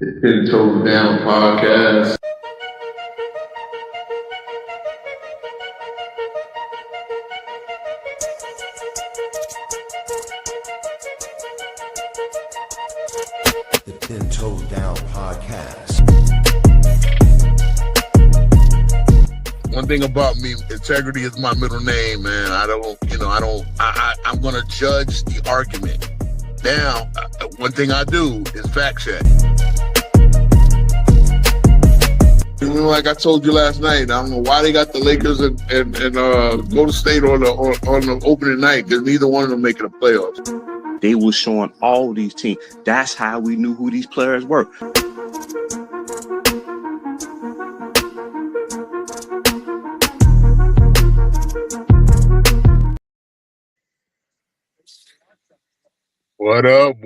Ten Toes Down podcast. The 10 Toes Down podcast. One thing about me, integrity is my middle name, man. I'm going to judge the argument. Now, one thing I do is fact check. Like I told you last night, I don't know why they got the Lakers and Golden State on the opening night, because neither one of them making the playoffs. They were showing all these teams. That's how we knew who these players were. What up,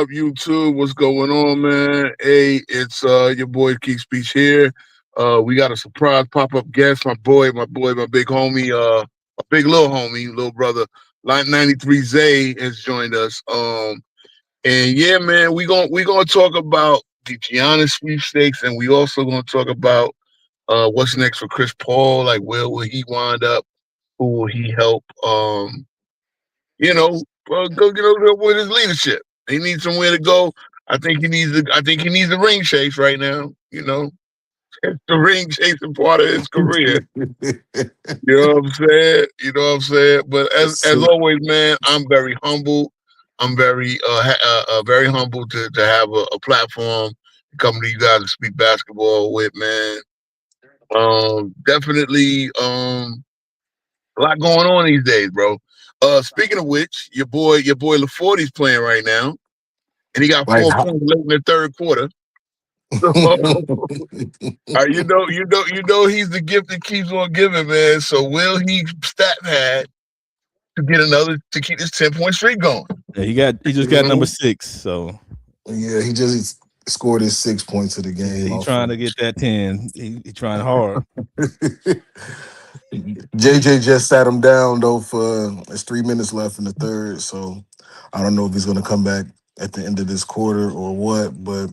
YouTube? What's going on, man? Hey, it's your boy Keith Speech here. We got a surprise pop-up guest, my big homie, my big little brother, Line 93 Zay has joined us. And yeah, man, we gonna talk about the Giannis sweepstakes, and we also gonna talk about what's next for Chris Paul. Like, where will he wind up? Who will he help? Go with his leadership. He needs somewhere to go. I think he needs the ring chase right now. You know, it's the ring chasing part of his career. You know what I'm saying? But as always, man, I'm very humble. I'm very very humble to have a platform to come to you guys to speak basketball with, man. Definitely a lot going on these days, bro. Speaking of which, your boy LaForte's playing right now, and he got 4 points late in the third quarter. So, he's the gift that keeps on giving, man. So will he stat pad to keep this 10-point streak going? Yeah, he just got number 6. So yeah, he just scored his 6 points of the game. He's trying to get that 10. He trying hard. JJ just sat him down though for there's 3 minutes left in the third, so I don't know if he's gonna come back at the end of this quarter or what. But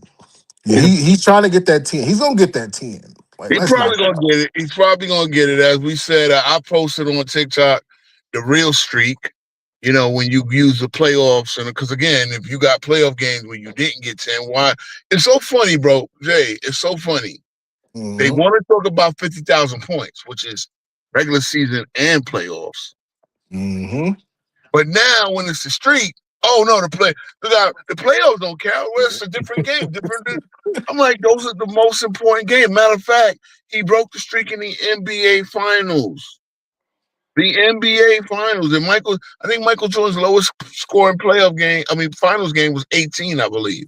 yeah, he's trying to get that 10. He's gonna get that 10. Like, he's probably gonna get it. He's probably gonna get it. As we said, I posted on TikTok the real streak. You know, when you use the playoffs, and because again, if you got playoff games where you didn't get 10, why? It's so funny, bro. Jay, it's so funny. Mm-hmm. They want to talk about 50,000 points, which is regular season and playoffs. Mm-hmm. But now when it's the streak, oh no, the playoffs don't count. Well, it's a different game. I'm like, those are the most important games. Matter of fact, he broke the streak in the NBA Finals. The NBA Finals. And I think Michael Jordan's lowest scoring finals game was 18, I believe.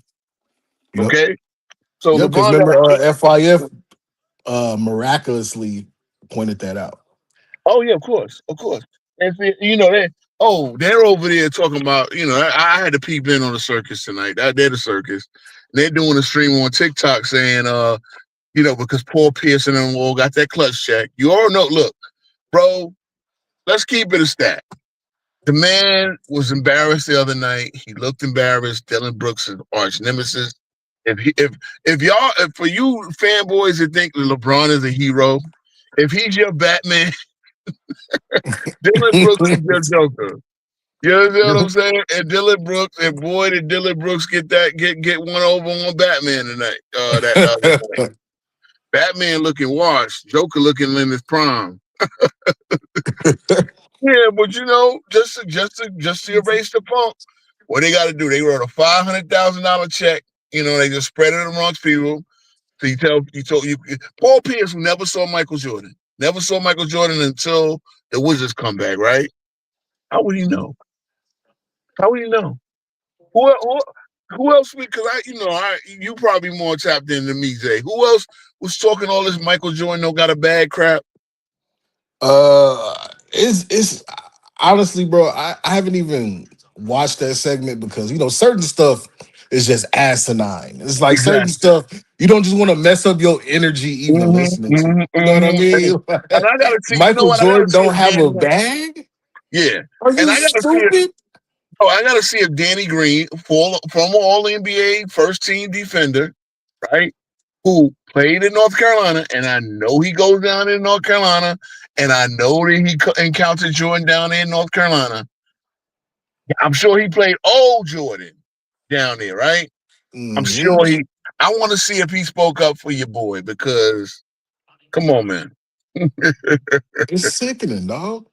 Yep. Okay? So because remember FIF miraculously pointed that out. Oh yeah, of course. And they're over there talking about, I had to peep in on the circus tonight. They're the circus. They're doing a stream on TikTok saying, because Paul Pierce and them all got that clutch check. You all know, look, bro, let's keep it a stat. The man was embarrassed the other night. He looked embarrassed. Dylan Brooks is arch nemesis. If for you fanboys that think LeBron is a hero, if he's your Batman, Dylan Brooks is your Joker. You know what I'm saying? And Dylan Brooks get one over on Batman tonight. Batman looking washed, Joker looking in his prime. Yeah, but just to erase the punk, what they got to do? They wrote a $500,000 check. They just spread it amongst people. So you told Paul Pierce, who never saw Michael Jordan until the Wizards come back, right? How would he know? Who else? Because you probably more tapped in than me, Zay. Who else was talking all this Michael Jordan don't got a bad crap? It's honestly, bro, I haven't even watched that segment because certain stuff is just asinine. It's like certain stuff you don't just want to mess up your energy even listening to. You know what I mean? And I gotta see, Michael Jordan don't have a bag. Yeah, are you stupid? I gotta see if Danny Green, former All NBA first team defender, right? Who played in North Carolina, and I know he goes down in North Carolina, and I know that he encountered Jordan down there in North Carolina. I'm sure he played old Jordan down there, right? I'm Mm-hmm. sure he. I want to see if he spoke up for your boy because, come on, man. It's sickening, dog.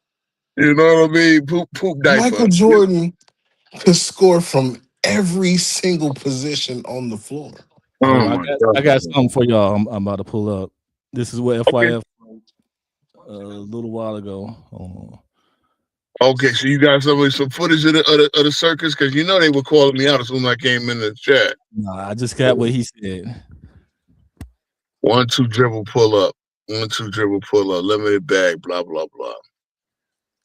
You know what I mean? Poop diaper. Michael Jordan could score from every single position on the floor. Hold Oh on, my I got god. something for y'all. I'm about to pull up. This is what Okay. FYF a little while ago. Hold on. Okay, so you got some footage of the circus because you know they were calling me out as soon as I came in the chat. Nah, I just got what he said. 1-2 dribble pull up. 1-2 dribble pull up. Limited bag. Blah blah blah.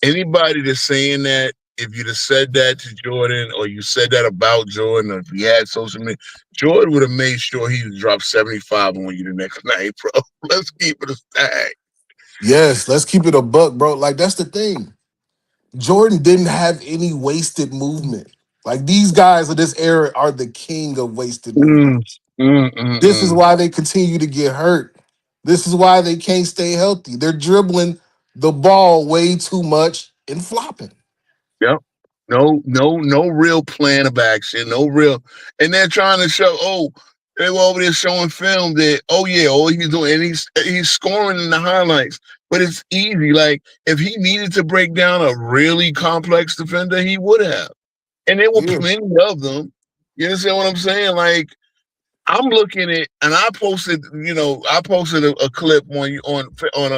Anybody that's saying that, if you'd have said that to Jordan or you said that about Jordan, or if he had social media, Jordan would have made sure he dropped 75 on you the next night, bro. Let's keep it a stack. Yes, let's keep it a buck, bro. Like, that's the thing. Jordan didn't have any wasted movement. Like, these guys of this era are the king of wasted movement. This is Mm. why they continue to get hurt. This is why they can't stay healthy. They're dribbling the ball way too much and flopping. Yep. No real plan of action. No real, and they're trying to show. Oh, they were over there showing film that. Oh yeah, all he's doing, and he's scoring in the highlights. But it's easy. Like if he needed to break down a really complex defender, he would have. And there were Yeah. plenty of them. You understand what I'm saying? Like I'm looking at, and I posted. I posted a clip on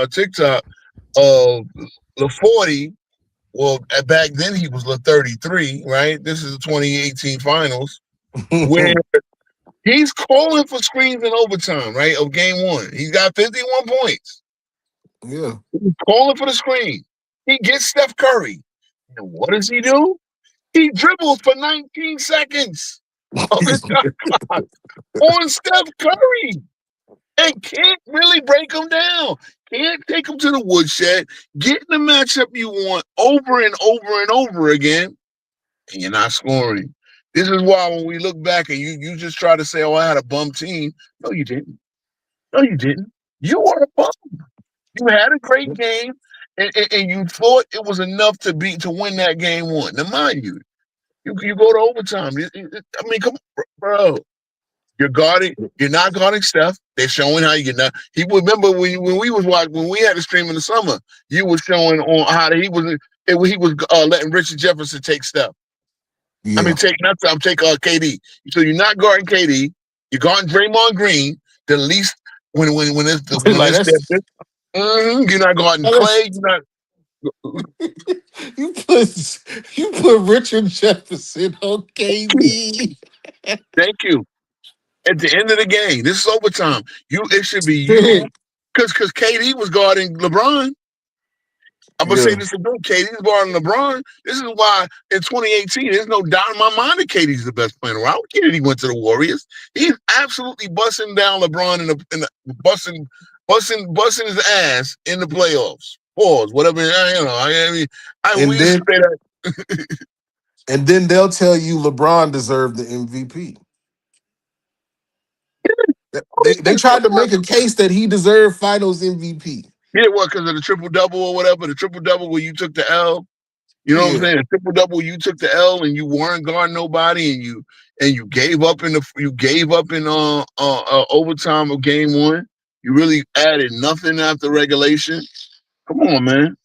TikTok of the 40. Well, back then he was 33, right? This is the 2018 finals, where he's calling for screens in overtime, right? Of game one. He's got 51 points. Yeah. He's calling for the screen. He gets Steph Curry. And what does he do? He dribbles for 19 seconds of the shot clock on Steph Curry and can't really break him down. Can't take him to the woodshed, get in the matchup you want over and over and over again, and you're not scoring. This is why when we look back and you just try to say, "Oh, I had a bum team." No, you didn't. No, you didn't. You were a bum. You had a great game, and you thought it was enough to win that game one. Now, mind you, you go to overtime. I mean, come on, bro. You're not guarding Steph. They're showing how you're not. He remember when we was watching, when we had a stream in the summer. You were showing on how he was letting Richard Jefferson take Steph. I mean, Yeah. take KD. So you're not guarding KD. You're guarding Draymond Green. The least when Like, it's that's there. You're not guarding Clay. You're not. you put Richard Jefferson on KB. Thank you. At the end of the game, this is overtime. It should be you Yeah. because KD was guarding LeBron. I'm gonna say this again. KD's guarding LeBron. This is why in 2018, there's no doubt in my mind that KD's the best player. I don't care that he went to the Warriors. He's absolutely busting down LeBron busting his ass in the playoffs. Pause. Whatever. We And just then say that. and then they'll tell you LeBron deserved the MVP. They tried to make a case that he deserved Finals MVP. Yeah, what? Because of the triple double or whatever. The triple double where you took the L. You know what I'm Yeah. saying? A triple double, you took the L and you weren't guarding nobody, and you gave up in overtime of game one. You really added nothing after regulation. Come on, man.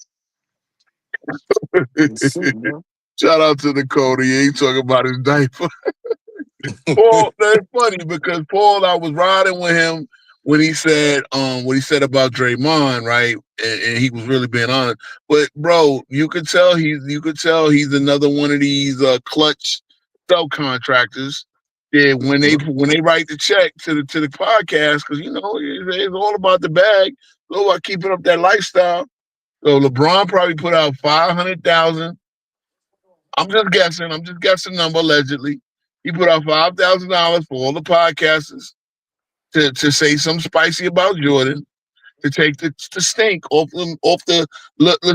Shout out to the Cody. He ain't talking about his diaper. Paul, that's funny because Paul, I was riding with him when he said about Draymond, right? And he was really being honest. But bro, you could tell he's another one of these clutch subcontractors. Yeah, when they write the check to the podcast, because it's all about the bag, it's all about keeping up that lifestyle. So LeBron probably put out 500,000. I'm just guessing number allegedly. He put out $5,000 for all the podcasters to say something spicy about Jordan, to take the stink off the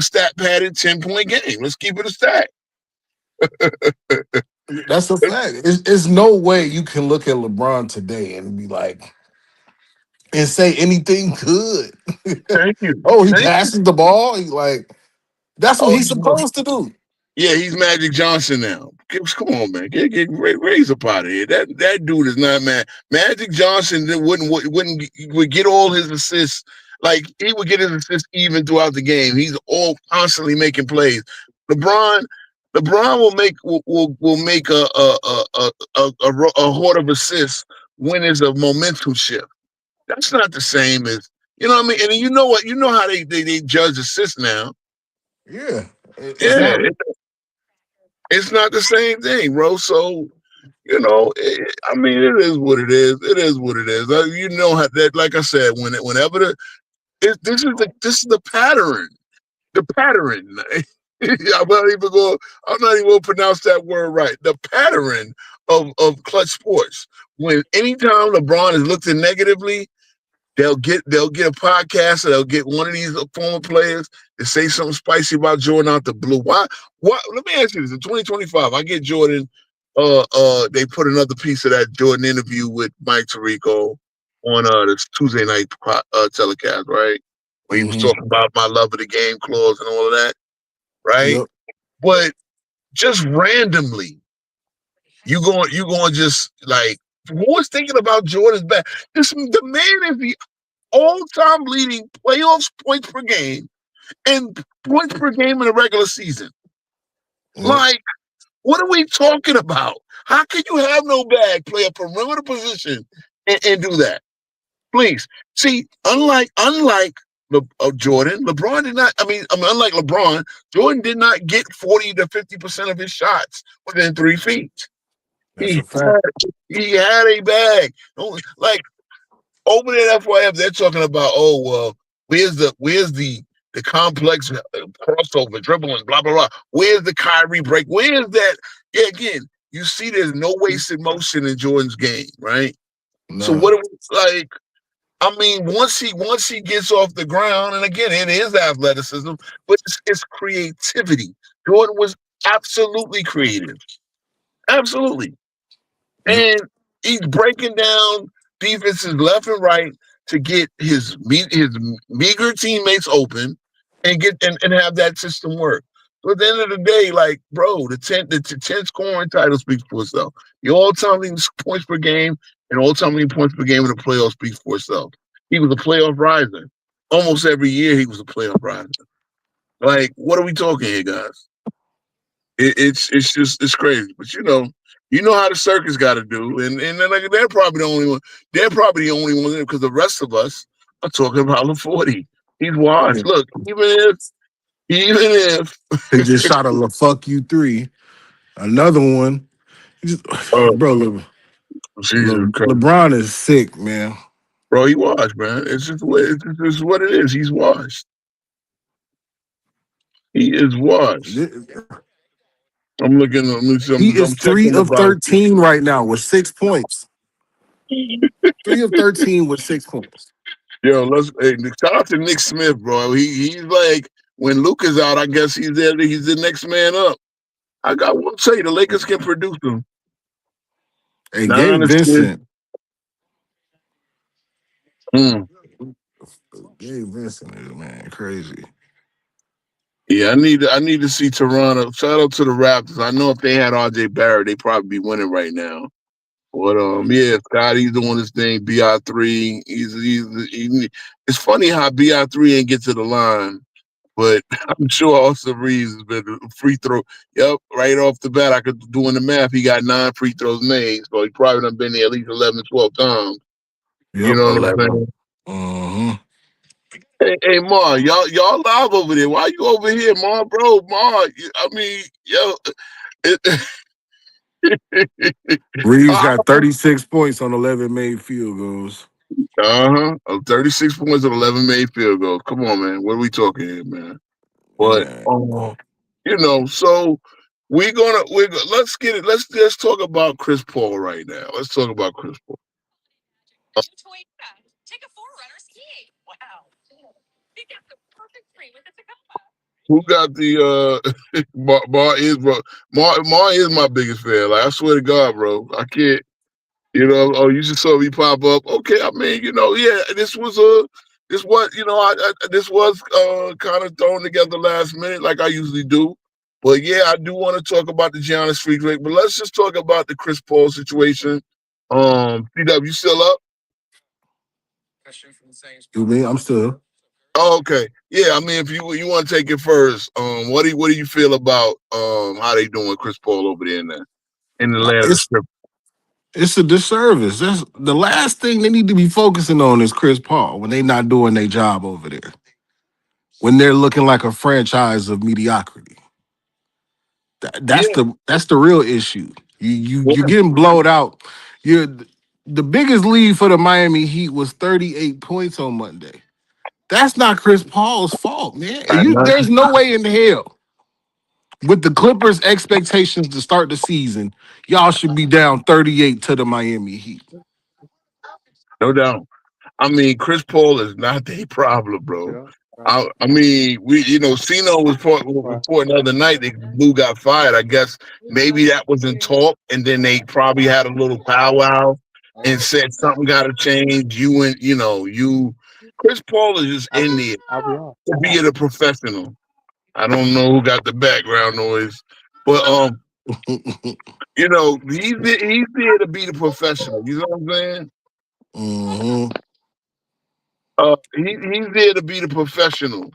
stat padded 10-point game. Let's keep it a stat. That's a fact. It's no way you can look at LeBron today and be like, and say anything good. Thank you. Oh, he Thank you. passes the ball. He like that's what Oh, he's supposed to do. yeah, he's Magic Johnson now. Come on, man, get raise up out of here. That dude is not mad. Magic Johnson would get all his assists. Like he would get his assists even throughout the game. He's all constantly making plays. LeBron, LeBron will make a horde of assists when there's a momentum shift. That's not the same as you know what I mean. And you know what? You know how they judge assists now. Yeah, it's Yeah, not. it's not the same thing, bro. So you know, I mean, it is what it is. It is what it is. You know how that, like I said, whenever this is the pattern. The pattern. I'm not even going. I'm not even going to pronounce that word right. The pattern of clutch sports. When anytime LeBron is looked at negatively, they'll get a podcast or they'll get one of these former players to say something spicy about Jordan out the blue. Why? What? Let me ask you this: in 2025, I get Jordan. They put another piece of that Jordan interview with Mike Tirico on this Tuesday night telecast, right? Where he was Mm-hmm. talking about my love of the game clause and all of that, right? Yep. But just randomly, you going just like who was thinking about Jordan's back? The man is the all-time leading playoffs points per game and points per game in the regular season. Yep. Like, what are we talking about? How can you have no bag, play a perimeter position, and do that? Please see. Unlike Jordan, LeBron did not. I mean, unlike LeBron, Jordan did not get 40 to 50% of his shots within 3 feet. That's He a fact. he had a bag. Like over there at FYF, they're talking about, oh well, where's the complex crossover, dribbling, blah blah blah. Where's the Kyrie break? Where's that? Yeah, again, you see, there's no wasted motion in Jordan's game, right? So what None. are we like? I mean, once he gets off the ground, and again, it is athleticism, but it's creativity. Jordan was absolutely creative, absolutely. Yep. And he's breaking down defenses left and right to get his meager teammates open and and have that system work. So at the end of the day, like bro, the 10 scoring title speaks for itself. The all-time leading points per game and all-time leading points per game in the playoffs speaks for itself. He was a playoff riser. Almost every year he was a playoff riser. Like, what are we talking here, guys? It's just it's crazy. But you know how the circus got to do, and then like they're probably the only one. They're probably the only one because the rest of us are talking about the 40. He's Yeah. washed. Look, even if He just shot a fuck you three. Another one. oh Bro, Jesus Christ, LeBron is sick, man. bro, he washed, man. It's just what it is. He's washed. He is washed. I'm looking. He is I'm three checking the of box. 13 right now with 6 points. 3 of 13 with 6 points. Yo, shout out to Nick Smith, bro. He's like when Luke is out, I guess he's there. He's the next man up. I got one say the Lakers can produce them. Hey, Gabe 9 assists. Vincent. Mm. Gabe Vincent is, man, crazy. Yeah, I need to see Toronto. Shout out to the Raptors. I know if they had RJ Barrett, they'd probably be winning right now. But yeah, Scotty's doing his thing. BR3, it's funny how BR3 ain't get to the line, but I'm sure Austin Reeves has been a free throw. Yep, right off the bat, I could doing the math. He got 9 free throws made, so he probably done been there at least 11, 12 times. You Yep, know what I'm 11. saying? Uh-huh. Hey, Ma, y'all live over there. Why you over here, Ma, bro? Ma, I mean, yo, it, Reeves uh got 36 points on 11 made field goals. huh. 36 points and 11 made field goals. Come on, man. What are we talking here, man? But Man. so let's get it. Let's talk about Chris Paul right now. Let's talk about Chris Paul. Who got the Mar is bro? Mar is my biggest fan. Like I swear to God, bro. I can't. You know, oh, you just saw me pop up. Okay, I mean, yeah, this was kind of thrown together last minute, like I usually do. But yeah, I do want to talk about the Giannis free break. But let's just talk about the Chris Paul situation. PW, you still up? You mean I'm still. Oh, okay. Yeah, I mean, if you want to take it first, what do you feel about how they doing Chris Paul over there in Atlanta? The It's strip. it's a disservice. That's the last thing they need to be focusing on is Chris Paul when they not doing their job over there. When they're looking like a franchise of mediocrity. Yeah, That's the real issue. You're yeah, getting blowed out. You're the biggest lead for the Miami Heat was 38 points on Monday. That's not Chris Paul's fault, man. I know. There's no way in hell with the Clippers' expectations to start the season, y'all should be down 38 to the Miami Heat. No doubt. I mean, Chris Paul is not their problem, bro. I mean, Cino was reporting the other night that Lou got fired. I guess maybe that was in talk, and then they probably had a little powwow and said something got to change. Chris Paul is just in there to be a professional. I don't know who got the background noise, but he's there to be the professional. You know what I'm saying? hmm He's there to be the professional.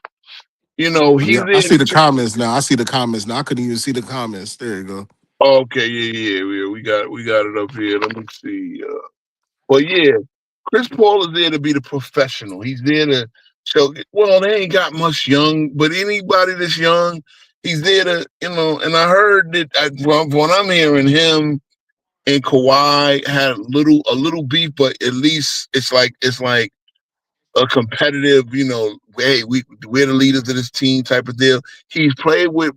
He's Yeah, I there see the to. comments now. I see the comments now. I couldn't even see the comments. There you go. Okay, yeah. We got it up here. Let me see. But yeah, Chris Paul is there to be the professional. He's there to show. Well, they ain't got much young, but anybody that's young, he's there to. And I heard that from what I'm hearing, him and Kawhi had a little beef, but at least it's like a competitive. Hey, we're the leaders of this team type of deal. He's played with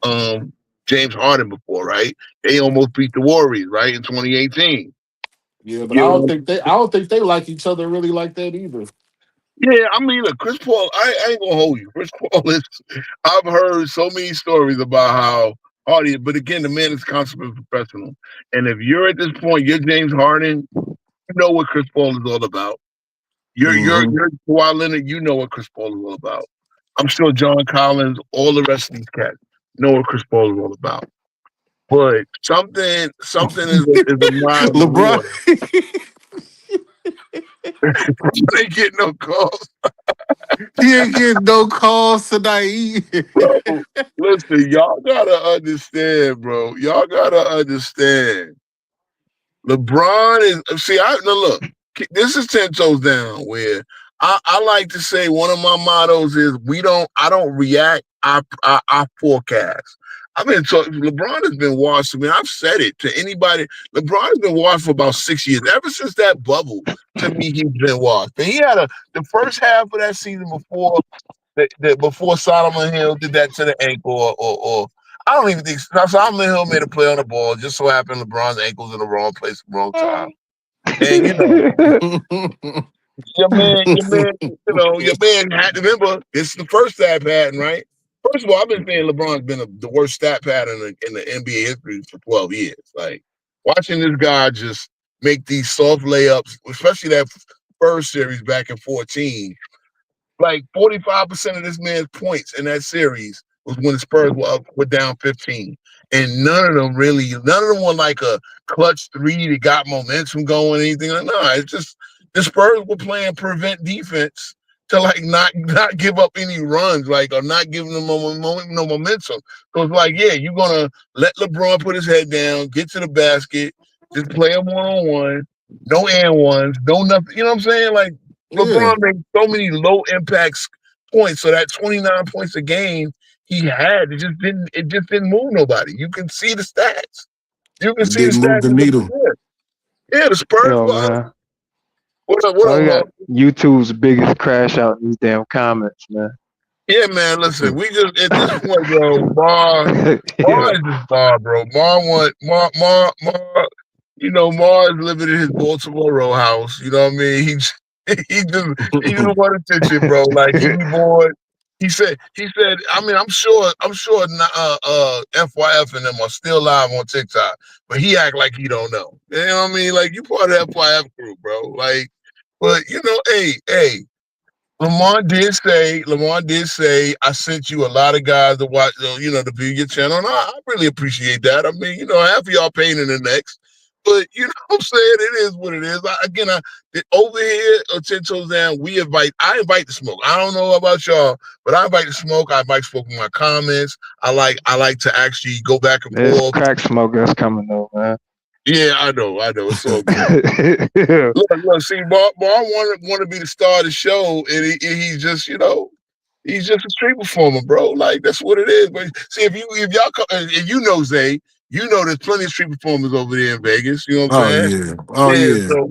um, James Harden before, right? They almost beat the Warriors, right, in 2018. Yeah, but I You don't know, think they like each other really like that either. yeah. I mean, look, Chris Paul. I ain't gonna hold you. Chris Paul is. I've heard so many stories about how hard he is, but again, the man is consummate professional. And if you're at this point, you're James Harden. You know what Chris Paul is all about. hmm You're Kawhi Leonard. You know what Chris Paul is all about. I'm sure John Collins, all the rest of these cats know what Chris Paul is all about. But something is a mind in the LeBron, water. They get no calls, he ain't getting no calls tonight. bro. Listen, y'all gotta understand, bro. Y'all gotta understand. LeBron is see. Now look. This is 10 toes down. Where I like to say one of my mottos is I don't react. I forecast. I've been talking. LeBron has been washed. I mean, I've said it to anybody. LeBron has been washed for about 6 years. Ever since that bubble, to me, he's been washed. And he had the first half of that season before Solomon Hill did that to the ankle, or I don't even think Solomon Hill made a play on the ball. Just so happened LeBron's ankle's in the wrong place, wrong time. And your man had to remember it's the first stat pattern, right? First of all, I've been saying LeBron's been the worst stat pattern in the NBA history for 12 years. Like watching this guy just make these soft layups, especially that first series back in 14. Like 45% of this man's points in that series was when the Spurs were down 15. And none of them were like a clutch three that got momentum going, anything like no, it's just the Spurs were playing prevent defense to like not give up any runs, like or not giving them no momentum. So it's like, yeah, you're gonna let LeBron put his head down, get to the basket, just play him one-on-one, no and ones, no nothing. You know what I'm saying? Like Yeah, LeBron made so many low impact points, so that 29 points a game he had, it just didn't move nobody. You can see the stats. You can it see the didn't move stats. the needle. Yeah, the Spurs Yo, were up. man. What up, what Oh, up, we got Lord? YouTube's biggest crash out in these damn comments, man. Yeah, man, listen, we just at this point, bro, Mar Yeah. is just Mar, bro. Mar, Mar is living in his Baltimore row house. You know what I mean? He just he just want attention, bro. Like he be bored. I mean, I'm sure FYF and them are still live on TikTok, but he act like he don't know. You know what I mean? Like, you part of the FYF group, bro. Like, but hey, Lamar did say, I sent you a lot of guys to watch, to view your channel. And I really appreciate that. I mean, half of y'all pain in the necks. But you know what I'm saying? It is what it is. Over here on 10 Toes Down, I invite the smoke. I don't know about y'all, but I invite the smoke. I invite smoke in my comments. I like to actually go back and There's forth. crack smoke that's coming though, man. Yeah, I know. It's all good. Look, see, Bar want to be the star of the show, and he's just, he's just a street performer, bro. Like, that's what it is. But see, if you know Zay, there's plenty of street performers over there in Vegas. You know what I'm saying? Yeah. Oh Yeah. yeah. So we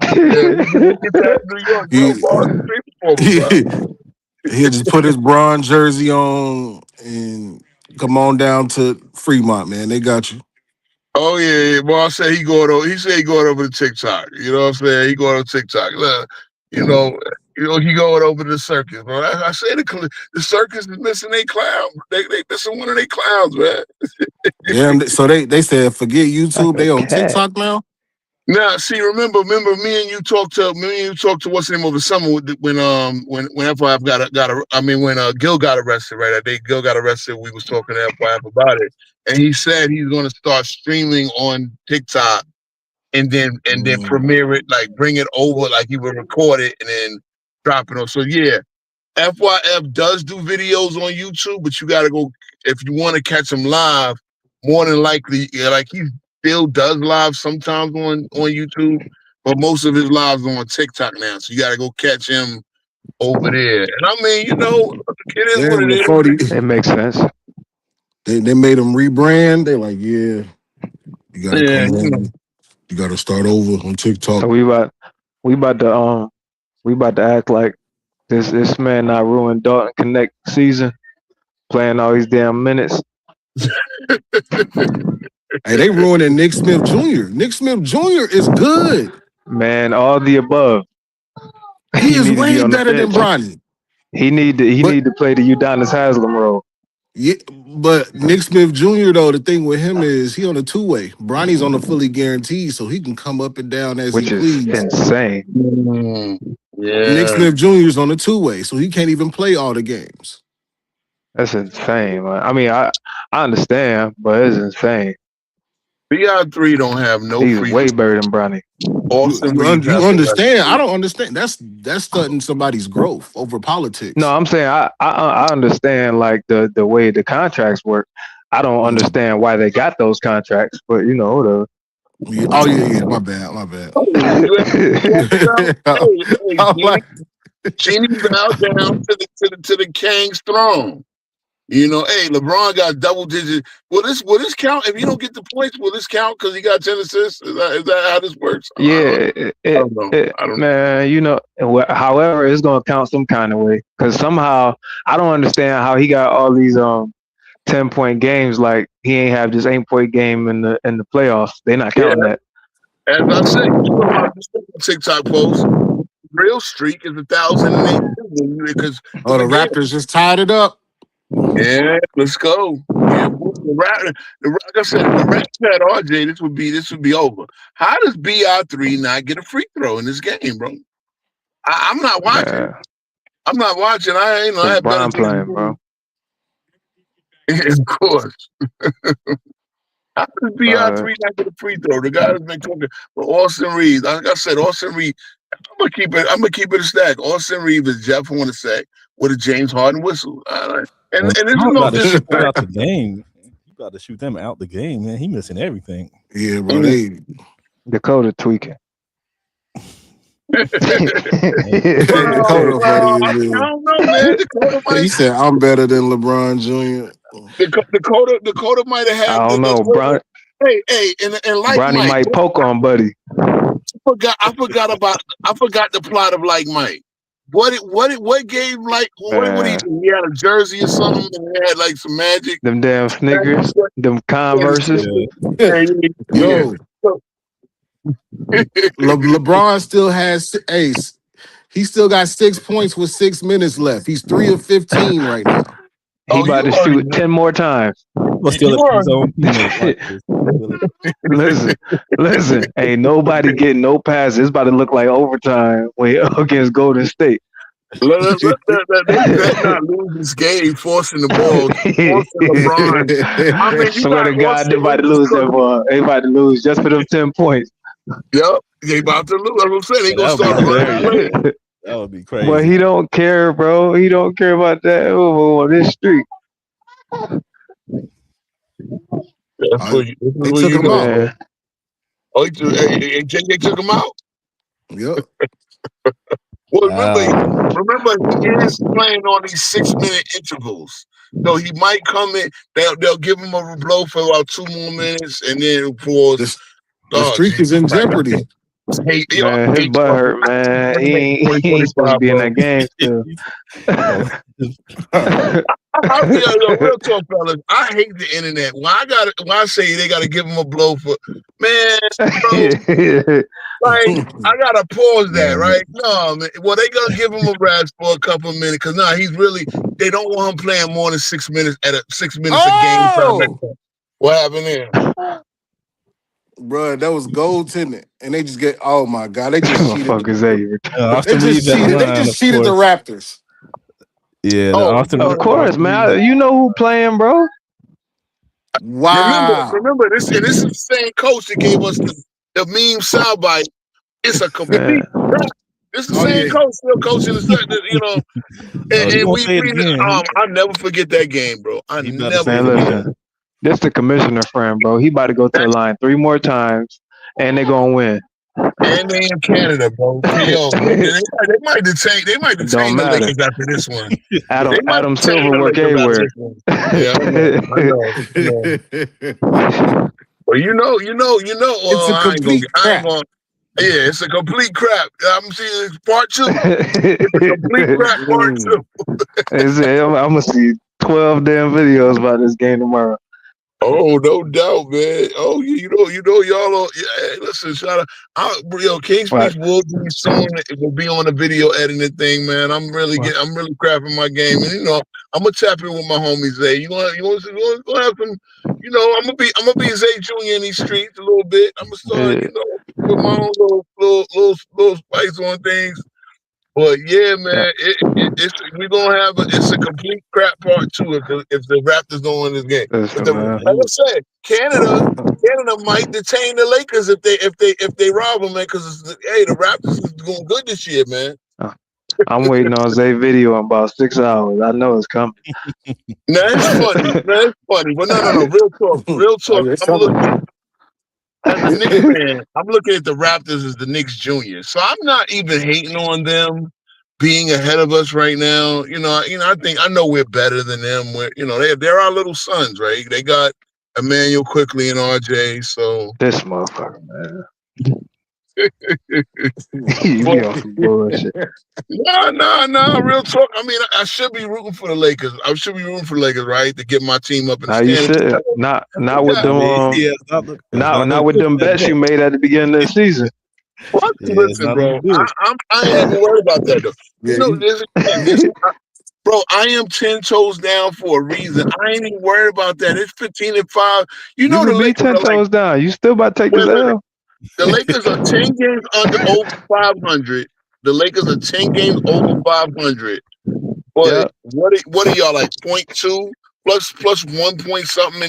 get that in New York, bro. Bar's a street performer, bro. He'll just put his bronze jersey on and come on down to Fremont, man. They got you. Oh yeah. Bar said he going over. He said he going over to TikTok. You know what I'm saying? He going over to TikTok. Look, he going over to the circus, bro. I say the circus is missing a clown. They missing one of their clowns, man. Damn. So they said forget YouTube. Like They a on cat. TikTok now. Now, see, remember, me and you talked to what's the name over the summer when FYF when Gil got arrested, right? That day Gil got arrested, we was talking to FYF about it, and he said he's going to start streaming on TikTok and then premiere it, like bring it over, like he would record it and then drop it on. So yeah, FYF does do videos on YouTube, but you got to go if you want to catch him live. More than likely, like he still does live sometimes on YouTube, but most of his lives are on TikTok now. So you got to go catch him over there. And I mean, it is what Damn. it is. Before It makes sense. they made him rebrand. They like, yeah, you got to Yeah, come on. You got to start over on TikTok. So we about to act like this man not ruined Dalton Connect season, playing all these damn minutes. Hey, they ruining Nick Smith Jr. Nick Smith Jr. is good. Man, all the above. He is need to be way on the better than bench. Bronny. He need to play the Udonis Haslam role. Yeah, but Nick Smith Jr. though, the thing with him is he on a two-way. Bronny's on a fully guaranteed, so he can come up and down as Which he is please. insane. Yeah. Nick Smith Jr. is on a two-way, so he can't even play all the games. That's insane, man. I mean, I understand, but it's insane. BI3 don't have no He's free. way better than Bronny. You understand? I don't understand. That's stunting somebody's growth over politics. No, I'm saying I understand like the way the contracts work. I don't understand why they got those contracts, but whatever. Oh yeah, my bad. Genie bowed down to the king's throne. Hey, LeBron got double digit. Will this count? If you don't get the points, will this count because he got 10 assists? Is that how this works? Yeah, I don't know. Man, however, it's gonna count some kind of way because somehow I don't understand how he got all these 10-point games. Like he ain't have this 8-point game in the playoffs. They're not counting that. As I said, TikTok post. Real streak is 1,008 because the Raptors just tied it up. Yeah, let's go. Yeah, like I said, if the Raptors had RJ, this would be over. How does BI3 not get a free throw in this game, bro? I'm not watching. Man. I'm not watching. I have Brian better playing, bro. Of course. How does BI3 not get a free throw? The guy has been cooking. But Austin Reeves, like I said, Austin Reeves. I'm gonna keep it a stack. Austin Reeves is Jeff Hornacek with a James Harden whistle. And there's no disrespect. Out the game. You got to shoot them out the game, man. He missing everything. Yeah, bro. Dakota tweaking. Dakota funny. I don't know, man. Dakota might. He said, "I'm better than LeBron Jr." Dakota might have had. I don't know, Bron. Hey, and like Bronny Mike, might poke on Buddy. I forgot the plot of Like Mike. What gave like what he had a jersey or something and he had like some magic. Them damn Snickers, them Converses. Yo, LeBron still has ace. He still got 6 points with 6 minutes left. He's 3 of 15 right now. He about to shoot 10 more times. We'll steal it from his own teammates. Listen. Ain't nobody getting no passes. It's about to look like overtime against Golden State. Let not lose this game, forcing the ball, forcing LeBron. I mean, you swear to God, they about to lose that ball. They about to lose just for them 10 points. Yep, they about to lose. That's what I'm saying. They gonna start running. That would be crazy. But he don't care, bro. He don't care about that. On this streak. That's what they took him out. Oh, JJ took him out. Yep. Well, remember, he is playing on these 6-minute intervals. So he might come in. They'll give him a blow for about 2 more minutes, and then for the streak is in jeopardy. Man, his butt hurt, man. He ain't supposed to be in that game still. Real talk, fellas. I hate the internet. When I say they gotta give him a blow for, man, bro, like I gotta pause that, right? No, man. Well, they gonna give him a rest for a couple of minutes because they don't want him playing more than 6 minutes a game. What happened there? Bro, that was goaltending, and they just get. Oh my God, they just cheated. They just cheated the Raptors. Yeah, of course, man. You know who playing, bro? Wow. Remember this, and this is the same coach that gave us the meme soundbite. It's a complete. This is the same coach still coaching the and I'll never forget that game, bro. I never forget. This the commissioner friend, bro. He about to go to the line 3 more times, and they gonna win. And they in Canada, bro. Yo, they might detain the Lakers after this one. Adam Silver work everywhere. Yeah, I know. Well, you know. It's a complete crap. It's a complete crap. I'm seeing it's part 2. It's a complete crap part 2. I'm gonna see 12 damn videos about this game tomorrow. Oh, no doubt, man. Oh, you know, y'all are. Yeah, listen, shout out. King's Speech will be soon. It will be on the video editing thing, man. I'm really crafting my game, and I'm gonna tap in with my homies. Zay, you want to have some. I'm gonna be Zay Jr. in these streets a little bit. I'm gonna start, put my own little spice on things. But yeah, man, we're gonna have it's a complete crap part 2 if the Raptors don't win this game. Like I said, Canada might detain the Lakers if they rob them, man. Because the Raptors is doing good this year, man. I'm waiting on Zay video in about 6 hours. I know it's coming. Nah, it's funny. But no. Real talk. As a Knicks fan, I'm looking at the Raptors as the Knicks junior. So I'm not even hating on them being ahead of us right now. I know we're better than them. They're our little sons, right? They got Emmanuel Quickly and RJ. So this motherfucker, man. You be on some bullshit. No. Real talk. I mean, I should be rooting for the Lakers. I should be rooting for the Lakers, right? To get my team up in the standings. You should. Not with them. Not with them bets you made at the beginning of the season. Listen, bro. I ain't even worried about that though. Bro, I am 10 toes down for a reason. I ain't even worried about that. It's 15-5. You know the Lakers 10 toes down. You still about to take this L? The Lakers are 10 games over 500. The Lakers are 10 games over 500. But what are y'all like 0.2 plus 1 point something in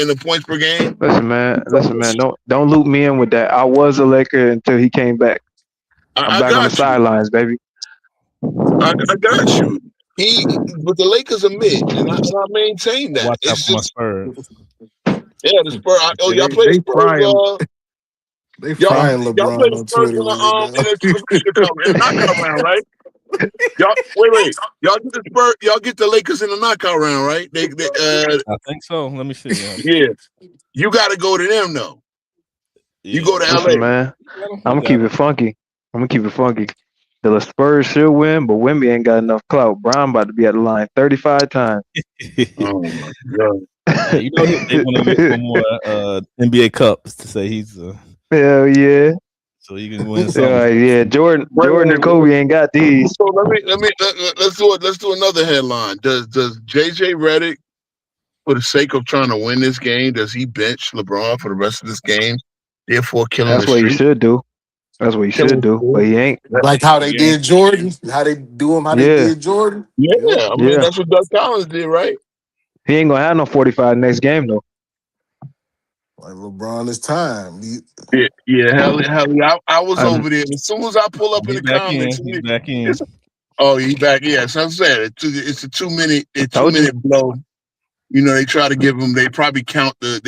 the points per game? Listen, man. Don't loop me in with that. I was a Laker until he came back. I'm back on the sidelines, baby. I got you. But the Lakers are mid, and I maintain that. Watch out for my Spurs. Yeah, the Spurs. Y'all play the Spurs. They frying LeBron on Twitter. In the knockout round, right? Y'all wait. Y'all get the Lakers in the knockout round, right? I think so. Let me see. Yeah. You got to go to them though. You go to LA, man. I'm gonna keep it funky. The Spurs should win, but Wemby ain't got enough clout. Brown about to be at the line 35 times. Oh my God. They want to make one more NBA Cups to say he's. Hell yeah. so you can win something. Yeah, Jordan and Wait. Kobe ain't got these. So let's do another headline. Does JJ Redick, for the sake of trying to win this game, does he bench LeBron for the rest of this game, therefore killing That's the what he streak? should do. That's what he should do. But he ain't. Like how they Yeah. did Jordan, how they do him, how they Yeah, did Jordan. Yeah, I mean yeah. that's what Doug Collins did, right? He ain't gonna have no 45 next game though. Like LeBron, it's time. Yeah. Hell, I was I, over there. As soon as I pull up in He's the back in. comments, He's back in. he back. Yeah, so I'm saying it's a 2 minute, Told you. blow. You know, they try to give them. They probably count the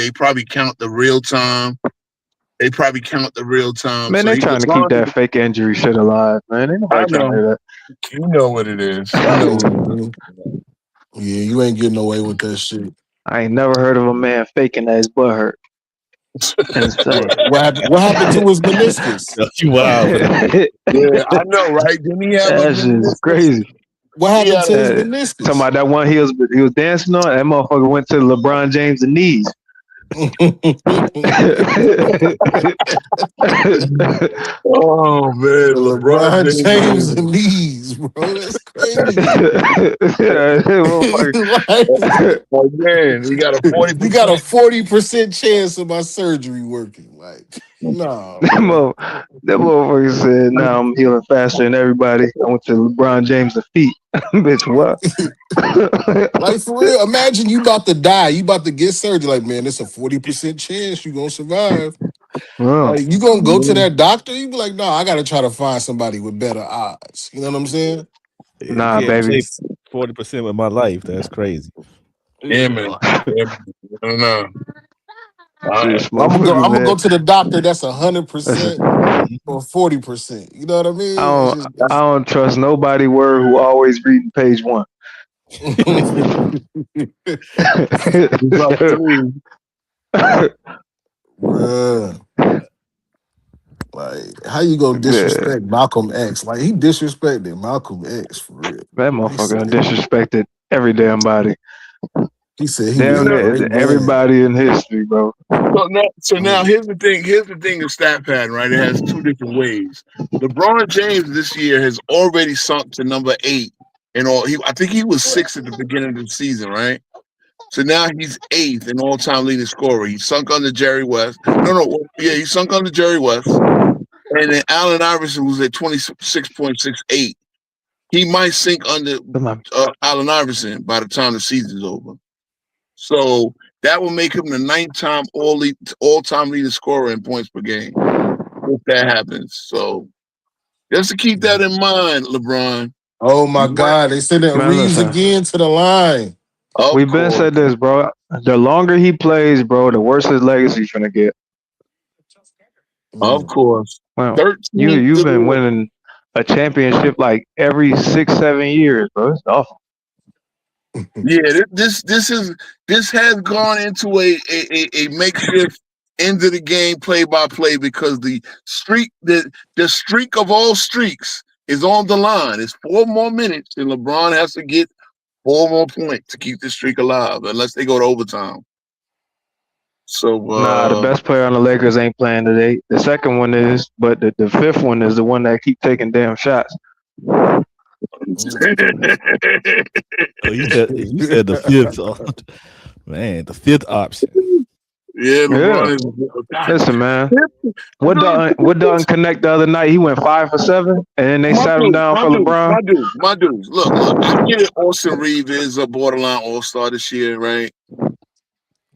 real time. They probably count the real time. Man, So they trying to keep that fake injury shit alive, man. Ain't I nobody trying to hear know. that. You know what it is. You know what it is. Yeah, you ain't getting away with that shit. I ain't never heard of a man faking that his butt hurt. Insane. What happened to his meniscus? You wild for that. Yeah, I know, right? Didn't he have a That shit is meniscus? crazy. What happened Yeah. to his Talking meniscus? about that one he was dancing on, that motherfucker went to LeBron James' knees. Oh man, LeBron James. James and knees, bro. That's crazy. Oh man, he got a 40%. You got a 40% chance of my surgery working. Like, no. That motherfucker said, "Now I'm healing faster than everybody." I went to LeBron James' feet. Bitch, what? Like, for real, imagine you about to die. You about to get surgery. Like, man, it's a 40% chance you gonna survive. Wow. Like, you gonna go to that doctor? You be like, no, I gotta try to find somebody with better odds. You know what I'm saying? Nah, You can't baby. play 40% with my life. That's crazy. Yeah, man. I don't know. This I'm gonna motherfucker, go man. to the doctor. That's 100% Mhm. or 40%. You know what I mean? I It's don't trust nobody word who always reading page one. He's up 3. Bruh. Like, how you gonna Man, disrespect Malcolm X? Like, he disrespected Malcolm X for real. that motherfucker done disrespected every damn body. He said he was Damn a near great man. everybody in history, bro. So now here's the thing. Here's the thing of stat pattern, right? It has 2 different ways. LeBron James this year has already sunk to number 8 in all. I think he was 6 at the beginning of the season, right? So now he's 8th in all-time leading scorer. He sunk under Jerry West. He sunk under Jerry West. And then Allen Iverson was at 26.68. He might sink under Allen Iverson by the time the season's over. So that will make him the 9th all-time leading scorer in points per game if that happens. So just to keep that in mind, LeBron. Oh my God, they sent Man, Reeves listen. again to the line. We've been said this, bro. The longer he plays, bro, the worse his legacy's gonna get. Of course. Well, 13 you've been winning a championship like every 6-7 years, bro. It's awful. Yeah, this has gone into a makeshift end of the game play-by-play because the streak of all streaks is on the line. It's 4 more minutes, and LeBron has to get 4 more points to keep the streak alive, unless they go to overtime. So Nah, the best player on the Lakers ain't playing today. The second one is, but the 5th one is the one that keep taking damn shots. Oh, you said the 5th. Man, the 5th option. Yeah, LeBron is. Listen, man. What Dalton connect the other night? He went 5 for 7, and then they sat him down for LeBron. My dudes. Look. I get it. Austin Reeves is a borderline all-star this year, right?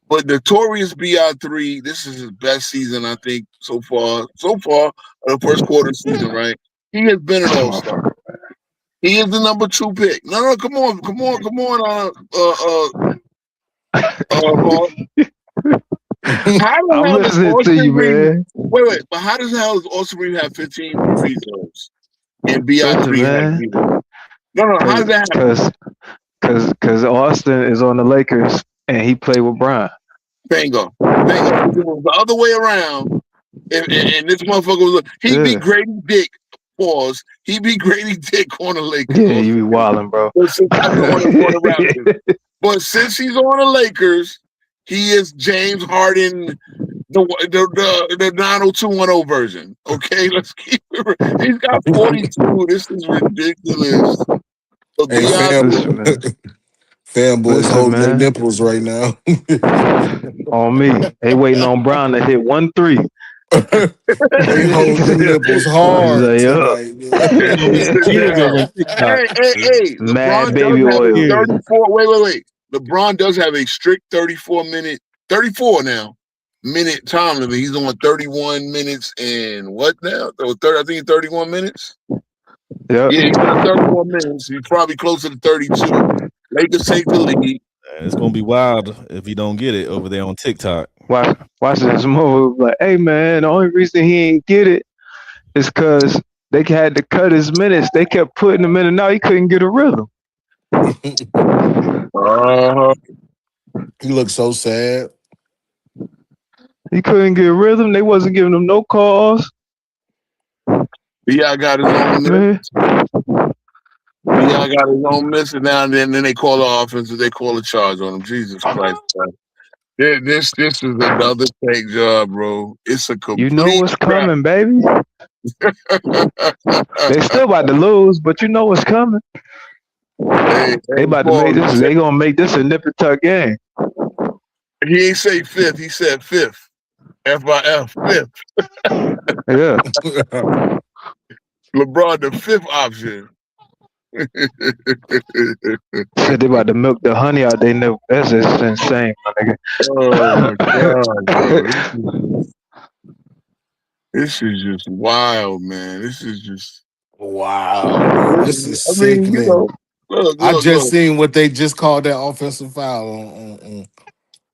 But Notorious BI3, this is his best season, I think, so far. So far, the first quarter of the season, right? He has been an all-star. He is the number 2 pick. No, come on. I'm listening to you, man. Wait. But how the hell does Austin Reeves have 15 free throws and BI3 has 0? No. How does that happen? Because Austin is on the Lakers and he played with Brian. Bingo. If it was the other way around, and this motherfucker was he beat Grady Dick. Pause. He beat Grady Dick on the Lakers. Yeah, you be wilding, bro. But since he's on the Lakers, he is James Harden, the 90210 version. Okay, let's keep it. He's got 42. This is ridiculous. But Hey, beyond Listen, man. fanboys Listen, holding their man. nipples right now. On me. They waiting on Brown to hit 1-3. They hold them nipples hard tonight, man. Years now, over TikTok. hey, Mad LeBron baby does have a oil. 34. Wait. LeBron does have a strict 34 now minute time limit. He's on 31 minutes and what now? So 30, I think 31 minutes. Yep. Yeah, he's got 31 minutes. He's probably closer to 32. Lakers take the lead. It's gonna be wild if he don't get it over there on TikTok. Watch this move. Like, hey man, the only reason he ain't get it is because they had to cut his minutes. They kept putting him in and out. He couldn't get a rhythm. He looks so sad. He couldn't get a rhythm. They wasn't giving him no calls. Yeah, got his own miss. Yeah, got his own miss, and now and then they call the offense. They call a charge on him. Jesus Christ! This is another fake job, bro. It's a complete. You know what's crap. coming, baby. They still about to lose, but you know what's coming. They about to make this. They gonna make this a nip and tuck game. He ain't say fifth. He said fifth. F-I-F, fifth. Yeah. LeBron, the fifth option. Said they about to milk the honey out. They know that's just insane, my nigga. Oh my god, bro. This is just wild, man. This is just wow. This is sickening. You know, look, I just seen what they just called that offensive foul on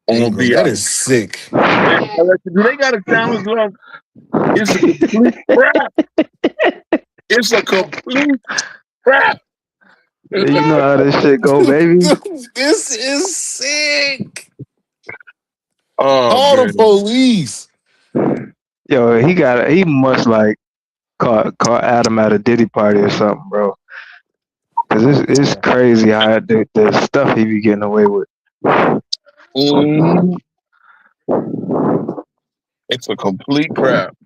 Ingram. That is sick. Do they got a challenge left? It's a complete crap. It's a complete crap. You know how this shit go, baby. This is sick. Oh, call the police. Yo, he must like caught Adam at a Diddy party or something, bro. Cause it's crazy how the stuff he be getting away with. It's a complete crap.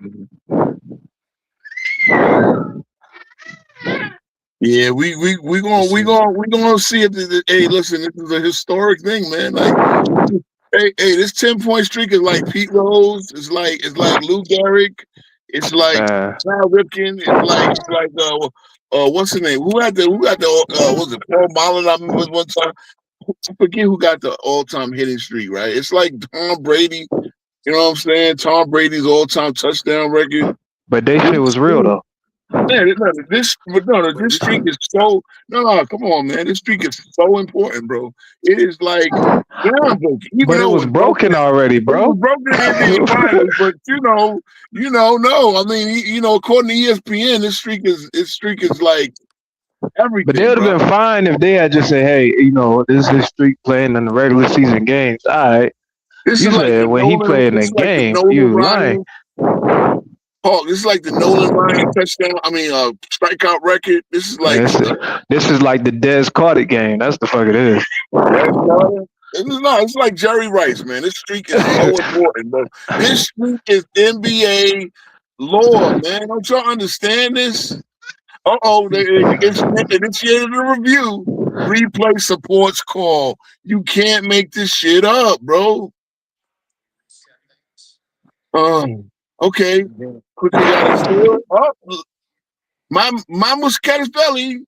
Yeah, we gonna see if hey, listen, this is a historic thing, man. Like, hey, this 10-point streak is like Pete Rose. It's like Lou Gehrig. It's like Cal Ripken. It's like what's his name? Who got the was it Paul Mullen? I remember one time. I forget who got the all-time hitting streak. Right? It's like Tom Brady. You know what I'm saying? Tom Brady's all-time touchdown record. But that shit was real though. Man, this streak is so come on, man. This streak is so important, bro. It is like groundbreaking. But it was broken already, bro. It was broken in the NBA finals, but no. I mean, according to ESPN, this streak is like everything. But they would have been fine if they had just said, "Hey, this is streak playing in the regular season games." All right. This you is said like when he played in the game, you lying. Oh, this is like the Nolan Ryan touchdown. I mean, strikeout record. This is like this is like the Des Carter game. That's the fuck it is. It's like Jerry Rice, man. This streak is so important, bro. This streak is NBA lore, man. Don't y'all understand this? They initiated a review. Replay supports call. You can't make this shit up, bro. Okay. Quickly got a steal. My Muscat's belly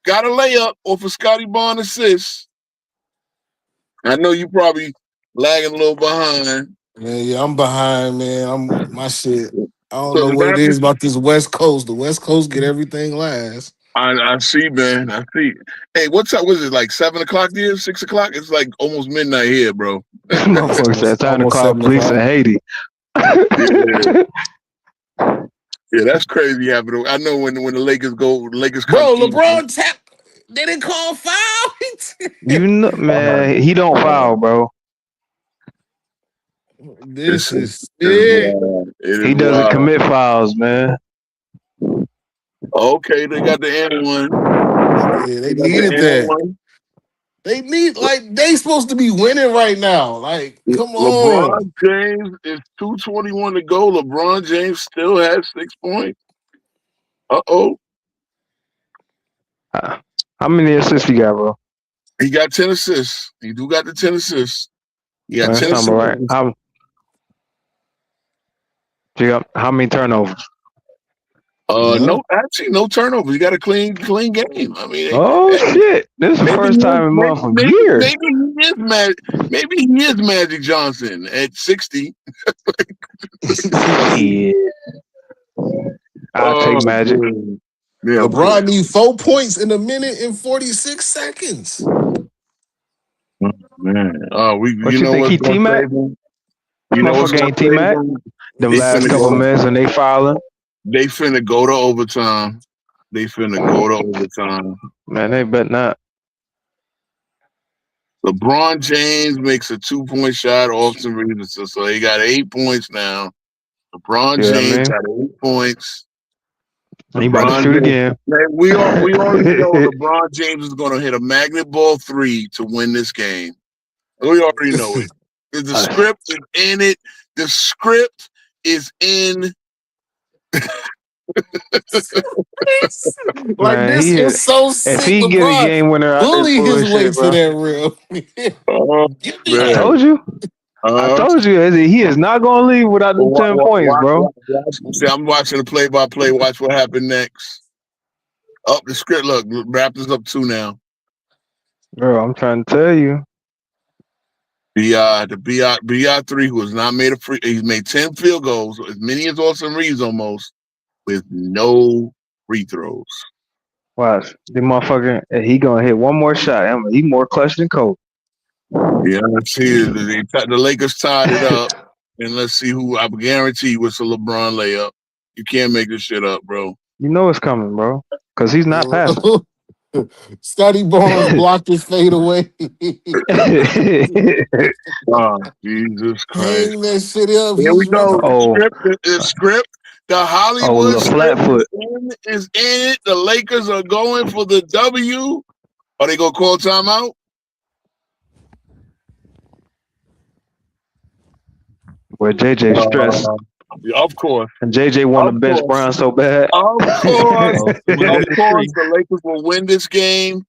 got a layup off of Scotty Barnes assist. I know you probably lagging a little behind. Man, yeah, I'm behind, man. My shit. I don't know what it is about this West Coast. The West Coast get everything last. I see, man. I see. Hey, what's up? Was it like 7 o'clock there? 6 o'clock? It's like almost midnight here, bro. Motherfucker said time to call police in Haiti. Yeah, that's crazy happening. I know when the Lakers come. Bro, LeBron tap. They didn't call foul. Man, he don't foul, bro. This is sick. He doesn't commit fouls, man. Okay, they got the end one. Yeah, they needed that. They supposed to be winning right now. Like, come on. LeBron James is 2:21 to go. LeBron James still has 6 points. Uh-oh. How many assists he got, bro? He got 10 assists. He do got the 10 assists. He got That's 10 assists. right. How many turnovers? No, actually, no turnovers. He got a clean game. I mean, shit! This is the first time in month of years. Maybe he is Magic Johnson at 60. Yeah. I'll take Magic. Yeah, LeBron needs 4 points in a minute and 46 seconds. Man, What you think he T-Mac? You know what's ain't T-Mac? The last couple minutes when they fouling. They finna go to overtime. Man, they bet not. LeBron James makes a 2-point shot off some reason, so he got 8 points now. LeBron James got 8 points. He about to shoot again. Man, we already know LeBron James is going to hit a magnet ball 3 to win this game. We already know it. The script is in it. The script is in. Like, man, this is so sick. If he get a game winner out bully this his way shit, to that real. I told you. I told you he is not going to leave without the 10 points, bro. See, I'm watching the play-by-play. Watch what happened next. Up the script. Look, Raptors up 2 now. Bro, I'm trying to tell you. BI 3, who has not made he's made 10 field goals, as many as Austin Reeves almost, with no free throws. Watch. The motherfucker, he going to hit one more shot. He more clutch than Kobe. Yeah, let's see. The Lakers tied it up. And let's see who, I guarantee you, it's a LeBron layup. You can't make this shit up, bro. You know it's coming, bro. Because he's not passing. Scotty Barnes blocked his fade away. Oh, Jesus Christ. Hang that shit up. Here we go. The script. The Hollywood the flat foot is in it. The Lakers are going for the W. Are they going to call timeout? Where JJ stressed. Of course. And JJ want to bench Brown so bad. Of course. The Lakers will win this game.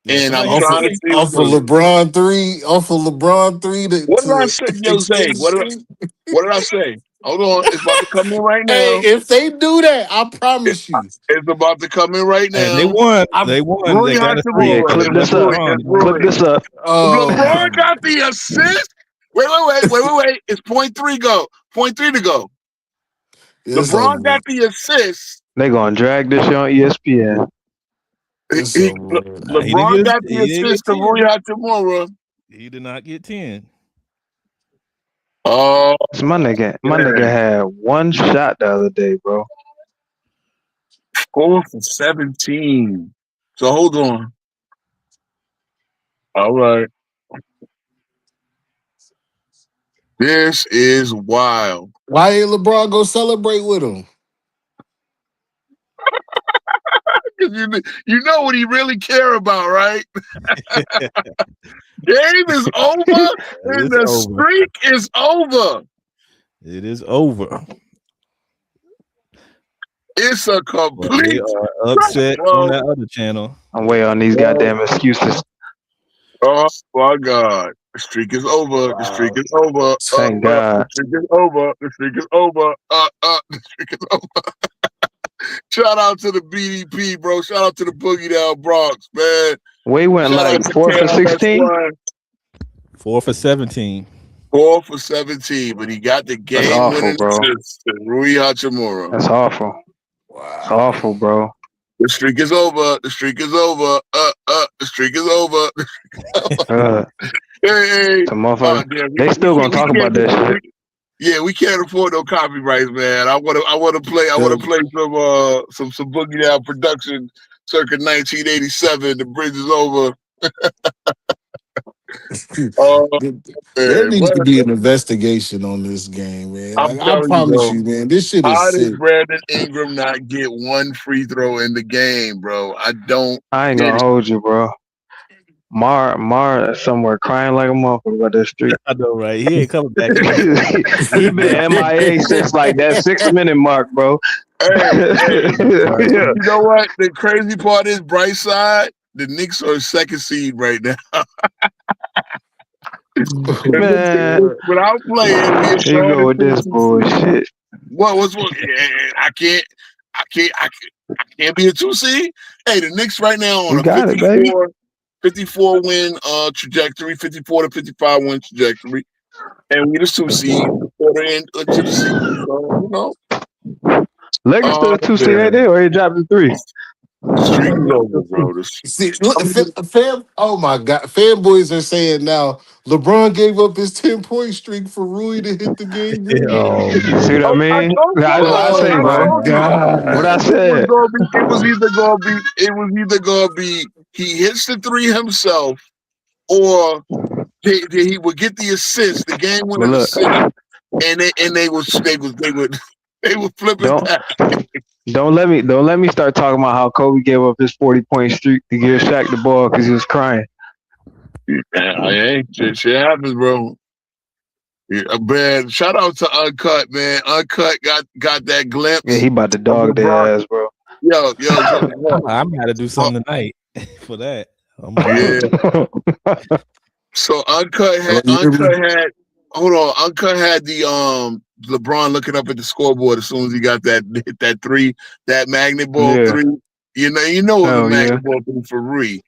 And I'm trying to see off of LeBron 3. What did I say, Jose? What did I say? Hold on. It's about to come in right now. Hey, if they do that, I promise you. It's about to come in right now. And they won. They got a 3. Clip this up. LeBron got the assist. Wait. It's 0.3 go. 0.3 to go. LeBron got the assist. They gonna drag this shit on ESPN. LeBron got the assist to Rui Hachimura. He did not get 10. Oh, my nigga had one shot the other day, bro. 4 for 17. So hold on. All right. This is wild. Why ain't LeBron go celebrate with him? Because you know what he really care about, right? Game is over, and the streak is over. It is over. It's a complete upset on that other channel. I'm waiting on these goddamn excuses. Oh my God. The streak is over. The streak is over. Thank God. The streak is over. The streak is over. The streak is over. Shout out to the BDP, bro. Shout out to the Boogie Down Bronx, man. We went like 4 for 16. 4 for 17. 4 for 17, but he got the game winning assist to Rui Hachimura. That's awful. Wow. It's awful, bro. The streak is over. The streak is over. The streak is over. Hey, they still gonna talk about that shit. Yeah, we can't afford no copyrights, man. I wanna play some Boogie Down production circa 1987. The bridge is over. There needs to be an investigation on this game, man. I promise you, man. This shit is how sick. did Brandon Ingram not get one free throw in the game, bro? I ain't gonna hold you, bro. Mar somewhere crying like a motherfucker about that streak. I know, right? He ain't coming back. He been MIA since like that 6-minute mark, bro. Hey, Yeah. you know what? The crazy part is, bright side, the Knicks are second seed right now. Man, Without playing, we are here you go with this bullshit. What's I can't be a 2 seed. Hey, the Knicks right now on You a got it, baby. 54 win trajectory, 54 to 55 win trajectory, and we the 2 seed quarter into the season. So you know, Lakers still a 2 seed, ain't they? Or he dropped to 3. the streak is over, bro. See, look, oh my God, fanboys are saying now LeBron gave up his 10-point streak for Rui to hit the game winner. Oh man. See what I mean? That's what I say, Oh bro. my God. What I said. It was either gonna be he hits the 3 himself, or he would get the assist, the game But winning look, assist, and they would flip it back. don't let me start talking about how Kobe gave up his 40-point streak to give Shaq the ball because he was crying. Yeah, shit happens, bro. Yeah, man, shout out to Uncut, man. Uncut got that glimpse. Yeah, he about to dog their ass, bro. Yo, I'm gonna do something tonight for that. yeah. So Uncut had hold on. Uncut had the LeBron looking up at the scoreboard as soon as he got hit that 3, that magnet ball 3. You know it was a magnet ball 3 for Rui.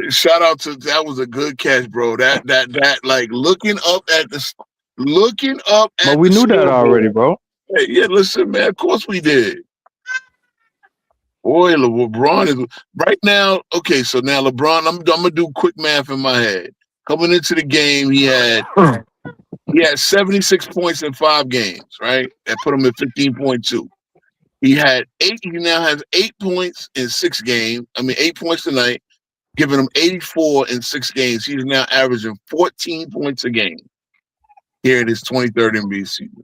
Shout out to that, was a good catch, bro. That like looking up at. But we knew that already, bro. Hey, yeah, listen, man. Of course we did. Boy, LeBron is right now. Okay, so now LeBron, I'm gonna do quick math in my head. Coming into the game, he had 76 points in 5 games, right? That put him at 15.2. He now has 8 points in 6 games. 8 points tonight, giving him 84 in 6 games. He's now averaging 14 points a game here in his 23rd NBA season.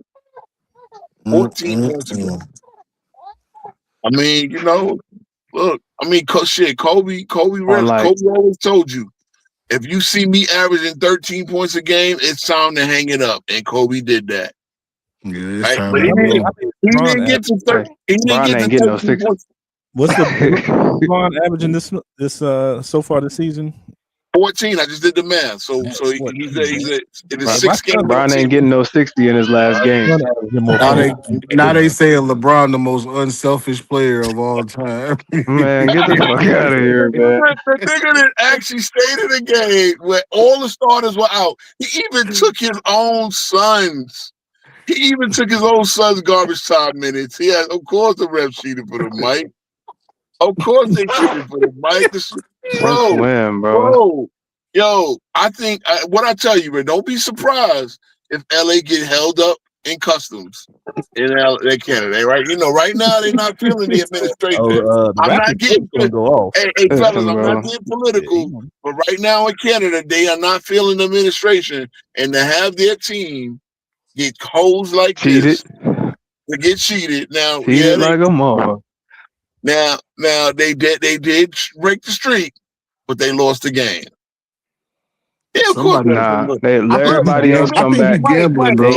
14 points a game. Look, Kobe always told you, if you see me averaging 13 points a game, it's time to hang it up. And Kobe did that. Yeah, right? But he didn't get to 30. He didn't get to 13 points. What's the LeBron averaging this so far this season? 14. I just did the math. So he's in his 6 games. LeBron ain't getting no 60 in his last game. Now they saying LeBron the most unselfish player of all time. Man, get the fuck out of here, man. The nigga that actually stayed in the game where all the starters were out. He even took his own sons. Garbage time minutes. Of course the ref cheated for the mic. Of course they cheated for the mic. Bro. Yo, I think what I tell you, man, don't be surprised if LA get held up in customs in Canada, right? Right now they're not feeling the administration. I'm not getting go off. Hey, fellas, I'm not getting political, but right now in Canada, they are not feeling the administration, and to have their team get hosed like this, to get cheated. Now, like a mother. Now they did break the streak, but they lost the game. Yeah, of course. They let everybody else come back. Gambling, bro.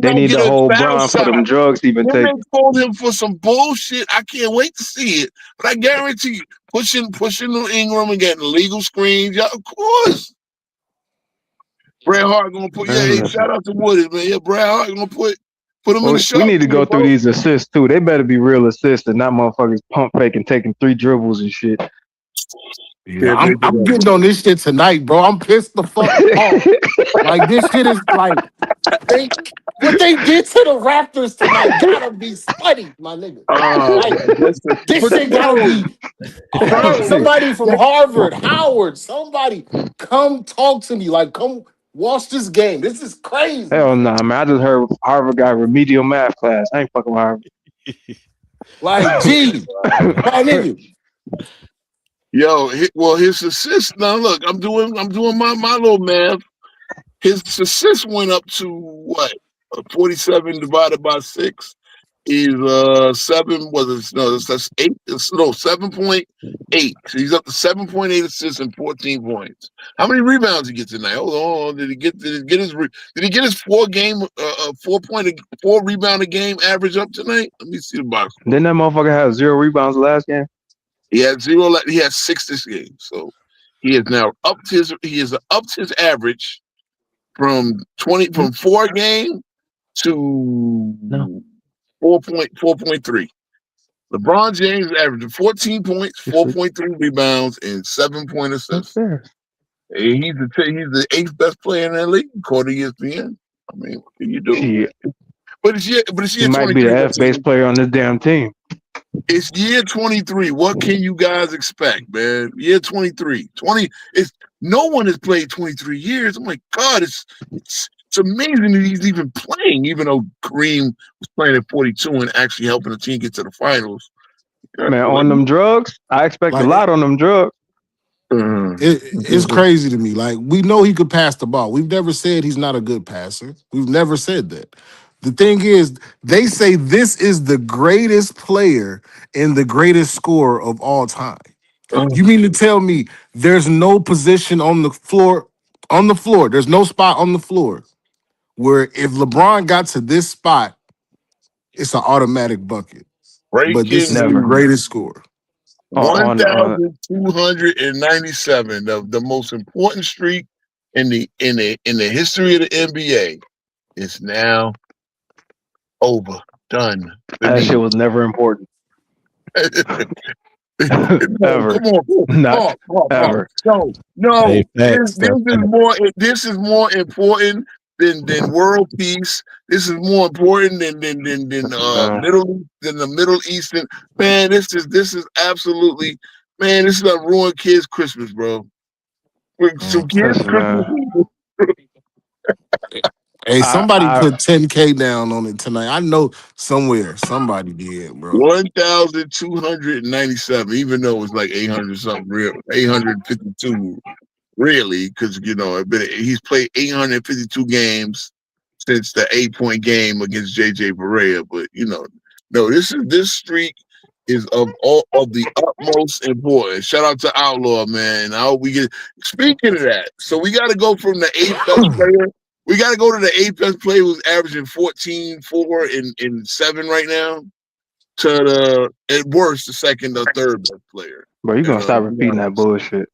They need to hold Brown for them drugs to even take. They called him for some bullshit. I can't wait to see it. But I guarantee you, pushing Ingram and getting legal screens. Yeah, of course. Bret Hart gonna put. Yeah, shout out to Woody, man. Yeah, Bret Hart gonna put him in the show. We need to go through these assists too. They better be real assists and not motherfuckers pump faking, taking 3 dribbles and shit. Yeah, I'm getting on this shit tonight, bro. I'm pissed the fuck off. Like, this shit is like what they did to the Raptors tonight gotta be funny, my nigga. This shit gotta be somebody from Howard, somebody come talk to me. Like, come watch this game. This is crazy. Hell nah, man. I just heard Harvard got remedial math class. I ain't fucking Harvard. Like, gee, my nigga. Yo, his assist. Now look, I'm doing my little math. His assist went up to what? 47 divided by 6. He's 7 was it no that's 8 no 7.8. So he's up to 7.8 assists and 14 points. How many rebounds he get tonight? Hold on. Did he get his 4 rebound a game average up tonight? Let me see the box score. Didn't that motherfucker have 0 rebounds last game? He had 0. He had 6 this game. So he is now upped his average from 4 game to 4.3. LeBron James averaging 14 points, 4.3 rebounds, and 7-point assists. He's the 8th best player in the league, according to ESPN. I mean, what can you do? Shit. But it's year He might be the 23. F-base player on this damn team. It's year 23. What can you guys expect, man? Year 23. No one has played 23 years. Oh my God, it's amazing that he's even playing, even though Kareem was playing at 42 and actually helping the team get to the finals. Man, on them drugs, I expect a lot on them drugs. It's crazy to me. Like, we know he could pass the ball. We've never said he's not a good passer. We've never said that. The thing is, they say this is the greatest player and the greatest scorer of all time. You mean to tell me there's no position on the floor? There's no spot on the floor where if LeBron got to this spot, it's an automatic bucket. But this is the greatest scorer. 1,297, the most important streak in the history of the NBA, is now over, done. That shit was never important. Ever. Come on, not ever. No. Hey, this is more important than world peace. This is more important than the Middle Eastern. Man, this is absolutely, man. This is gonna ruin kids' Christmas, bro. So kids' Christmas. Hey, somebody put 10K down on it tonight. I know somewhere somebody did, bro. 1,297, even though it's like 800 something real, 852 really, because he's played 852 games since the 8-point game against JJ Barea. But no, this streak is of the utmost importance. Shout out to Outlaw, man. I hope we get. Speaking of that, so we got to go from the 8th best player. We got to go to the 8th best player who's averaging 14, 4, and 7 right now, to the at worst the 2nd or 3rd best player. Bro, you gonna stop repeating that bullshit?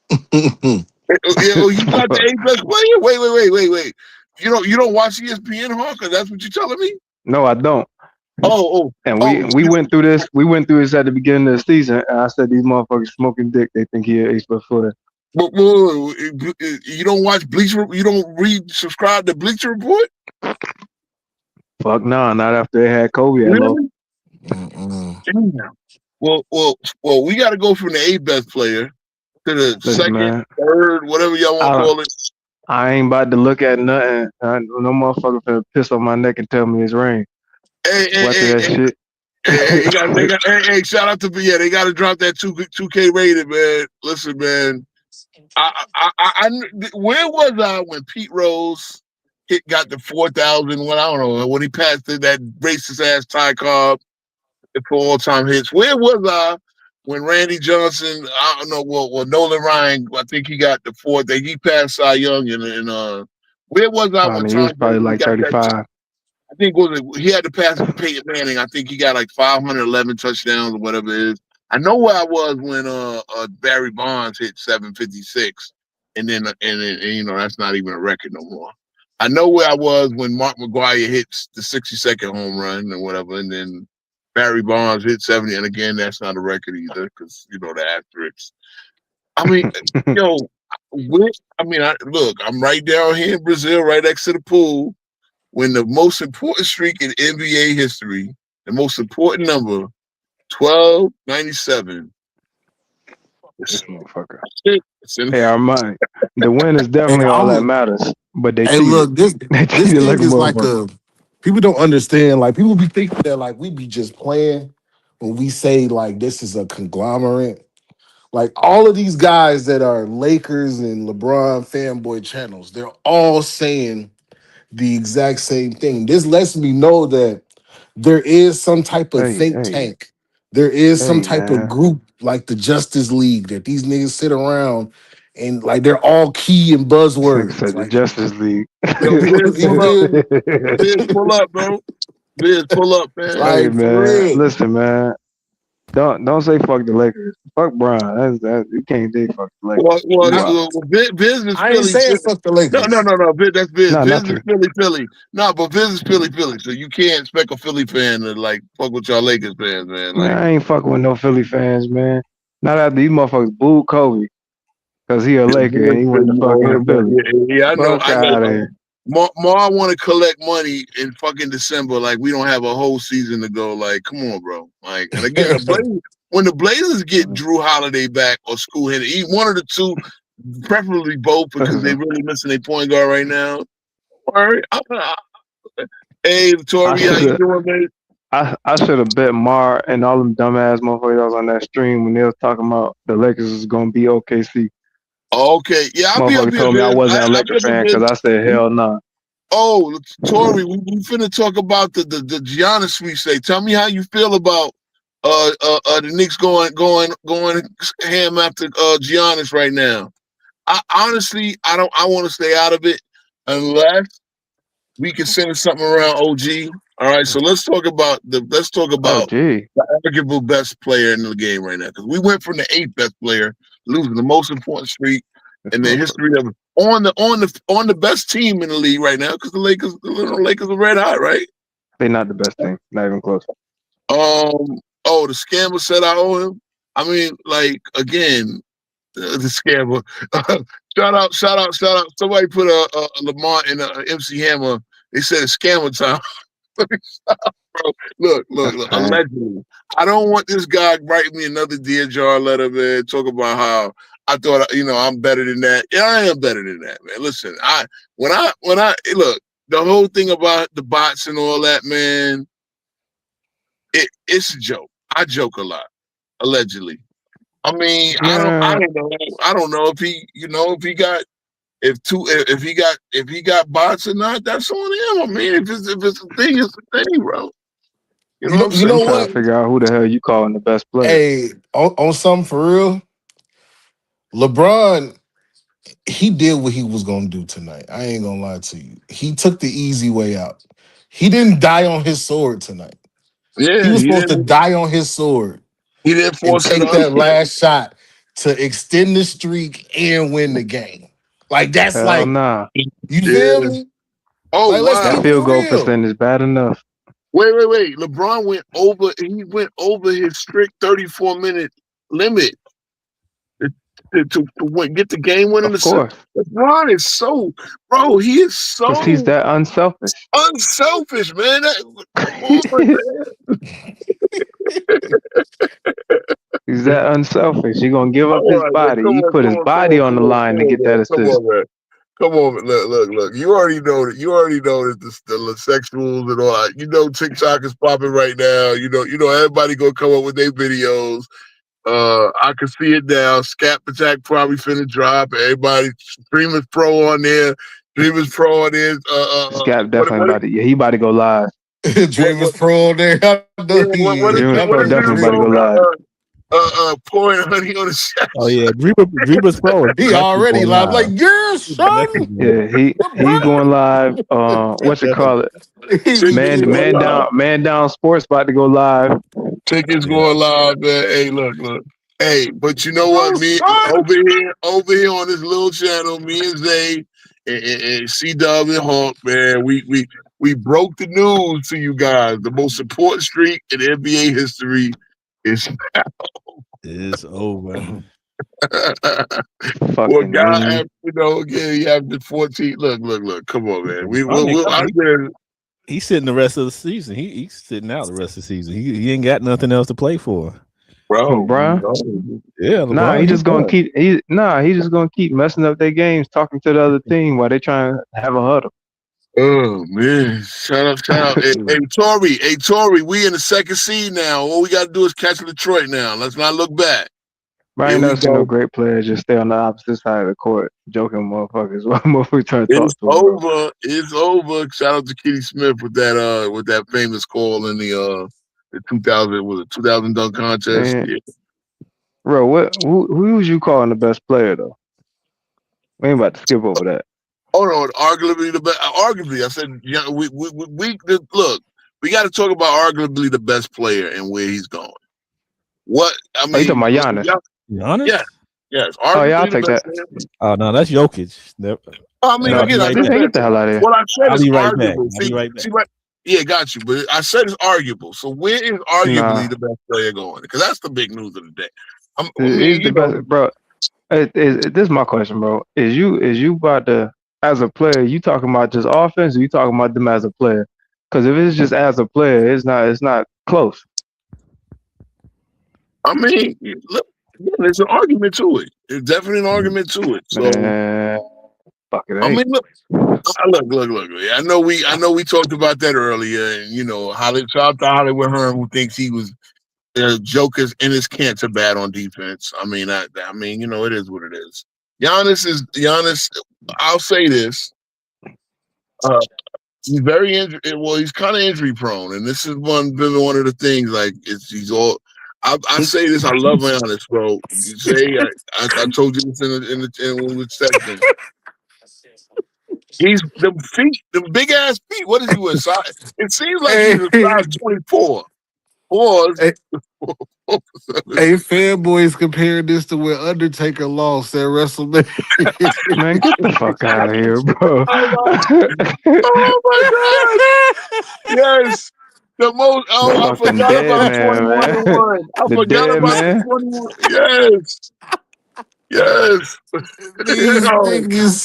You got the 8th best player? Wait. You don't watch ESPN, Hawker? That's what you're telling me? No, I don't. And we went through this. We went through this at the beginning of the season, and I said these motherfuckers smoking dick. They think he an 8th best player. But you don't watch Bleacher? You don't subscribe to Bleacher Report? Fuck no, not after they had Kobe. Really? Well, we got to go from the 8th best player to the 2nd, 3rd, whatever y'all want to call it. I ain't about to look at nothing. No motherfucker finna piss on my neck and tell me it's rain. Hey, shout out to they got to drop that 2K rated, man. Listen, man. Where was I when Pete Rose got the 4,000? When I don't know when he passed that racist ass Ty Cobb for all-time hits. Where was I when Randy Johnson? I don't know. Well, Nolan Ryan. I think he got the 4th. He passed Cy Young and where was I when he was probably like 35. I think he had to pass Peyton Manning. I think he got like 511 touchdowns or whatever it is. I know where I was when Barry Bonds hit 756, and then that's not even a record no more. I know where I was when Mark McGwire hits the 62nd home run or whatever, and then Barry Bonds hit 70, and again that's not a record either because the asterisks. I mean, look, I'm right down here in Brazil, right next to the pool. When the most important streak in NBA history, the most important number, 1,297. This motherfucker. Hey, Armani, the win is definitely all that matters. But they cheated. Look, this thing is like people don't understand. Like, people be thinking that like we be just playing when we say like this is a conglomerate. Like, all of these guys that are Lakers and LeBron fanboy channels, they're all saying the exact same thing. This lets me know that there is some type of Hey, think hey, tank. There is some hey, type of man. group like the Justice League that these niggas sit around and like they're all key and This nigga buzzwords. said the Like Justice League. Yo, Biz, you pull up. feel? Biz, pull up, bro. Biz, pull up, man. Hey Like for man, real. listen, man. Don't say fuck the Lakers. Fuck Bron. You can't say fuck the Lakers. You wild. Biz is I ain't Philly. saying fuck the Lakers. No. That's Biz. No, Biz not is you. Philly. No, but Biz is Philly. So you can't expect a Philly fan to like fuck with y'all Lakers fans, man. Man, Like, I ain't fucking with no Philly fans, man. Not after these motherfuckers booed Kobe because he a Laker and he went to fucking Philly. yeah, Fuck I know. out of here. Ma want to collect money in fucking December. Like we don't have a whole season to go. Like, come on, bro. Like, and again, when the Blazers get Drew Holiday back or School Henry, one of the two, preferably both, because they really missing their point guard right now. All right. Hey, Tori, how you doing, man? I should have bet Mar and all them dumbass motherfuckers that was on that stream when they was talking about the Lakers was gonna be OKC. Okay, yeah, I'll be up Motherfucker here, told me I man. wasn't a I'll be Lakers up fan here. because I said hell no. Oh, Tori, we finna talk about the Giannis sweepstakes. Tell me how you feel about the Knicks going ham after Giannis right now. I honestly I want to stay out of it unless we can send something around OG. All right, so let's talk about Oh gee, the arguable best player in the game right now, because we went from the 8th best player, losing the most important streak in the history of on the best team in the league right now, because the Lakers are red hot, right? they not the best team, not even close. The scammer said I owe him. I mean, like again, the scammer. shout out. Somebody put a Lamont in a MC Hammer. They said it's scammer time. Bro, look. Allegedly, I don't want this guy writing me another Dear Jar letter, man. Talk about how I thought, I'm better than that. Yeah, I am better than that, man. Listen, when I look, the whole thing about the bots and all that, man, it's a joke. I joke a lot, allegedly. I mean, I don't know if he, if he got if he got bots or not. That's on him. I mean, if it's a thing, it's a thing, bro. You know what I'm saying? I'm trying to figure out who the hell you calling the best player. Hey, on something for real, LeBron, he did what he was gonna do tonight. I ain't gonna lie to you. He took the easy way out. He didn't die on his sword tonight. Yeah, he was supposed to die on his sword. He didn't and force it take on that last shot to extend the streak and win the game. Like that's Hell like nah. you feel me? Oh like, let's wow! keep That field it goal real. percentage bad enough. Wait. LeBron went over. He went over his strict 34-minute limit to get the game winning. Of course. LeBron is so, bro. He is so. Because he's that unselfish. Unselfish, man. Come on, man. He's that unselfish. He's gonna give up his body. He put his body on the line to get that assist. Come on, look. You already know that. The sexuals and all that. You know, TikTok is popping right now. You know, everybody gonna come up with their videos. I can see it now. Scat Attack probably finna drop. Everybody, Dreamers Pro on there. Dreamers Pro on there. Scat definitely about to. Yeah, he about to go live. Dreamers Pro on there. Dreamers Pro definitely about to go live. Pouring honey on the shot. Oh yeah, Dreamers Pro. He already live. Like, yeah, son. Yeah, he's going live. What you call it? Man down sports about to go live. Tickets going live, man. Hey, look. Hey, but you know what? Me over here on this little channel, me and Zay and C-Dub and Hawk, man, we broke the news to you guys. The most important streak in NBA history is It's over. Well, guy, again, he have the 14. Look. Come on, man. He's sitting the rest of the season. He's sitting out the rest of the season. He ain't got nothing else to play for. Bro, yeah. LeBron, he's just gonna keep messing up their games, talking to the other team while they trying to have a huddle. Oh man! Shout out! Hey, Tori, we in the second seed now. All we gotta do is catch Detroit now. Let's not look back. But I Here ain't we never seen no go. great player just stay on the opposite side of the court, joking motherfuckers while motherfuckers trying to It's talk to him, bro. over. It's over. Shout out to Kitty Smith with that famous call in the 2000 dunk contest. Man, Yeah. bro, who was you calling the best player though? We ain't about to skip over that. Hold on, arguably the best. Arguably, I said, yeah, look. We got to talk about arguably the best player and where he's going. What I Oh, you talking mean, about Giannis? Giannis? yes, Oh yeah, I'll arguably the take best that. player. Oh no, that's Jokic. I mean, And No, I'll be again, I right just back. man, said get the hell out of here. what I said I'll is be right back. arguable. I'll be right back. See, right? Yeah, got you. But I said it's arguable. So where is arguably Nah, the best player going? Because that's the big news of the day. I he's mean, the best, bro. This is my question, bro. Is you about to, as a player, you talking about just offense, or you talking about them as a player? Because if it's just as a player, it's not close. I mean, look, yeah, there's an argument to it. There's definitely an argument to it. So Man, fuck it I ain't. mean, look. I know we talked about that earlier, and shout out to Hollywood Hearn who thinks he was Joker's in his cancer bad on defense. I mean, it is what it is. Giannis. I'll say this. He's very injury. Well, he's kind of injury prone, and this is been one of the things. Like, he's all. I say this. I love Giannis, bro. You say I told you this in when we were texting. He's the feet, the big ass feet. What is he with? Size? It seems like he's Hey, a size 24. Pause. hey, hey, fanboys comparing this to when Undertaker lost at WrestleMania. Man, get the fuck out of here, bro. Oh my God! Yes, the most. The Oh, I fucking forgot dead about man, 21 and man. one. I The forgot dead about the man. 21. Yes, yes. These niggas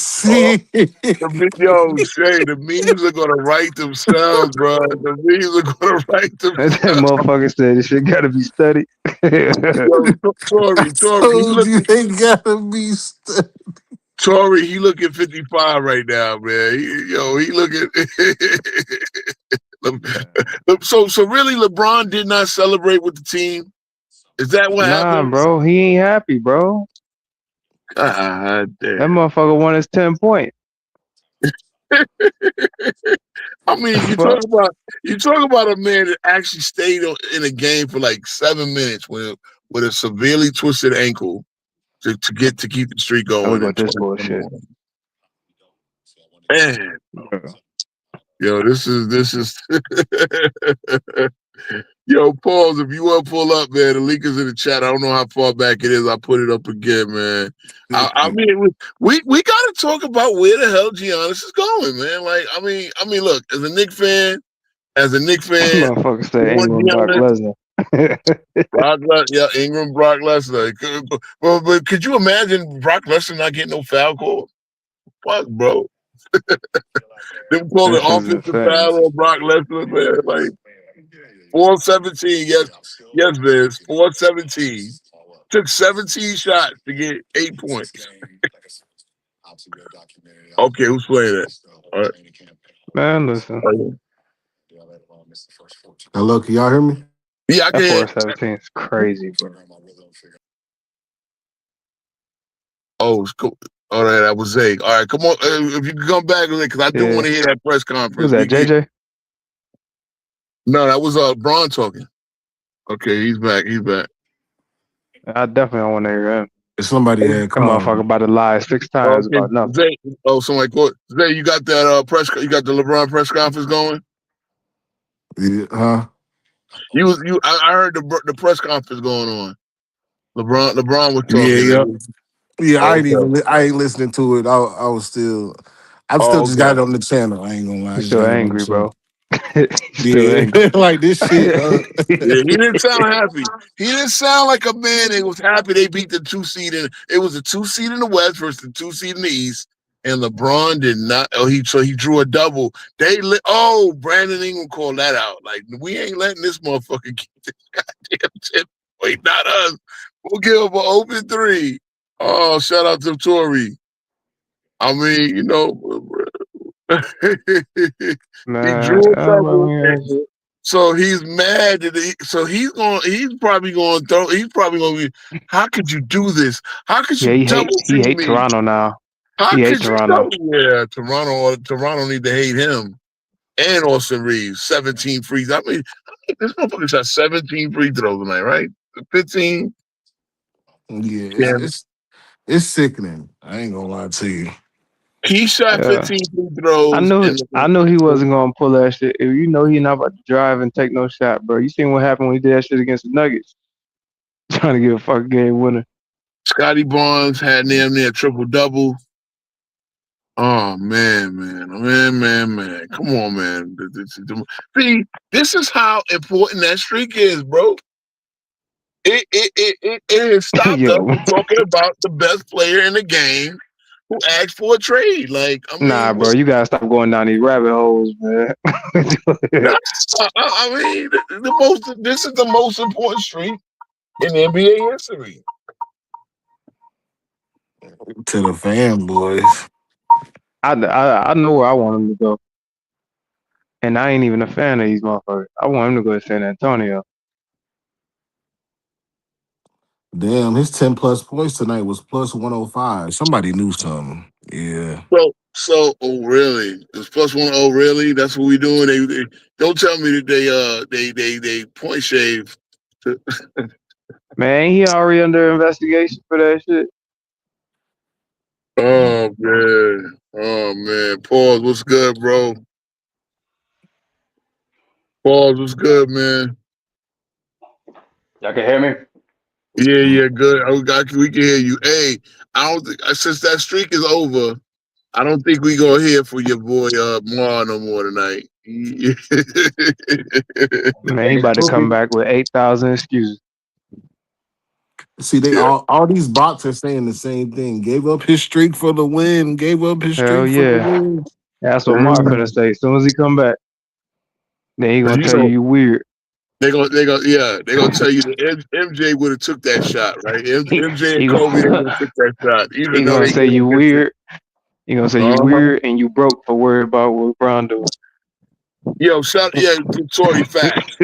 Oh, see. Shay, the memes are gonna write themselves, bro. The memes are gonna write And that themselves. motherfucker said this shit gotta be studied. Yo, I told you they gotta be. Tory, he looking 55 right now, man. He looking. So really, LeBron did not celebrate with the team. Is that what Nah, happened? bro, he ain't happy, bro. God That damn. motherfucker won his 10 points. I mean, Fuck. you talk about a man that actually stayed in a game for like 7 minutes with a severely twisted ankle to keep the streak I look going in at this bullshit. 2021. Man, yo, this is yo, pause. If you want to pull up, man, the link is in the chat. I don't know how far back it is. I put it up again, man. I mean, we got to talk about where the hell Giannis is going, man. Like, I mean, look, as a Knicks fan, Motherfucker we said want Ingram Brock Giannis. Lesnar. Ingram, Brock Lesnar. But could you imagine Brock Lesnar not getting no foul call? Fuck, bro. Them call it That shit's offensive insane. foul on Brock Lesnar, man. Like 417, yes, Vince. 417. Took 17 shots to get 8 points. Okay, who's playing that? All right. Man, listen. Hello, can y'all hear me? Yeah, I That can. 417 is crazy, bro. Oh, it's cool. All right, that was Zay. All right, come on. If you can come back, because I do Yeah. want to hear that press Who's conference. that, JJ? No, that was Braun talking. Okay, he's back. I definitely don't want to hear him. If somebody That come motherfucker on. about to lie 6 times Okay, about nothing. Zay. Oh, somebody called Zay. You got that you got the LeBron press conference going? Yeah, huh? I heard the press conference going on. LeBron was Yeah, talking. yeah. Yeah, Oh, okay. I ain't listening to it. I'm still Oh, just got okay. it on the channel. I ain't gonna lie. I He's just still got it on the angry, channel. bro. He's still angry. Yeah, like this shit. Yeah, he didn't sound happy. He didn't sound like a man that was happy they beat the 2 seed in. It was a 2 seed in the West versus the 2 seed in the East, and LeBron did not. Oh, he drew a double. Brandon Ingram called that out. Like, we ain't letting this motherfucker get this goddamn tip. Wait, not us. We'll give him an open 3. Oh, shout out to Tory. I mean, he Man, drew a I don't double. know, So he's mad that he's probably going to throw. He's probably going to be. How could you do this? How could Yeah, you double he team hate me? Toronto now. How He hate could you Toronto. double? Yeah, Toronto need to hate him and Austin Reeves. 17 frees. I mean, this motherfucker shot 17 free throws tonight, right? 15. Yeah, Yeah, it's sickening. I ain't gonna lie to you. he shot Yeah. 15 free throws. I knew he wasn't gonna pull that shit. If you know he not about to drive and take no shot, bro. You seen what happened when he did that shit against the Nuggets? Trying to get a fucking game winner. Scotty Barnes had damn near triple double. Oh man. Come on, man. See, this is how important that streak is, bro. It has stopped us Yo, from talking about the best player in the game who asked for a trade. Like, I nah, mean, bro. You gotta stop going down these rabbit holes, man. I mean, this is the most important streak in NBA history. To the fanboys. I know where I want him to go, and I ain't even a fan of these motherfuckers. I want him to go to San Antonio. Damn, his 10 plus points tonight was plus 105. Somebody knew something. Yeah. Oh really? It's plus one. Oh really? That's what we doing. They don't tell me that they point shave. Man, ain't he already under investigation for that shit? Oh man. Pause. What's good, bro? Pause. What's good, man? Y'all can hear me? Yeah, good. We can hear you. Hey, I don't think since that streak is over, I don't think we gonna hear from your boy Mar no more tonight. Man, he about to come back with 8,000 excuses. See, they all these bots are saying the same thing. Gave up his streak for the win. Gave up his Hell streak for the yeah. win. That's what Mark finna say. As soon as he come back, then he gonna tell you weird. They gonna tell you that MJ would have took that shot, right? MJ and He Kobe they would gonna, have took that shot, he even though gonna they say gave you up this shit. weird. He gonna say you weird and you broke for worried about what LeBron doing. Yo, Tory facts.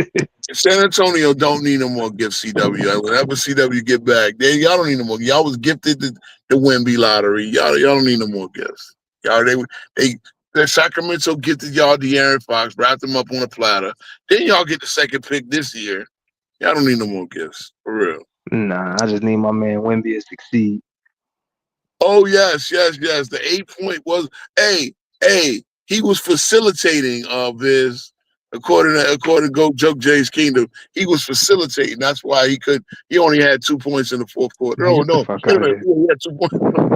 San Antonio don't need no more gifts, CW. Whenever CW get back, y'all don't need no more. Y'all was gifted the Wemby lottery. Y'all don't need no more gifts. Y'all the Sacramento gifted y'all De'Aaron Fox, wrapped them up on a platter. Then y'all get the second pick this year. Y'all don't need no more gifts, for real. Nah, I just need my man Wemby to succeed. Oh yes. The 8-point was he was facilitating Viz. According to Go Joke Jay's Kingdom, he was facilitating. That's why he only had 2 points in the fourth quarter. Man, No, get the no, fuck wait a out of minute. here. He had 2 points in the fourth.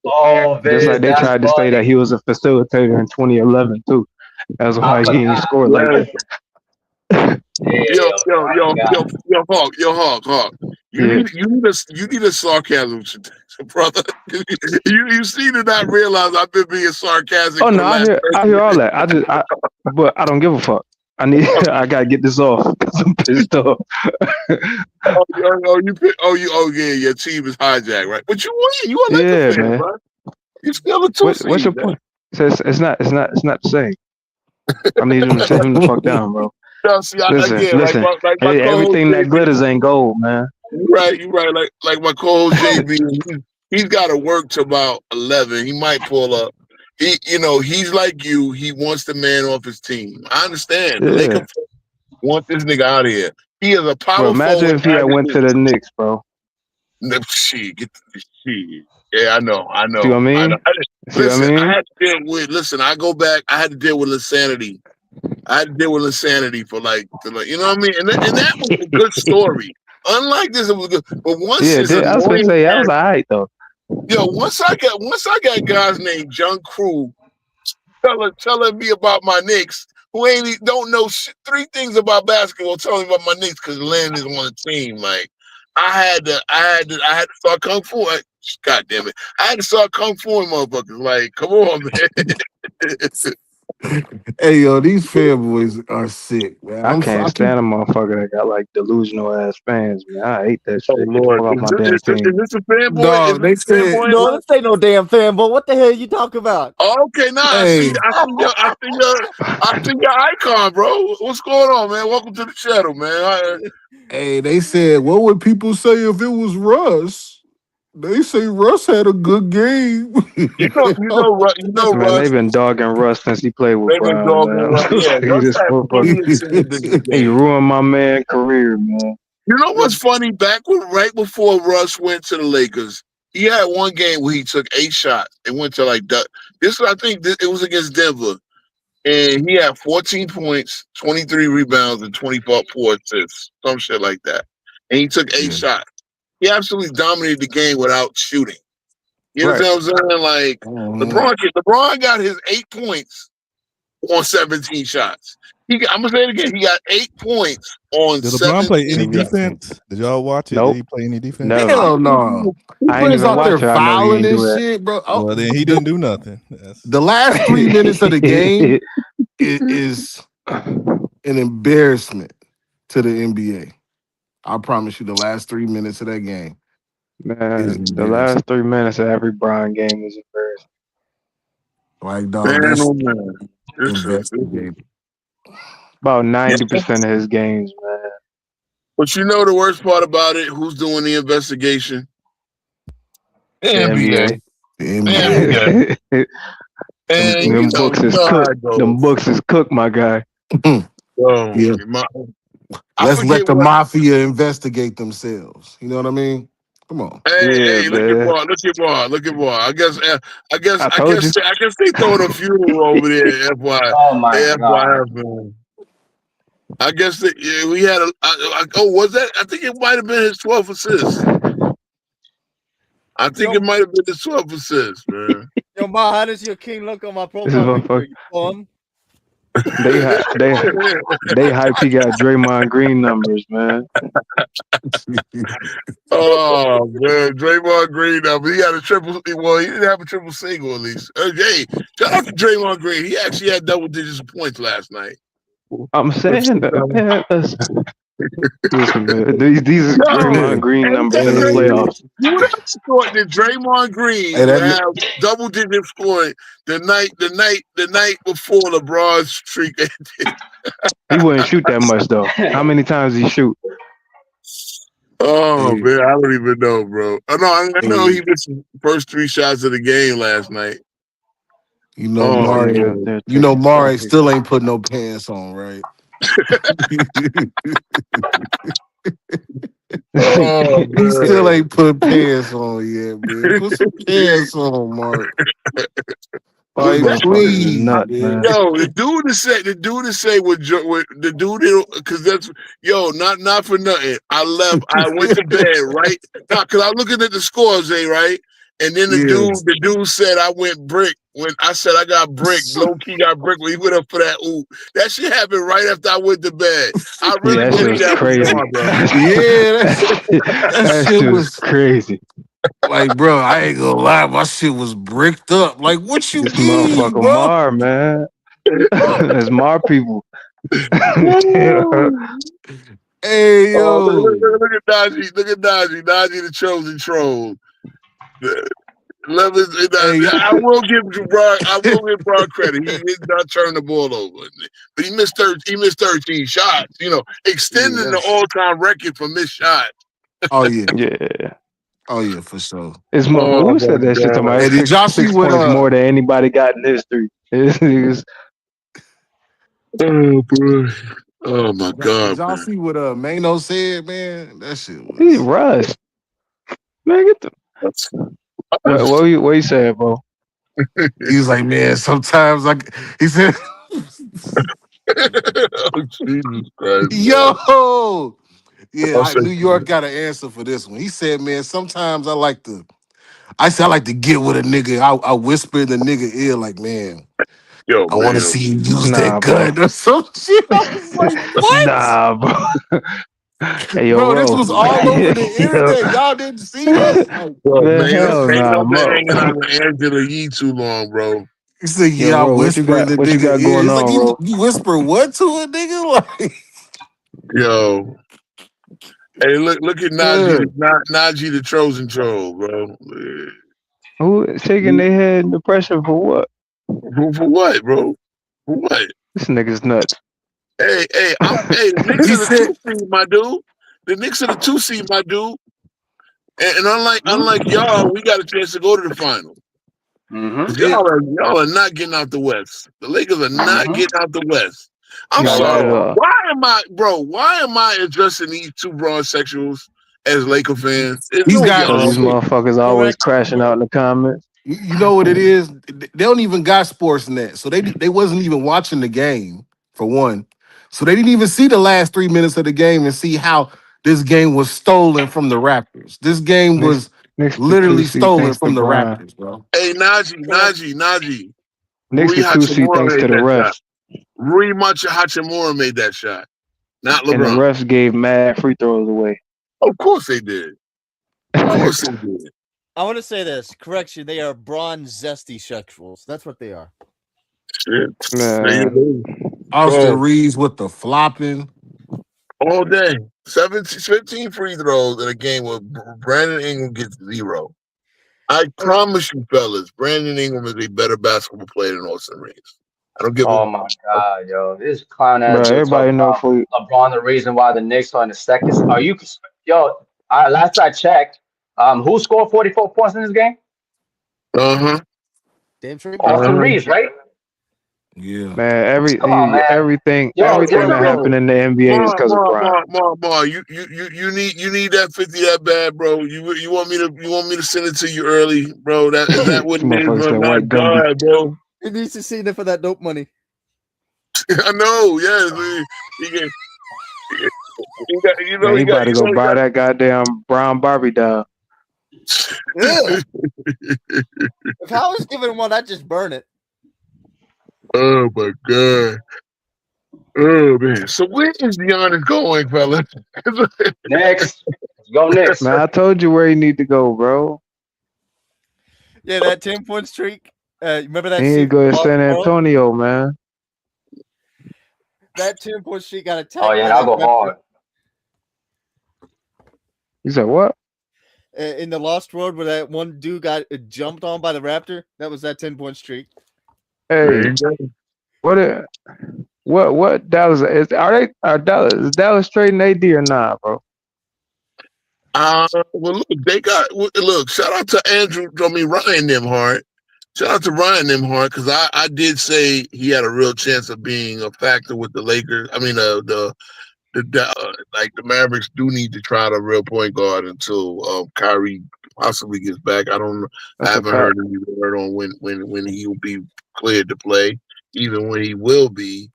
Oh, Just like Viz, they that's tried to say that funny. he was a facilitator in 2011 too. That's why I he ain't forgot. scored like that. Hawk. You Yeah. need a sarcasm, brother. you seem to not realize I've been being sarcastic Oh for no, the last 30 I hear all that. But I don't give a fuck. I gotta get this off because I'm pissed off. Your team is hijacked, right? But you win. You a Laker Yeah, fan, man. bro. You still a 2 What's seed, your man. point? It's not the same. I need him to sit him the fuck down, bro. No, see, Listen. like my Hey, co-host everything that JB. glitters ain't gold, man. You right. Like my co-host JB, he's got to work to about 11. He might pull up. He's like you. He wants the man off his team. I understand. The Yeah. Lakers want this nigga out of here. He is a Bro, power imagine forward if he had as went it to is. the Knicks, bro. No, shit, get the shit. Yeah, I know. See what I mean? See what I Listen, I mean? had to deal with. Listen, I go back. I had to deal with insanity. I had to deal with insanity for you know what I mean. And that was a good story. Unlike this, it was good. But once Yeah, it's I was gonna annoying say that as was alright though. once I got guys named John Crew telling me about my Knicks, who don't know three things about basketball, telling me about my Knicks because Lynn is on the team. Like I had to start kung fu. God damn it! I had to start kung fu motherfuckers. Like, come on, man. Hey yo, these fanboys are sick, man. I I can't keep, stand a motherfucker that got like delusional ass fans, man. I hate that Oh shit. Get the Lord, fuck off my damn is team. this a fanboy? Is dog. this They a said, fanboy? No, this ain't no damn fanboy. What the hell you talking about? Oh, okay, nah. hey, I see your icon, bro. What's going on, man? Welcome to the channel, man. hey, they said, what would people say if it was Russ? They say Russ had a good game. Man, Russ. they've been dogging Russ since he played with They've been Brown, dogging man. Russ. Yeah, Russ This had plenty motherfucker. of chances in this He game. ruined my man career, man. You know what's funny? Right before Russ went to the Lakers, he had one game where he took 8 shots and went to like that. It was against Denver, and he had 14 points, 23 rebounds, and 24 assists, some shit like that. And he took 8 Yeah. shots. He absolutely dominated the game without shooting. You know Right. what I'm saying? Like LeBron got his 8 points on 17 shots. I'm gonna say it again. He got 8 points on Did LeBron play any 17 shots. defense? Did y'all watch it? Nope. Did he play any defense? Never. Hell no. I ain't Brings even out there watch it. I know he fouling ain't and do that. shit, bro. Oh, Well, then he didn't do nothing. the last 3 minutes of the game is an embarrassment to the NBA. I promise you, the last 3 minutes of that game is Man, the embarrassing. last 3 minutes of every Brian game is embarrassing. Like, dog, Man, that's oh man. investigated. About 90% of his games, man. But you know the worst part about it? Who's doing the investigation? The NBA. The NBA. NBA. And Them books is how cooked. it goes. Them books is cooked, my guy. Yeah. I Let's let forget the what. mafia investigate themselves. You know what I mean? Come on. Hey, look man. at Bar. I guess I told you. they throwing a funeral over there. FY, Oh my god. man. I guess that we had was that? I think it might have been his 12th assist. I think it might have been his 12th assist, man. Yo, Ma, how does your king look on my This profile picture? motherfucker. You fun? They hype he got Draymond Green numbers, man. Oh man, Draymond Green. But he had a triple. Well, he didn't have a triple single at least. Hey, shout out to Draymond Green. He actually had double digits of points last night. I'm saying that, man. Listen, man. These are Draymond Green numbers in the playoffs. You would have thought that Draymond Green would have double digit scoring the night before LeBron's streak ended. He wouldn't shoot that much though. How many times did he shoot? Oh man, I don't even know, bro. I know he missed the first 3 shots of the game last night. You know, Mari still ain't put no pants on, right? He still ain't put pants on yet, man. Put some pants on, Mark. Like, please, nut, man. Yo, the dude to say with the dude, because that's not for nothing. I went to bed right now because I was looking at the scores, right? And then the dude said I went brick when I said I got brick. Low key got brick when he went up for that. Ooh, that shit happened right after I went to bed. I really believe that crazy. was on, bro. That shit was crazy. Like, bro, I ain't gonna lie, my shit was bricked up. Like, what you This mean, motherfucker bro? Mar, man. It's Mar people. Hey, yo. Look at Najee. Look at Najee. Najee the chosen troll. I will give Broad credit. He did not turn the ball over, but he missed 13 shots. Extending the all-time record for missed shots. Oh yeah, yeah. Oh yeah, for sure. It's more. Who said that shit to my? Hey, did y'all see 6 what? points more than anybody got in history. Oh boy. Oh my god. Did y'all see what Mano said, man? That shit was. He rushed. Man, get the. What you saying, bro? He was like, man, sometimes he said, oh, Jesus Christ. Yo, yeah, New York got an answer for this one. He said, man, sometimes I like to get with a nigga. I whisper in the nigga ear like, man, yo, I want to see you use that gun or some shit. I was like, what? Nah, bro. Hey, yo, bro, this was all over the internet. Y'all didn't see this? Bro, man, hell ain't nah, no been hanging out with Angela Yee too long, bro. He said, Yo, "Yeah, I bro, what you whisper in got? the What you nigga got ear." going It's like on, you, bro? you whisper what to a nigga? Like, Yo, hey, look at yeah. Najee the Trojan troll, bro. Who shaking their head in depression for what? For what, bro? For what? This nigga's nuts. Hey, the Knicks He are the said, 2 seed, my dude. The Knicks are the 2 seed, my dude. And unlike y'all, we got a chance to go to the final. Mm-hmm. yeah, Y'all are not getting out the West. The Lakers are not Mm-hmm. getting out the West. I'm Not Not sorry. at at all. all. Why am I addressing these two broad sexuals as Laker fans? There's he's no got. Cause these Giannis. motherfuckers always crashing out in the comments. You know what it is? They don't even got Sportsnet, so they wasn't even watching the game for one. So they didn't even see the last 3 minutes of the game and see how this game was stolen from the Raptors. This game Next, was next the two literally seat stolen thanks to from the Brian. Raptors, bro. Hey, Najee. Next Rui the 2 seat Hachimura thanks to made the that shot. refs. Rui Hachimura made that shot, not And the LeBron. refs gave mad free throws away. Of course they did. Of course they did. I want to say this. Correction. They are bronze zesty sexuals. That's what they are. Shit. Man, Austin Bro, Reeves with the flopping. all day. 15 free throws in a game where Brandon Ingram gets 0. I promise you, fellas, Brandon Ingram is a better basketball player than Austin Reeves. I don't give Oh him. my God, yo, this clown ass bro, dude talking everybody know about for LeBron the reason why the Knicks are in the second. Are you, yo? Last I checked, who scored 44 points in this game? Uh huh. Damn straight. Austin Reeves, right? Yeah. man, Come on, man. everything Yo, everything that Bro, happened in the NBA is because of Brian. you need that 50 that bad, bro. You want me to send it to you early, bro? Is that what it is, Motherfucker bro? said My white Gumby. God, bro. He needs to see it for that dope money. I know, yes. He got, Man, he he got, about to go buy that goddamn brown Barbie doll. Ugh. If I was given one, I'd just burn it. Oh my God. Oh man. So where is Giannis going, fellas? Next, let's go Knicks. Man, I told you where he need to go, bro. Yeah, that 10-point streak. Remember that? He need to go to San Antonio, man. That 10-point streak got attacked. Oh yeah, by that'll that go hard. He said what? In the Lost World, where that one dude got jumped on by the Raptor. That was that 10-point streak. Hey, what Dallas is Dallas trading AD or not, bro? Well, look. Shout out to Ryan Nimhart. Shout out to Ryan Nimhart because I did say he had a real chance of being a factor with the Lakers. I mean, like the Mavericks do need to try the real point guard until Kyrie possibly gets back. I don't know. I That's a haven't fact. heard any word on when he will be cleared to play. Even when he will be,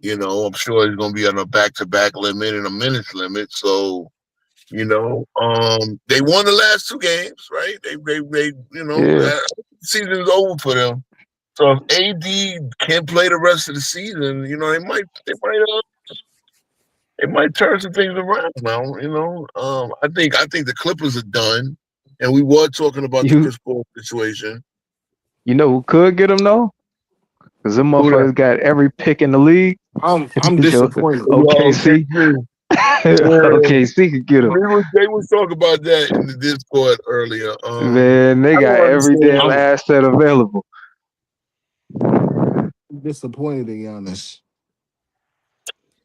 I'm sure he's going to be on a back-to-back limit and a minutes limit. So, they won the last 2 games, right? Yeah. Season's over for them. So if AD can't play the rest of the season, they might turn some things around now. I think the Clippers are done, and we were talking about the You Chris Paul situation. you know who could get him though? Because them Who that? motherfuckers got every pick in the league. I'm Yo, disappointed. OKC. OKC could get him. They was talking about that in the Discord earlier. Man, they I got don't every understand. damn asset available. I'm disappointed in Giannis.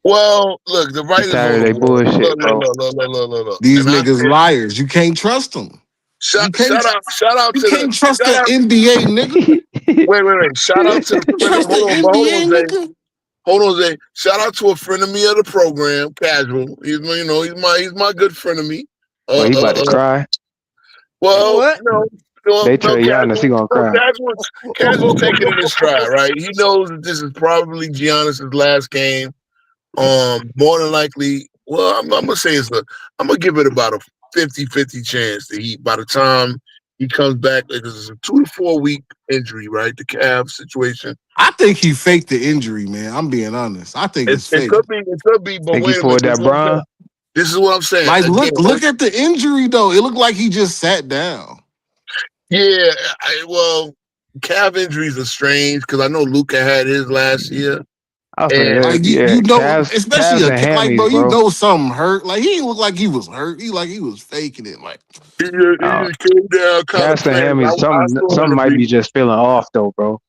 Well, look, the writers tired on of the they wall. bullshit, bro. Look. These And I niggas said, liars. You can't trust them. shout out You to can't trust the shout out. NBA, nigga. Wait. Shout out to the You friend. trust the Hold NBA, on, Zay. nigga. Hold on, Zay. Shout out to a friend of me of the program, Casual. He's my good friend of me. Well, he about to cry. Well, What? They trade Giannis, he gonna cry. Casual's taking it in stride, right? He knows that this is probably Giannis' last game. More than likely, well, I'm gonna say I'm gonna give it about a 50-50 chance that by the time he comes back, because it's a 2 to 4 week injury, right? The calf situation. I think he faked the injury, man. I'm being honest. I think it's It fake. could be, but Think he wait a pulled minute. that Brian? This is what I'm saying. Like, Again, look at the injury though. It looked like he just sat down. yeah. calf injuries are strange because I know Luka had his last year. I was And like, Like yeah, you know, calves, especially calves a and kid, like hammies, bro, you bro. know something hurt. Like he didn't look like he was hurt. He was faking it. Like he Uh, just came down kind of calves and playing. hammies, I saw him some to might be be just feeling off though, bro.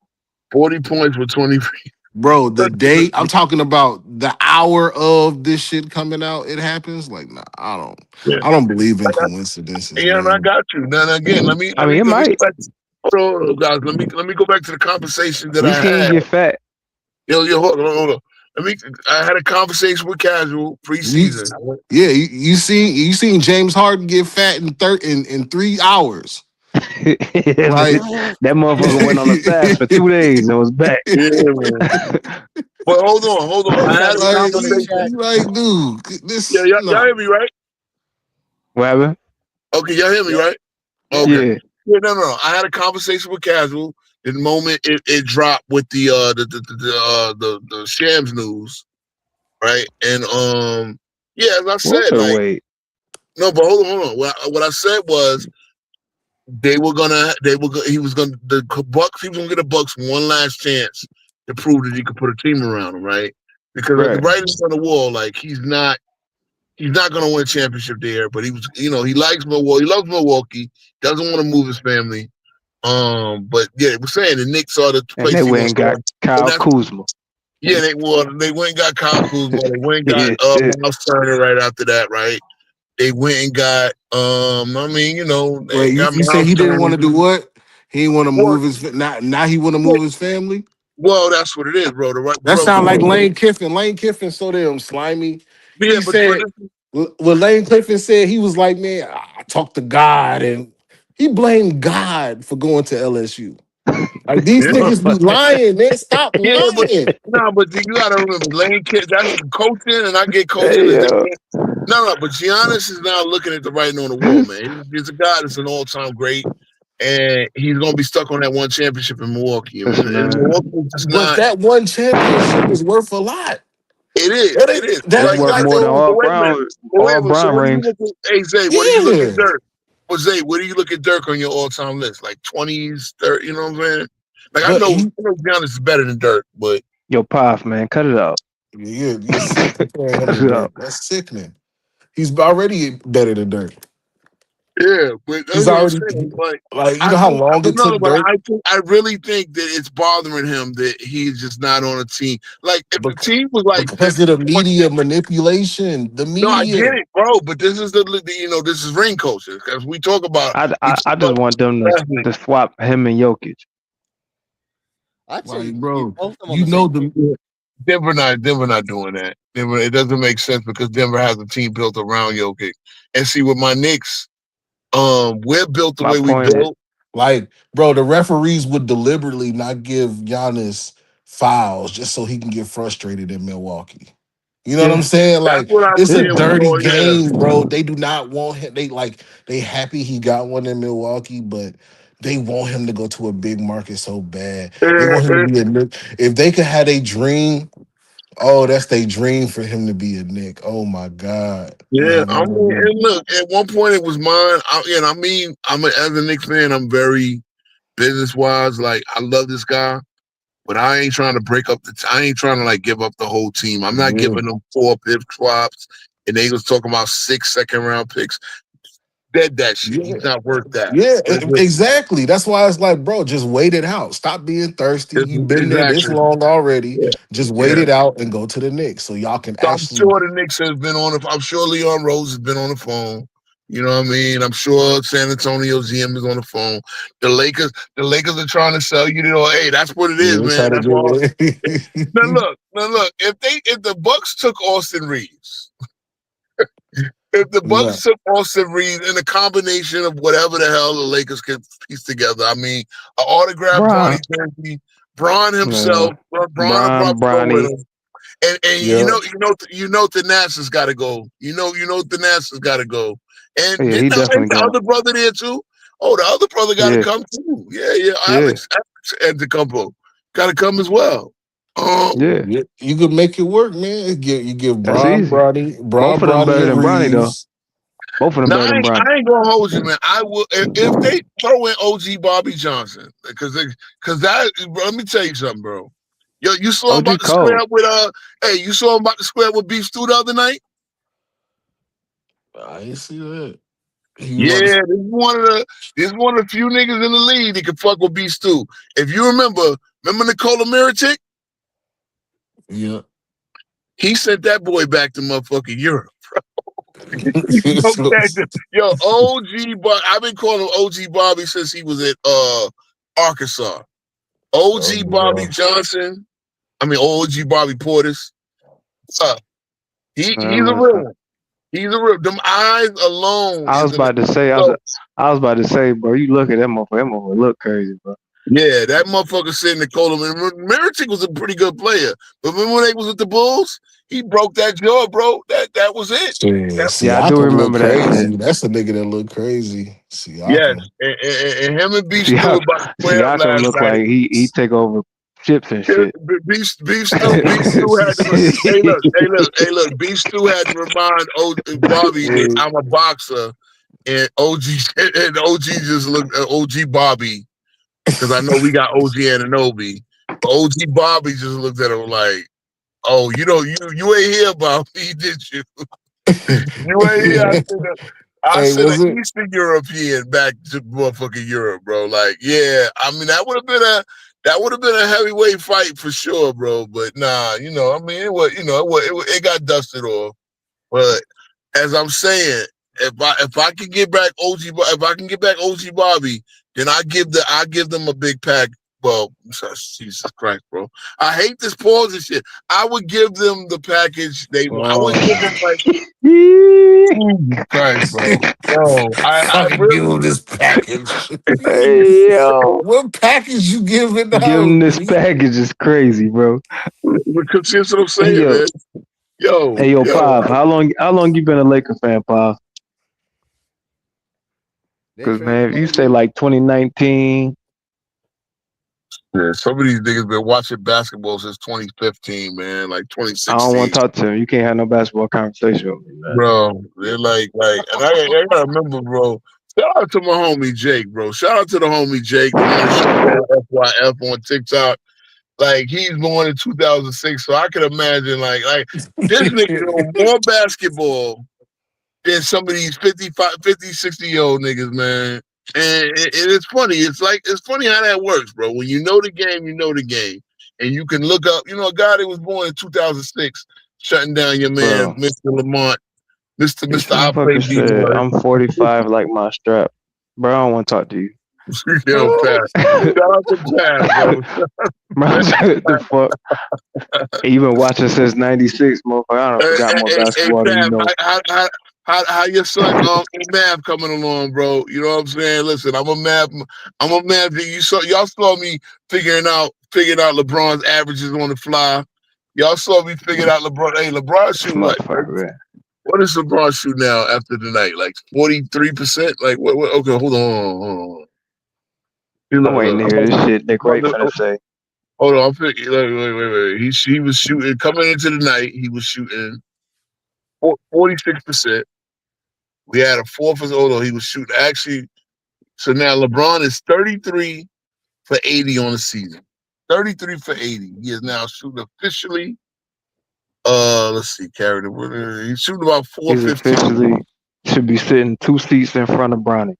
40 points with 20. bro, the day I'm talking about, the hour of this shit coming out, it happens. Like nah, Yeah, I don't believe in coincidences, and I man. got you. Now again, let me I let mean, me it let me go might. back. Hold on, guys. Let me go back to the conversation that We I seen him had. get fat. Yo, hold on. I had a conversation with Casual You, preseason. yeah, you seen James Harden get fat in 3 hours. Like That motherfucker went on a fast for 2 days and was back. Yeah, man. But hold on. I had a like, conversation. you like, dude, Yeah, this y'all no. hear me, right? What happened? Okay, y'all hear me, right? Okay. Yeah, Yeah, no. I had a conversation with Casual. The moment it dropped with the Shams news, right? And yeah, as I said, like welterweight. no, but hold on. What I said was he was gonna the Bucks. He was gonna get the Bucks one last chance to prove that he could put a team around him, right? Because the Right. writing's on the wall. Like he's not gonna win a championship there. But he was, he likes Milwaukee. He loves Milwaukee. Doesn't want to move his family. But yeah, we're saying the Knicks are the And place they he went wants and to go. got And Kyle that's Kuzma. yeah, they went and got Kyle Kuzma. They went and got Yeah. Miles Turner right after that, right? They went and got I mean, they Wait, you, got you say Miles he didn't Turner. want to do what? He didn't want to Well, move his now he want to move his family. well, that's what it is, bro. The right, That bro. sound like Lane Kiffin. Lane Kiffin so damn slimy. Yeah, He but said what Lane Kiffin said. He was like, man, I talked to God, and he blamed God for going to LSU. Like these yeah, niggas be lying, man. Stop yeah, but lying. no, but you gotta remember, Lane Kidd. That's coaching, and I get coaching Hey, is different. No, but Giannis is now looking at the writing on the wall, man. He's a guy that's an all-time great, and he's gonna be stuck on that one championship in Milwaukee. I mean, listen, and man. Milwaukee is just But not. that one championship is worth a lot. It is. That It is. ain't, that It's Like, ain't worth like more than the all but wait a minute. Brown But wait a minute. So Brown what do you rings. look at? Hey Zay, what do you look at yeah. Dirk? Well, Zay, where do you look at Dirk on your all-time list? Like 20s, 30. You know what I'm saying? Like But he, I know Giannis is better than Dirk, but Yo, Puff, man, cut it out. you're sick comparing him Cut to it out. Dirk. That's sickening. He's already better than Dirk. yeah, but that's He's what I'm already saying. Like like you I know how think, long it took Dirk I really think that it's bothering him that he's just not on a team. Like if the bec- team was like because of the 50-20, media manipulation. The no, I get media. it, bro. But this is this is ring culture because we talk I just about want them to swap him and Jokic. I'd say Like, you bro, both of them on you the know same the team. Denver not doing that. Denver, it doesn't make sense because Denver has a team built around Jokic. And see with my Knicks, we're built the My way we point is, built. like, bro, the referees would deliberately not give Giannis fouls just so he can get frustrated in Milwaukee. You know what I'm Yeah, saying? that's Like, what I'm it's a seeing. dirty Oh yeah, game, bro. They do not want him. They happy he got one in Milwaukee, but they want him to go to a big market so bad. They want him to be a Knick. If they could have a dream, oh, that's their dream for him to be a Knick. Oh my God. yeah. No, I no, no, mean, no. and look, at one point it was mine. As a Knicks fan, I'm very business wise. Like, I love this guy, but I ain't trying to break up I ain't trying to like give up the whole team. I'm not Yeah. giving them 4 pick swaps, and they was talking about 6 second-round picks. Dead that shit. Yeah. He's not worth that. Yeah, But exactly. That's why it's like, bro, just wait it out. Stop being thirsty. You've been there this exactly. long already. Yeah. Just wait Yeah. it out and go to the Knicks so y'all can So I'm actually. sure the Knicks has been on the. I'm sure Leon Rose has been on the phone. You know what I mean? I'm sure San Antonio GM is on the phone. The Lakers are trying to sell you. Hey, that's what it Yeah, is, they man. try to That's all. do it. Now look. If the Bucks took Austin Reeves, if the No. Bucks took Austin Reeves in a combination of whatever the hell the Lakers could piece together, I mean, an autographed Bron, Bronny jersey, Bron himself, man, Bron will probably go with Bronny. him. And Yeah. the Nasa's got to go. The Nasa's got to go. And Yeah, did he definitely the got. other brother there too? Oh, the other brother got to Yeah, come too. Yeah. yeah, Alex Antetokounmpo got to come as well. yeah. Yeah. You could make it work, man. You give That's Bron easy. Bronny, Both Bron of them Bronny better and than Bronny though. Reeves. Both of them Now better than Bronny. I ain't gonna hold you, man. I will if they throw in OG Bobby Johnson because that. Let me tell you something, bro. Yo, you saw him OG about to cold. square up with Hey, you saw him about to square up with Beef Stew the other night. I ain't see that. He was Yeah, about to- this is one of the few niggas in the league that can fuck with Beef Stew. If you remember Nicola Miritic? yeah. He sent that boy back to motherfucking Europe. Okay. Yo, OG Bob. I've been calling him OG Bobby since he was at Arkansas. OG Bobby Johnson. I mean OG Bobby Portis. He's a real one. He's a real. Them eyes alone. I was about to say, bro. You look at that motherfucker look crazy, bro. Yeah, that motherfucker said Nicola. Miritic was a pretty good player, but remember when they was with the Bulls? He broke that jaw, bro. That was it. Yeah, I do remember that. Crazy. That's a nigga that look crazy. Yes, Siakam. and him and Beef Stew about to square up Siakam last look night. like he take over chips and shit. Beef Stew had to. Hey look. Beef Stew had to remind Bobby that I'm a boxer, and OG just looked at OG Bobby because I know we got OG Anunoby. But OG Bobby just looked at him like, "Oh, you ain't here about me, did you? You ain't here." I sent an Eastern European back to motherfucking Europe, bro. Like, yeah, I mean that would have been a heavyweight fight for sure, bro. But nah, I mean it got dusted off. But as I'm saying, if I can get back OG Bobby, then I give them a big pack. Well, Jesus Christ, bro. I hate this pause and shit. I would give them the package they want. I would give them like Jesus Christ, bro. Yo, I really give him this package. Hey, yo. What package you giving out? Give him this package is crazy, bro. Because here's what I'm saying, man. Yo, Pav, how long you been a Laker fan, Pav? Because man, if you say like 2019. Yeah, some of these niggas been watching basketball since 2015, man. Like 2016. I don't want to talk to him. You can't have no basketball conversation with me, man. Bro, they're like, and I gotta remember, bro. Shout out to my homie Jake, bro. Shout out to the homie Jake, the one that FYF on TikTok. Like he's born in 2006, so I can imagine, like this nigga know more basketball than some of these 55, 50, 60-year-old niggas, man. And it's funny. It's funny how that works, bro. When you know the game, you know the game. And you can look up, a guy that was born in 2006, shutting down your man, Mr. Lamont, Mr. I play said, I'm 45 like my strap. Bro, I don't want to talk to you. Yo, Pat. Shout out to Pat, bro. The fuck? You've been watching since 96, motherfucker. I don't forgot more basketball than you know. How your son Mav coming along, bro? You know what I'm saying? Listen, I'm a Mav. Y'all saw me figuring out LeBron's averages on the fly. Y'all saw me figuring out LeBron. Hey, LeBron shoot what? What is LeBron shoot now after the night? Like 43%? Like what? Okay, hold on. I'm waiting to hear this shit. They're great for to say. Hold on, I'm thinking. Wait. He was shooting coming into the night. He was shooting 46%. We had a fourth. Although he was shooting actually. So now LeBron is 33 for 80 on the season. 33 for 80. He is now shooting officially. Let's see, carried it. He's shooting about 415. He's officially should be sitting 2 seats in front of Bronny.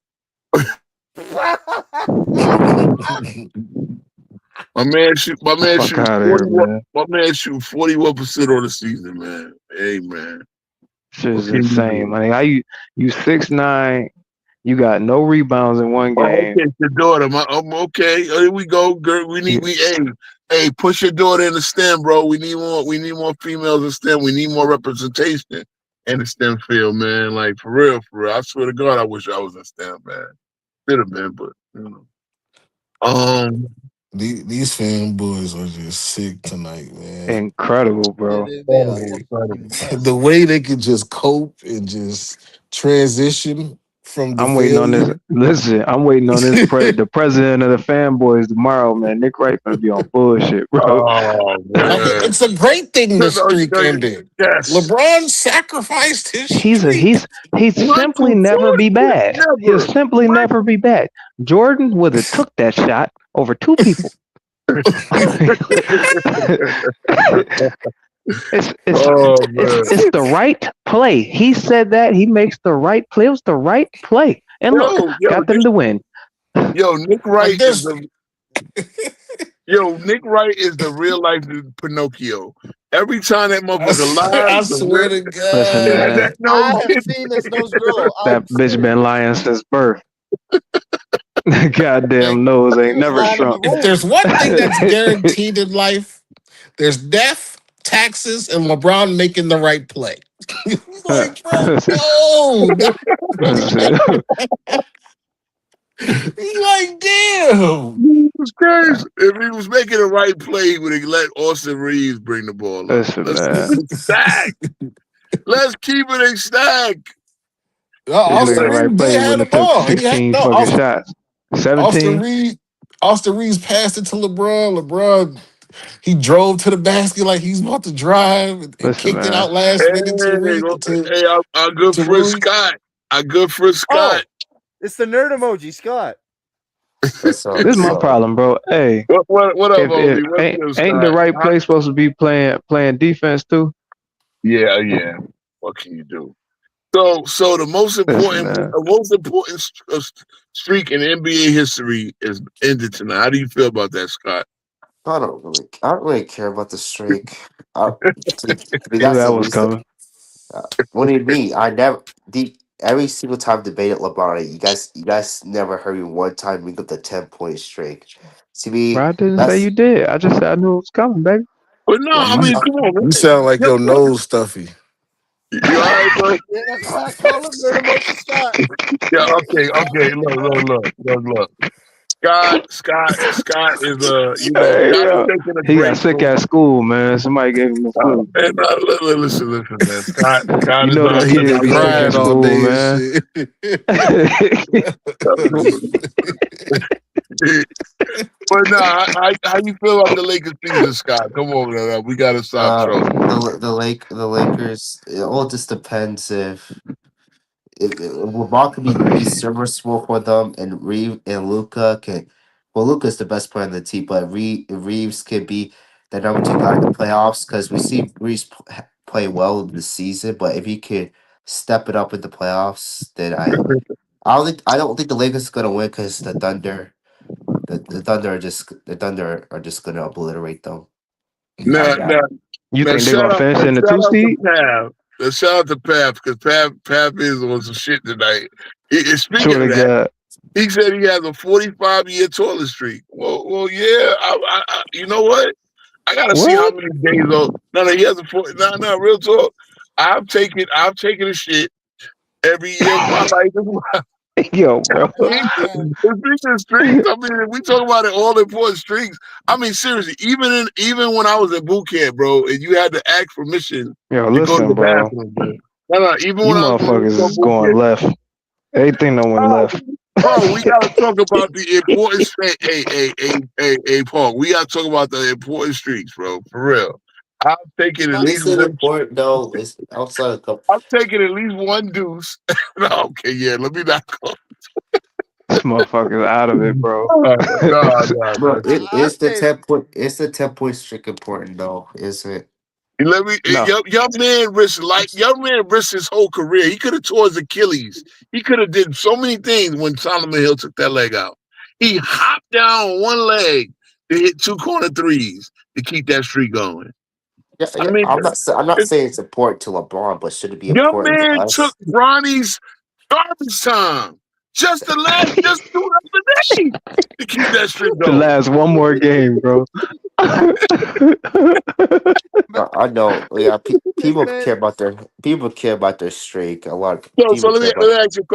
My man shoot 41%. Man. My man shoot 41% on the season, man. Hey, man. Shit's insane, man. How you 6'9", you got no rebounds in one game. Okay, your daughter. Okay, here we go, girl. Hey, push your daughter in the STEM, bro. We need more females in STEM. We need more representation in the STEM field, man. Like for real. I swear to God, I wish I was in STEM, man. Should have been, but These fanboys are just sick tonight, man. Incredible, bro. The way they can just cope and just transition from the I'm waiting on this. failure. Listen, I'm waiting on this. The president of the fanboys tomorrow, man. Nick Wright gonna be on bullshit, bro. Oh man. It's a great thing the streak ended. Yes. LeBron sacrificed his He's streak. simply Michael never be Jordan bad. never. He'll simply never be bad. Jordan would have took that shot over two people. Oh man. It's the right play. He said that he makes the right play. It was the right play, and look, got them to win. Nick Wright Like is the Nick Wright is the real life Pinocchio. Every time that motherfucker I lies, swear to God. Listen, man, I have seen this nose grow. that bitch been lying since birth. Goddamn nose ain't never shrunk. If there's one thing that's guaranteed in life, there's death, taxes, and LeBron making the right play. Like, bro, no. He's like, damn. Jesus Christ. If he was making the right play, he would have let Austin Reeves bring the ball up. Listen, Let's man. keep it a stack. Let's keep it a stack. Austin Reeves right play did have when the it ball. took 16 fucking shots. 17. Austin Reeves passed it to LeBron. LeBron, he drove to the basket like he's about to drive and kicked it out last minute to Reeves. Our good friend Scott. Our good friend Scott. It's the nerd emoji, Scott. This is my problem, bro. Hey, what up, Obi? Ain't the right play supposed to be playing defense too? Yeah. What can you do? So the most important streak in NBA history is ended tonight. How do you feel about that, Scott? I don't really care about the streak. I mean, Knew that was coming. What do you mean? Every single time debated LeBron, you guys never heard me one time bring up the 10-point streak. See me? Bro, I didn't say you did. I just said I knew it was coming, baby. But no, I mean, come on, man. You sound like your nose stuffy. You all right, bro? Yeah, that's why I call him nerd emoji, Scott. Yeah, okay. Look. Scott is he got sick at school, man. Somebody gave him the flu. Listen, man. Scott you know the kids be sick at school, man. But how you feel about the Lakers season, Scott? Come on, man. We gotta stop trolling. The Lakers. It all just depends if LeBron could be serviceable for them, and Reeves and Luca can. Well, Luca's the best player on the team, but Reeves could be the number 2 guy in the playoffs because we see Reeves play well this season. But if he could step it up in the playoffs, then I don't think the Lakers are gonna win because the Thunder are just gonna obliterate them. Now, you think they're gonna finish in the 2 seed? Shout out to Pav because Pav is on some shit tonight. Speaking of that, God. he said he has a 45-year toilet streak. Well, yeah. I you know what? I gotta see how many days old. No, he has a 40. No, real talk. I've taken a shit every year of my life. Yo, bro. Streaks. I mean, we talk about it all important streaks. I mean, seriously, even when I was at boot camp, bro, and you had to ask permission Yo, to listen, go to the bro. bathroom, bro. No, even you when I was motherfuckers is going left. Everything that went left. Bro, we gotta talk about the important streaks. Hey, Paul, we gotta talk about the important streaks, bro. For real. I'm taking at least one. Important though is outside of the. I'm taking at least one deuce. No, okay, yeah. Let me not go. This motherfucker's out of it, bro. No. Bro, it's the 10-point. It's the 10-point streak important though, is it? Let me. No. Young man risked his whole career. He could have tore his Achilles. He could have did so many things when Solomon Hill took that leg out. He hopped down on one leg to hit 2 corner threes to keep that streak going. Yeah, I mean, I'm not saying it's important to LeBron, but should it be Young important to man us? took Bronny's garbage time just do the other day to keep that streak To going. last one more game, bro. I know. Yeah, people care about their streak. A lot. So let me ask you a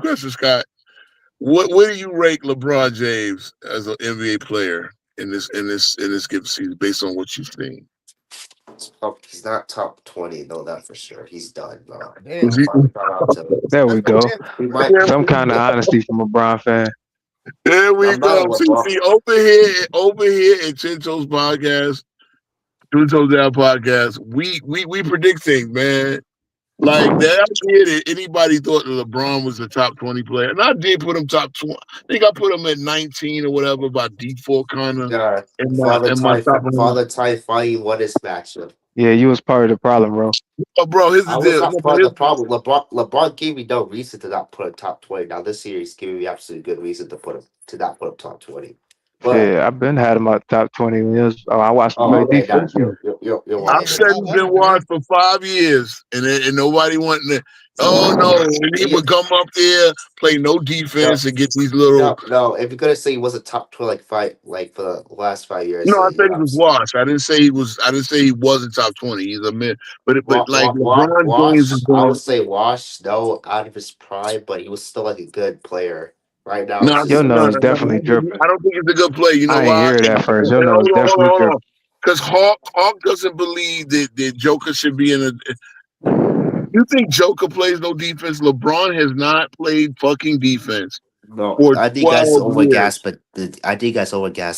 question. Scott. Where do you rank LeBron James as an NBA player in this given season based on what you've seen? He's not top 20, know that for sure. He's done, bro. Damn. Shout out to him. There we go. We might. Some kind of honesty from a Brown fan. There we I'm not go. a LeBron. See, over here at Chincho's podcast, Chincho's Down podcast, we predict things, man. Like that idea that anybody thought that LeBron was a top 20 player, and I did put him top 20. I think I put him at 19 or whatever by default, kind of. Father Ty finally won his matchup. Yeah, you was part of the problem, bro. Oh, bro, here's I the was deal. not part of the problem. LeBron gave me no reason to not put him top 20. Now this series gave me absolutely good reason to not put him top 20. But Yeah, I've been had him at top 20 years. I watched him play okay, defense. you're I've said he's been watched for 5 years, and nobody wanting to. Oh no, he would come up there, play no defense, and get these little. No. If you're gonna say he wasn't top 20 like for the last 5 years, No, I think he was washed. I didn't say he was. I didn't say he wasn't top 20. He's a mid, but like LeBron James is I going. would say Wash, no, out of his prime, but he was still like a good player. Right now, No, Your nose definitely dripping. I don't think he's a good player. You know I why? ain't hear that first. Your nose definitely dripping. Because Hawk doesn't believe that Joker should be in a. You think Joker plays no defense? LeBron has not played fucking defense. No, for I think that's 12 years. overgassed,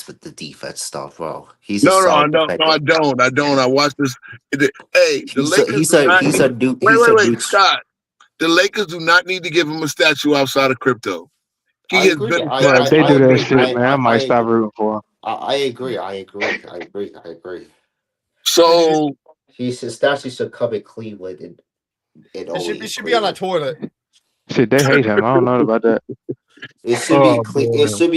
but the defense stuff, bro. He's No, a I solid don't. defender. No, I don't. I watched this. Hey, the Lakers do not need. Wait, Scott. The Lakers do not need to give him a statue outside of crypto. He I has agree. been. Well, if they do that shit, man, I might I stop rooting for him. I agree. So His statue should come in Cleveland and It should be on a toilet. Shit, they hate him. I don't know about that. It should be in Cleveland it should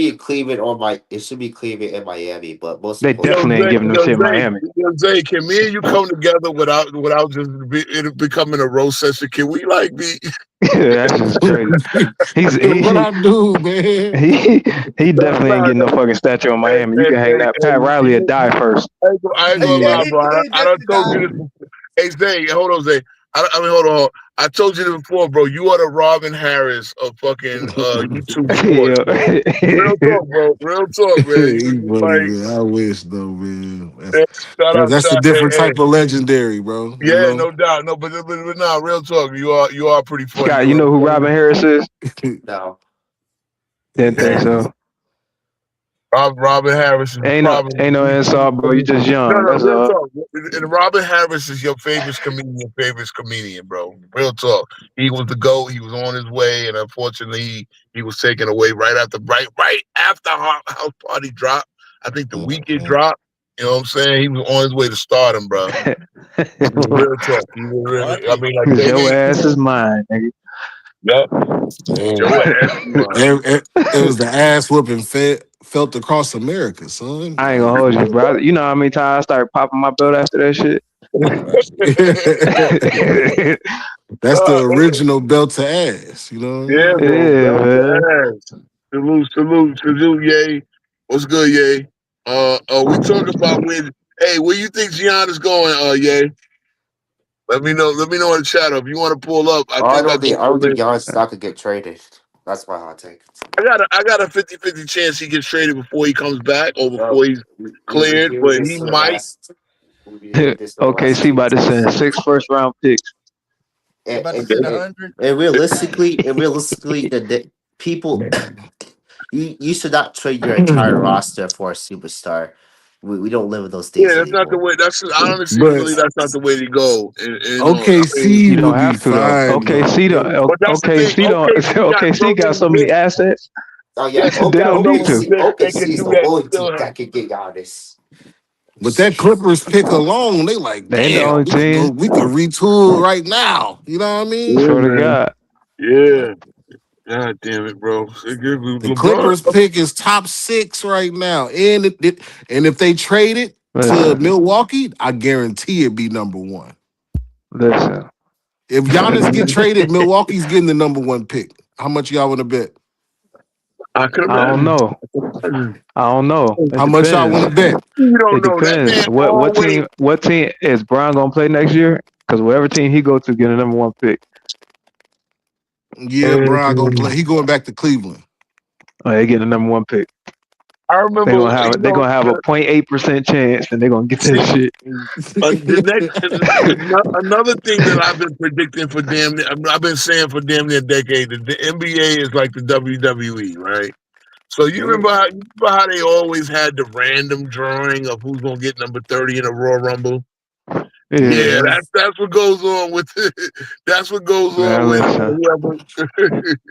be Cleveland and Miami, but most They definitely ain't giving them shit in Miami. Zay, can me and you come together without just it becoming a roast session? Can we like be? That's just crazy. What I do, man? He definitely ain't getting no fucking statue in Miami. You can hang that. Pat Riley would die first. I ain't gonna lie, bro. I done told you this. Hey, Zay, hold on, Zay. Hold on. I told you this before, bro. You are the Robin Harris of fucking YouTube sports. Real talk, bro. Real talk, man. I wish though, man. That's a different type of legendary, bro. Yeah, no doubt. No, but nah, real talk. You are pretty funny. Scott, you know who Robin Harris is? No. Didn't think so. Robin Harris is ain't no insult, bro. You just young. No, That's real all. talk. And Robin Harris is your favorite comedian, bro. Real talk. He was the GOAT. He was on his way, and unfortunately, he was taken away right after House Party dropped. I think the week it dropped. You know what I'm saying? He was on his way to stardom, bro. Real talk. He was really. I mean, like your ass is mine, nigga. Yep. Your ass is mine. It was the ass whooping felt across America, son. I ain't gonna hold you, bro. You know how many times I started popping my belt after that shit? That's the original belt to ass, you know? Yeah, bro. Man. Salute, Yay. What's good, Yay? We talking about where you think Giannis going, Yay? Let me know in the chat if you want to pull up. I don't think Giannis is not gonna get traded. That's my hot take. I got a 50-50 chance he gets traded before he comes back or before he's cleared, but he might. OKC about to send 6 first-round picks. And realistically, the people, you should not trade your entire roster for a superstar. We don't live in those days. Yeah, that's not the way. That's honestly, really, that's not the way to go. OKC don't have to. OKC got so many assets. Oh yeah, they don't need to. OKC's the only team that can get Giannis. But that Clippers pick alone, they like, damn, we could retool right now. You know what I mean? Swear to God. Yeah. God damn it, bro. The Clippers pick is top 6 right now. And if they trade it to Milwaukee, I guarantee it be number 1. Listen. If Giannis get traded, Milwaukee's getting the number 1 pick. How much y'all want to bet? I don't know. How much y'all want to bet? It depends. What team is Brown gonna play next year? Because whatever team he go to, get a number 1 pick. Yeah, Brown gonna play. He going back to Cleveland. Oh, they getting the number 1 pick. I remember They're gonna have a 0.8% chance, and they're gonna get that shit. the another thing that I've been predicting for damn near, I've been saying for damn near a decade that the NBA is like the WWE, right? So you remember how they always had the random drawing of who's gonna get number 30 in a Royal Rumble? Yeah, Yeah. that's what goes on with that's what goes Man, on with listen. whoever.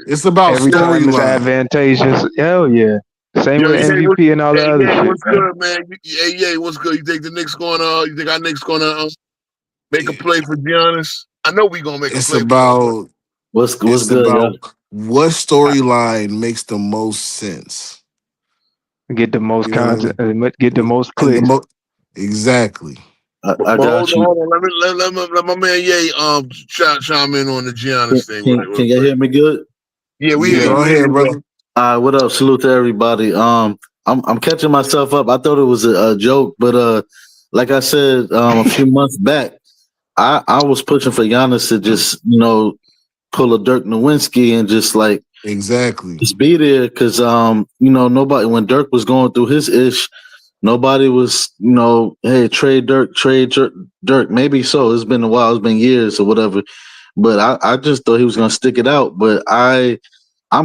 It's about Every time it's storyline. advantageous. Hell yeah. Same Yo, with MVP and all the other shit, what's man. good, man? Hey, what's good? You think the Knicks gonna? You think our Knicks gonna make a play for Giannis? I know we gonna make a It's play for him. about What's it's good, y'all? about what storyline makes the most sense. Get the most You know what I content, get the most And the clicks. exactly. I But got you. hold on. Let my man Ye chime in on the Giannis thing. Can you hear me good? Yeah, we Yeah, hear you. go We hear ahead, you, bro. brother. What up? Salute to everybody. I'm catching myself up. I thought it was a joke, but like I said a few months back, I was pushing for Giannis to just pull a Dirk Nowitzki and Exactly. just be there because nobody when Dirk was going through his ish. Nobody was, hey, trade Dirk. Maybe so. It's been a while. It's been years or whatever. But I just thought he was gonna stick it out. But I'm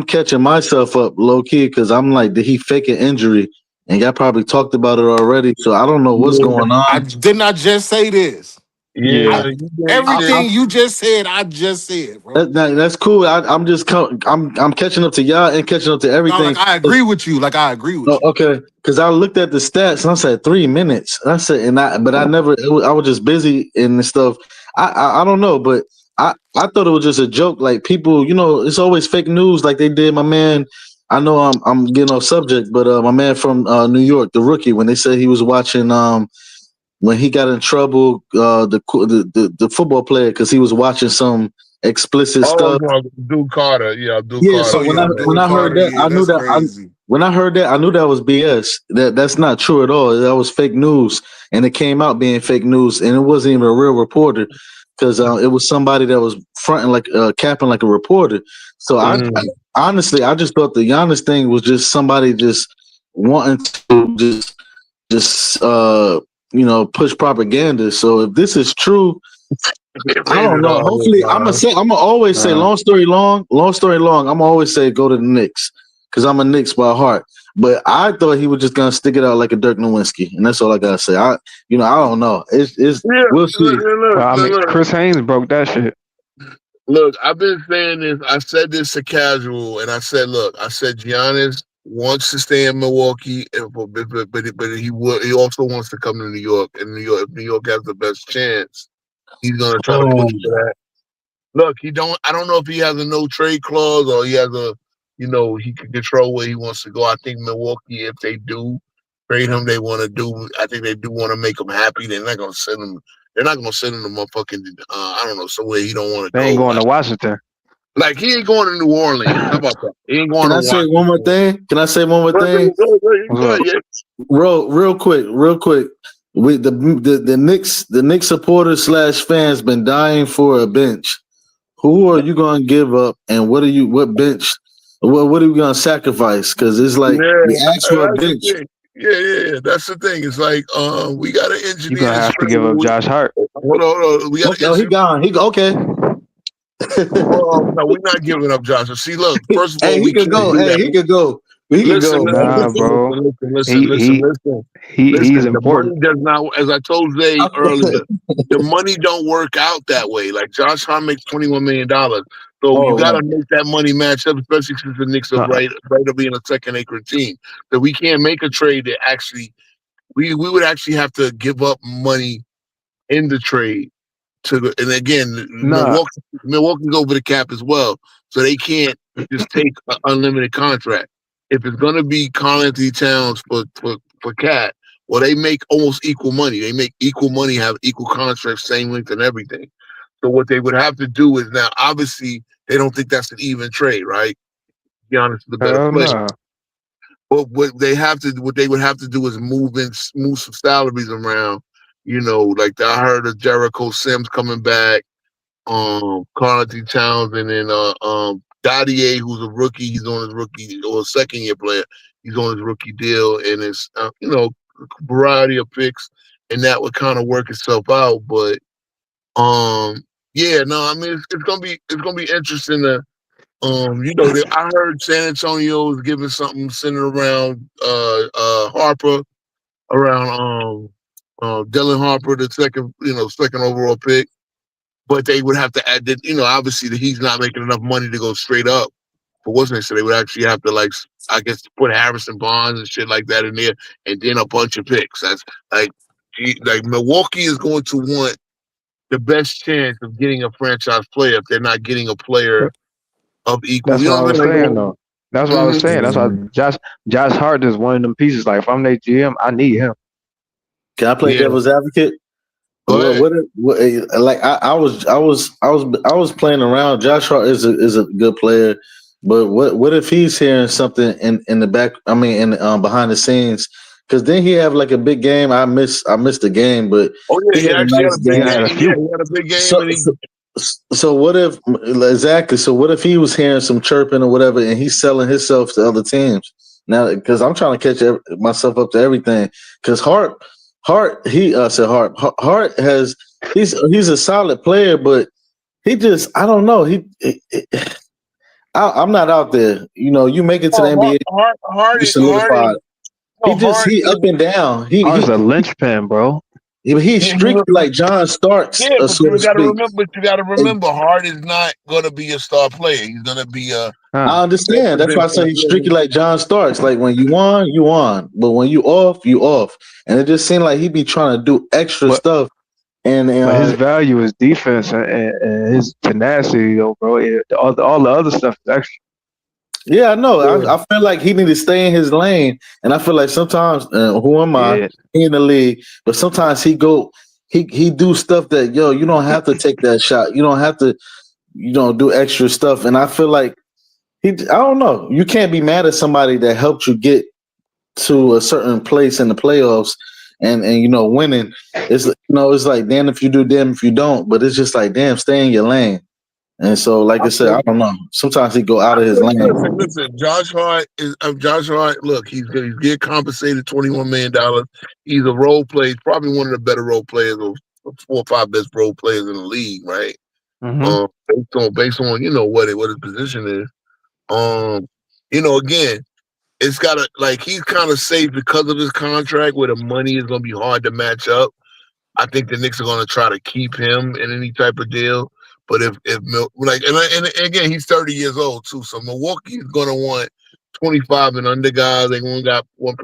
catching myself up low key because I'm like, did he fake an injury? And y'all probably talked about it already. So I don't know what's going I on. did not just say this. Yeah, Yeah. Everything you just said, I just said, bro. That's cool. I'm catching up to y'all and catching up to No, everything. like I agree with you. Like I agree with Oh, you. okay. Because I looked at the stats and I said 3 minutes. And I said, but I never. I was just busy and stuff. I don't know, but I thought it was just a joke. Like people, it's always fake news. Like they did my man. I know I'm getting off subject, but my man from New York, the rookie, when they said he was watching when he got in trouble, the football player because he was watching some explicit Oh, stuff. Duke Carter. Yeah, Duke Yeah, Carter. so Oh when yeah, I Abdul heard Carter. that, Yeah, I knew that's that crazy. when I heard that, I knew that was BS. That's not true at all. That was fake news, and it came out being fake news, and it wasn't even a real reporter because it was somebody that was fronting like capping like a reporter. So honestly, I just thought the Giannis thing was just somebody just wanting to push propaganda. So if this is true, I don't know. Hopefully, I'm gonna always say, long story long. I'm gonna always say, go to the Knicks because I'm a Knicks by heart. But I thought he was just gonna stick it out like a Dirk Nowitzki, and that's all I gotta say. I don't know. It's Yeah, we'll see. I mean, look. Chris Haynes broke that shit. Look, I've been saying this. I said this to Casual, and I said, look, I said Giannis wants to stay in Milwaukee, but he also wants to come to New York, and if New York has the best chance, he's gonna try to push for that. Look, I don't know if he has a no trade clause or he has he can control where he wants to go. I think Milwaukee, if they do trade him, I think they do want to make him happy. They're not gonna send him. They're not gonna send him to motherfucking I don't know, somewhere he don't want to They ain't go. going to Washington. Like he ain't going to New Orleans. How about that? He ain't going Can to I say Washington. one more thing? Can I say one more thing? Go ahead, yeah. Real quick. We the Knicks supporters / fans been dying for a bench. Who are you going to give up, and what bench? What are you going to sacrifice? Because it's like we asked for a That's the bench. thing. Yeah. That's the thing. It's like we got to You're engineer gonna this have to trade. give up Josh Hart. Hold on. We got to He gone. Okay. No, we're not giving up Johnson. See, look, first of all, Hey, he we could can't go. do Hey, that. he could go. He could Listen, go, man. Nah, bro. listen. He's The money important. does not, as I told Zay earlier, the money don't work out that way. Like Josh Hart makes $21 million. So you Oh, got to make that money match up, especially since the Knicks are right to being a second acre team. So we can't make a trade that actually, we would actually have to give up money in the trade and again, Nah, Milwaukee's over the cap as well, so they can't just take an unlimited contract. If it's going to be Karl Anthony Towns for Cat, well, they make almost equal money. They make equal money, have equal contracts, same length, and everything. So what they would have to do is now, obviously, they don't think that's an even trade, right? Giannis is the better hell player. no. But what they would have to do is move some salaries around. Like I heard of Jericho Sims coming back, Carl Anthony Towns, and then Dadier, who's a rookie, he's on his rookie or second year player. He's on his rookie deal, and it's variety of picks, and that would kind of work itself out. But yeah, no, I mean it's gonna be interesting to I heard San Antonio is giving something centered around Harper, around Dylan Harper, the second overall pick. But they would have to add that, obviously that he's not making enough money to go straight up for what's next. So they would actually have to I guess put Harrison Barnes and shit like that in there, and then a bunch of picks. That's like Milwaukee is going to want the best chance of getting a franchise player if they're not getting a player of equal. That's You what know I what was I saying mean? though. That's what I was saying. That's why Josh Hart is one of them pieces. Like if I'm their GM, I need him. Can I play Yeah. devil's advocate? Go ahead. Like I was playing around. Josh Hart is a good player, but what if he's hearing something in the back? I mean, behind the scenes, because then he have like a big game. I missed the game, but Oh yeah, he he had a actually had nice a big game. game. had a few. Yeah, he had a big game, So, and he. so what if exactly? So what if he was hearing some chirping or whatever, and he's selling himself to other teams now? Because I'm trying to catch myself up to everything. Because Hart has he's a solid player, but he just I don't know. I'm not out there. You make it to the NBA, you Hart is solidified. He up and down. Hart's a linchpin, bro. He's streaky like John Starks, Yeah, but so to speak. you gotta remember, Hart is not gonna be a star player. He's gonna be a. I understand. That's why I say he's streaky like John Starks. Like when you on, you on. But when you off, you off. And it just seemed like he be trying to do extra stuff. But his value is defense and his tenacity, though, bro. All the other stuff is extra. Yeah, I know. I feel like he need to stay in his lane. And I feel like sometimes, who am I? Yeah. He in the league, but sometimes he do stuff that you don't have to take that shot. You don't have to, do extra stuff. And I feel like I don't know. You can't be mad at somebody that helped you get to a certain place in the playoffs and winning. It's like damn if you do, damn if you don't. But it's just like damn, stay in your lane. And so, like I said, I don't know. Sometimes he go out of his lane. Listen. Josh Hart is Josh Hart. Look, he's getting compensated $21 million. He's a role player. He's probably one of the better role players, or 4 or 5 best role players in the league, right? Based on what his position is. Again, it's gotta he's kind of safe because of his contract, where the money is gonna be hard to match up. I think the Knicks are gonna try to keep him in any type of deal. But if and again, he's 30 years old too, so Milwaukee's gonna want 25 and under guys. They only got one.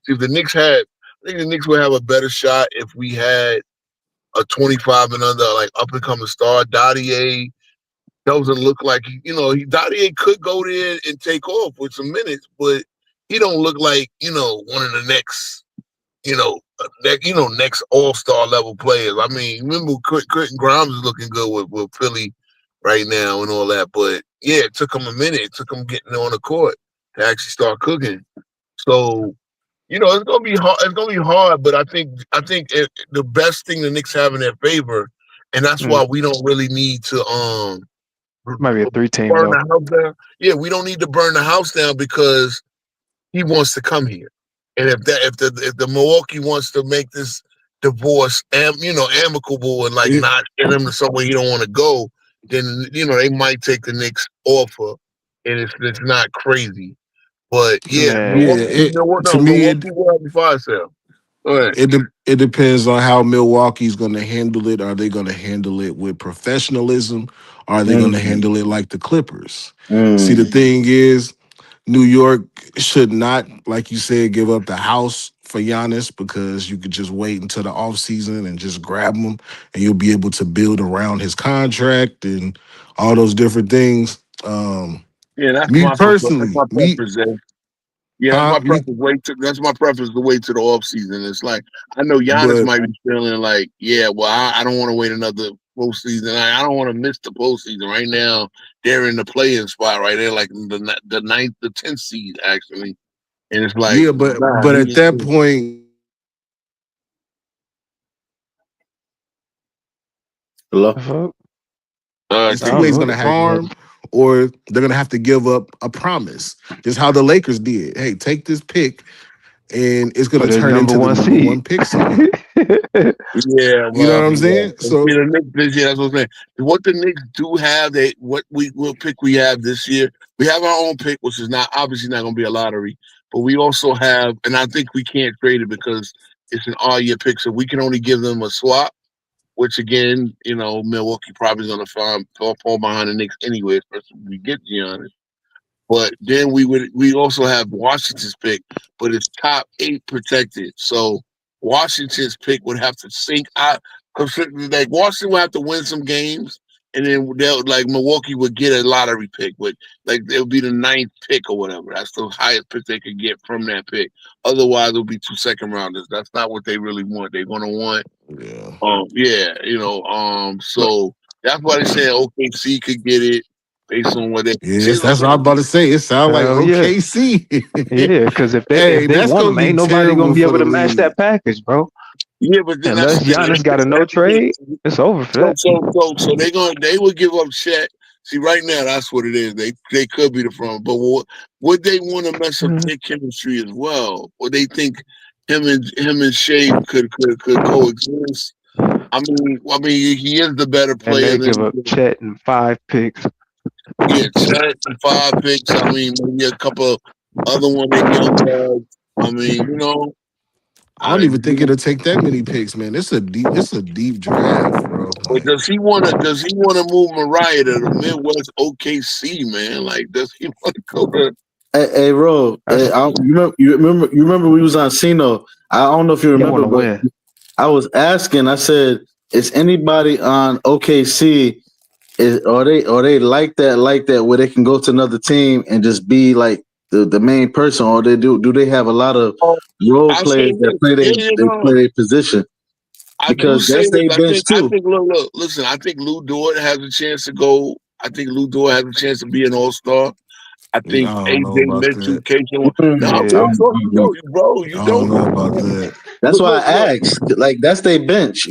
See if the Knicks I think the Knicks would have a better shot if we had a 25 and under up and coming star. Dadier doesn't look like Dadier could go there and take off with some minutes, but he don't look like one of the next next all-star level players. I mean, remember Quentin Grimes is looking good with Philly right now and all that, but yeah, it took him a minute. It took him getting on the court to actually start cooking. So it's gonna be hard. It's gonna be hard, but I think the best thing the Knicks have in their favor, and that's why we don't really need to Might be a 3-team burn though. the house down. Yeah, we don't need to burn the house down because he wants to come here. And if the Milwaukee wants to make this divorce amicable and not get him to somewhere he don't want to go, then they might take the Knicks offer, and it's not crazy. But yeah, Milwaukee will have the fire sale. Go ahead. It depends on how Milwaukee's going to handle it. Are they going to handle it with professionalism? Are they going to handle it like the Clippers? See, the thing is, New York should not, like you said, give up the house for Giannis, because you could just wait until the offseason and just grab him, and you'll be able to build around his contract and all those different things. Yeah, that's me my personally, preference. Yeah, that's my preference to wait to the off season. It's like I know Giannis might be feeling like, I don't want to wait another postseason. I don't want to miss the postseason. Right now, they're in the play-in spot right there, like the 9th, the 10th seed actually, and it's like but at that point, hello. it's two ways going to harm, or they're gonna have to give up a promise. Just how the Lakers did. Hey, take this pick, and it's gonna For the turn number into the one number seed. one pick soon. Yeah, You know well, what I'm yeah. saying? So See, the Knicks this year, that's what I'm saying. What the Knicks do have, what pick we have this year, we have our own pick, which is not obviously not going to be a lottery, but we also have, and I think we can't trade it because it's an all-year pick, so we can only give them a swap. Which again, Milwaukee probably is going to fall behind the Knicks anyway, especially if we get Giannis. But then we also have Washington's pick, but it's top 8 protected. So Washington's pick would have to sink out. Like Washington would have to win some games, and then they'll like Milwaukee would get a lottery pick, but like it would be the 9th pick or whatever. That's the highest pick they could get from that pick. Otherwise, it'll be 2 second rounders. That's not what they really want. They're gonna want, yeah. so that's why they said OKC could get it based on what they see. Yes, that's what I'm about to say. It sounds like Hell yeah. OKC. Yeah, because if Hey, they that's want gonna him, be ain't nobody terrible gonna be for able the to match league. that package, bro. Yeah, but then Unless Giannis got a no trade, it's over for that. So they would give up Chet. See, right now that's what it is. They could be the front, but would they want to mess up their chemistry as well? Or they think him and Shea could coexist? I mean, he is the better And player they than give up Chet and 5 picks. yeah, Chet and 5 picks. I mean, maybe a couple other one in young guys. I mean, I don't even think it'll take that many picks, man. It's a deep draft, bro. But Like, does he want to move Mariah to the Midwest OKC, man? Like, does he want to go to? Hey, Ro, you remember we was on Cino. I don't know if you remember, but win. I was asking. I said, "Is anybody on OKC? Are they like that where they can go to another team and just be like the main person, or do they have a lot of role I say players that this. play Yeah, their position? I do Because say that's this. their bench I too. think. Look. Listen. I think Lou Dort has a chance to go. I think Lou Dort has a chance to be an All-Star. I I think don't know AJ about Mitchell, that. Casey. No, I real talk. You don't don't, bro. You I don't don't. know about that. That's why Look. I asked. Like that's their bench.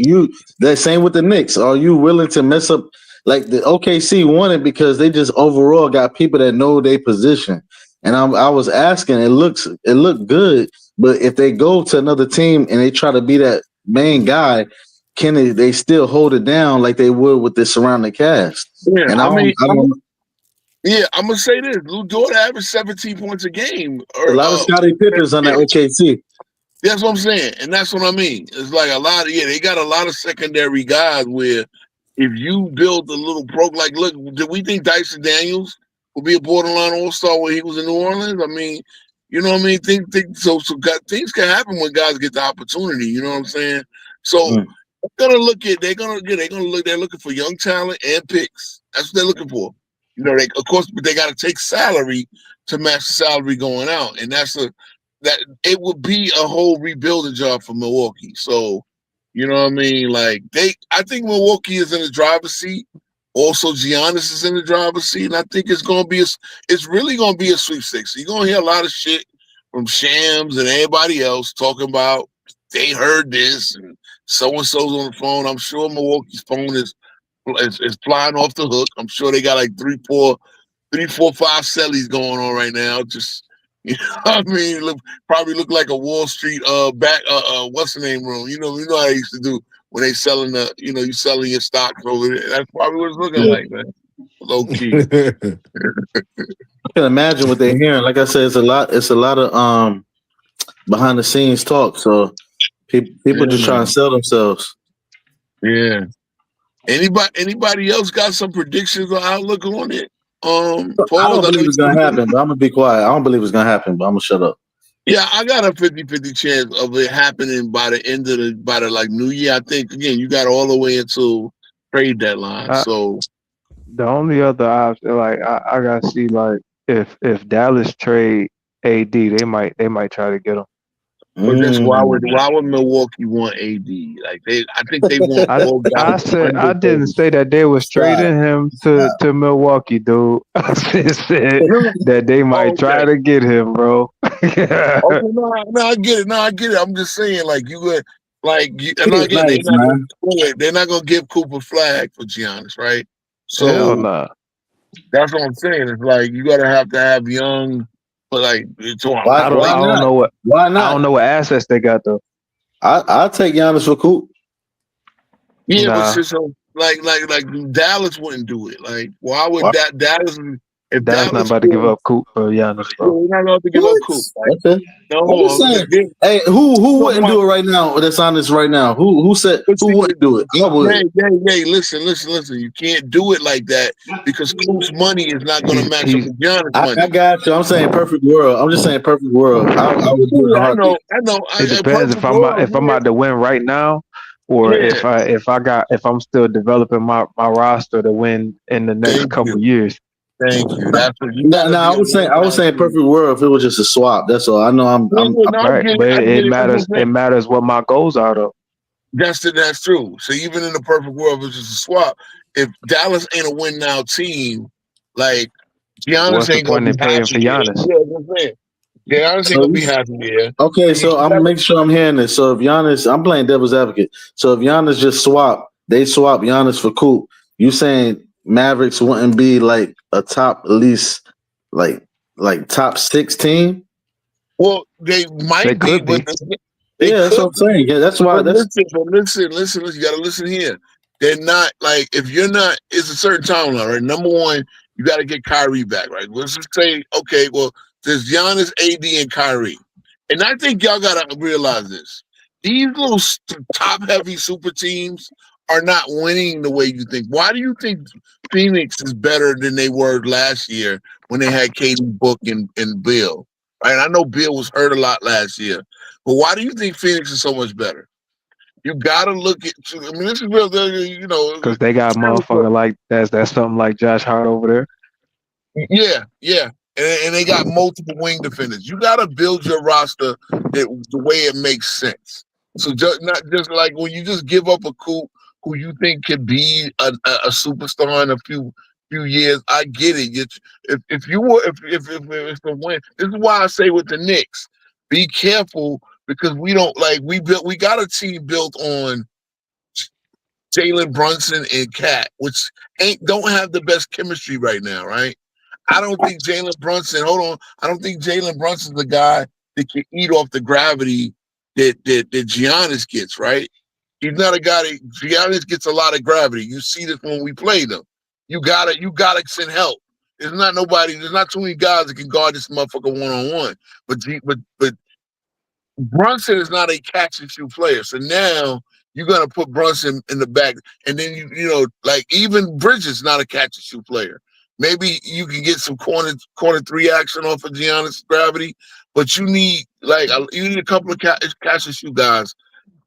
That same with the Knicks. Are you willing to mess up? Like the OKC won it because they just overall got people that know their position. And I was asking. It looked good, but if they go to another team and they try to be that main guy, can they still hold it down like they would with the surrounding cast? Yeah, And I mean, I don't. yeah, I'm gonna say this: Lou Dort averaged 17 points a game. A lot of Scottie Pippens on that OKC. That's what I'm saying, and that's what I mean. It's like a lot of they got a lot of secondary guys where if you build a little like, look, did we think Dyson Daniels would be a borderline All-Star when he was in New Orleans? I mean, you know what I mean? Things can happen when guys get the opportunity. You know what I'm saying? So they're looking for young talent and picks. That's what they're looking for. Of course, but they got to take salary to match the salary going out, and that it would be a whole rebuilding job for Milwaukee. So, you know what I mean? Like I think Milwaukee is in the driver's seat. Also, Giannis is in the driver's seat, and I think it's really gonna be a sweepstakes. You're gonna hear a lot of shit from Shams and everybody else talking about they heard this and so and so's on the phone. I'm sure Milwaukee's phone is flying off the hook. I'm sure they got like 3, 4, 5 cellies going on right now. Just what I mean, probably look like a Wall Street what's the name room? You know how I used to do when they selling you selling your stocks over there. That's probably what it's looking like, man. Low key. I can imagine what they're hearing. Like I said, it's a lot of behind the scenes talk. So people just trying to sell themselves. Yeah. Anybody else got some predictions or outlook on it? I don't believe it's gonna happen, but I'm gonna be quiet. I don't believe it's gonna happen, but I'm gonna shut up. Yeah, I got a 50-50 chance of it happening by the like New Year. I think again, you got all the way until trade deadline. So the only other option, like I gotta see, like if Dallas trade AD, they might try to get him. But just why would Milwaukee want AD? Like I think they want all guys. I didn't say that they was trading him to Milwaukee, dude. I just said that they might try to get him, bro. Okay, no, I get it. No, I get it. I'm just saying, like you would, and again, they're not gonna give Cooper flag for Giannis, right? So hell nah. That's what I'm saying. It's like you gotta have to have young, but like it's all Why? I don't Why I don't not? know what Why I don't not? know what assets they got though. I'll take Giannis for Coop. yeah, but Nah, so like Dallas wouldn't do it. Like why would What? that Dallas if Dallas not Dallas about to give feels up Coop for Giannis, yeah, bro. we're not allowed to give up What? Coop. Like Okay. I'm just no, saying. Hey, who wouldn't do it right now? That's on this right now. Who said who wouldn't do it? I would. Hey, listen. You can't do it like that because Coop's money is not going to match up He's with Giannis' I money. got you. I'm saying perfect world. I'm just saying perfect world. I would do it in a Yeah, heartbeat. I know. It A depends perfect if I'm world, about to win right now, or yeah. if I'm still developing my roster to win in the next Thank couple you, years. thank you. That's what you No, got to be I a was saying win-now team. perfect world if it was just a swap. That's all. I know No, I Right, get but it. I it get it. That's what matters. I'm It saying. matters what my goals are, though. That's true. So even in the perfect world, it's just a swap. If Dallas ain't a win-now team, like Giannis What's the ain't gonna point be in paying happy for there. Giannis? Yeah, that's what I'm saying. Giannis ain't so gonna be happy there. okay. And you So I'm gotta, making sure I'm hearing this. So if Giannis, I'm playing devil's advocate. So if Giannis just they swap Giannis for Coop. You saying Mavericks wouldn't be like a top at least like top 16? well, they They might be, could but be. they Yeah, that's what could I'm be. saying. Yeah, that's why. But That's listen. You gotta listen here. They're not like if you're not. It's a certain timeline, right? Number one, you got to get Kyrie back, right? Let's just say, okay, well, there's Giannis, AD, and Kyrie, and I think y'all gotta realize this. These little top-heavy super teams are not winning the way you think. Why do you think Phoenix is better than they were last year when they had Katie Book and Bill? Right? I know Bill was hurt a lot last year, but why do you think Phoenix is so much better? You gotta look at. I mean, this is real. You know, Because they got motherfucker like that's something like Josh Hart over there. yeah, and they got multiple wing defenders. You gotta build your roster the way it makes sense. So just not just like when you just give up a Coop who you think could be a superstar in a few years. I get it. If you were if the win, this is why I say with the Knicks, be careful because we don't like we got a team built on Jalen Brunson and Cat, which don't have the best chemistry right now, right? I don't think Jalen Brunson. Hold on, I don't think Jalen Brunson's the guy that can eat off the gravity that Giannis gets. Right? He's not a guy that Giannis gets a lot of gravity. You see this when we play them. You gotta send help. There's not too many guys that can guard this motherfucker one-on-one. But Brunson is not a catch and shoot player. So now you're gonna put Brunson in the back, and then you know, like even Bridges not a catch and shoot player. Maybe you can get some corner three action off of Giannis gravity, but you need a couple of catch and shoot guys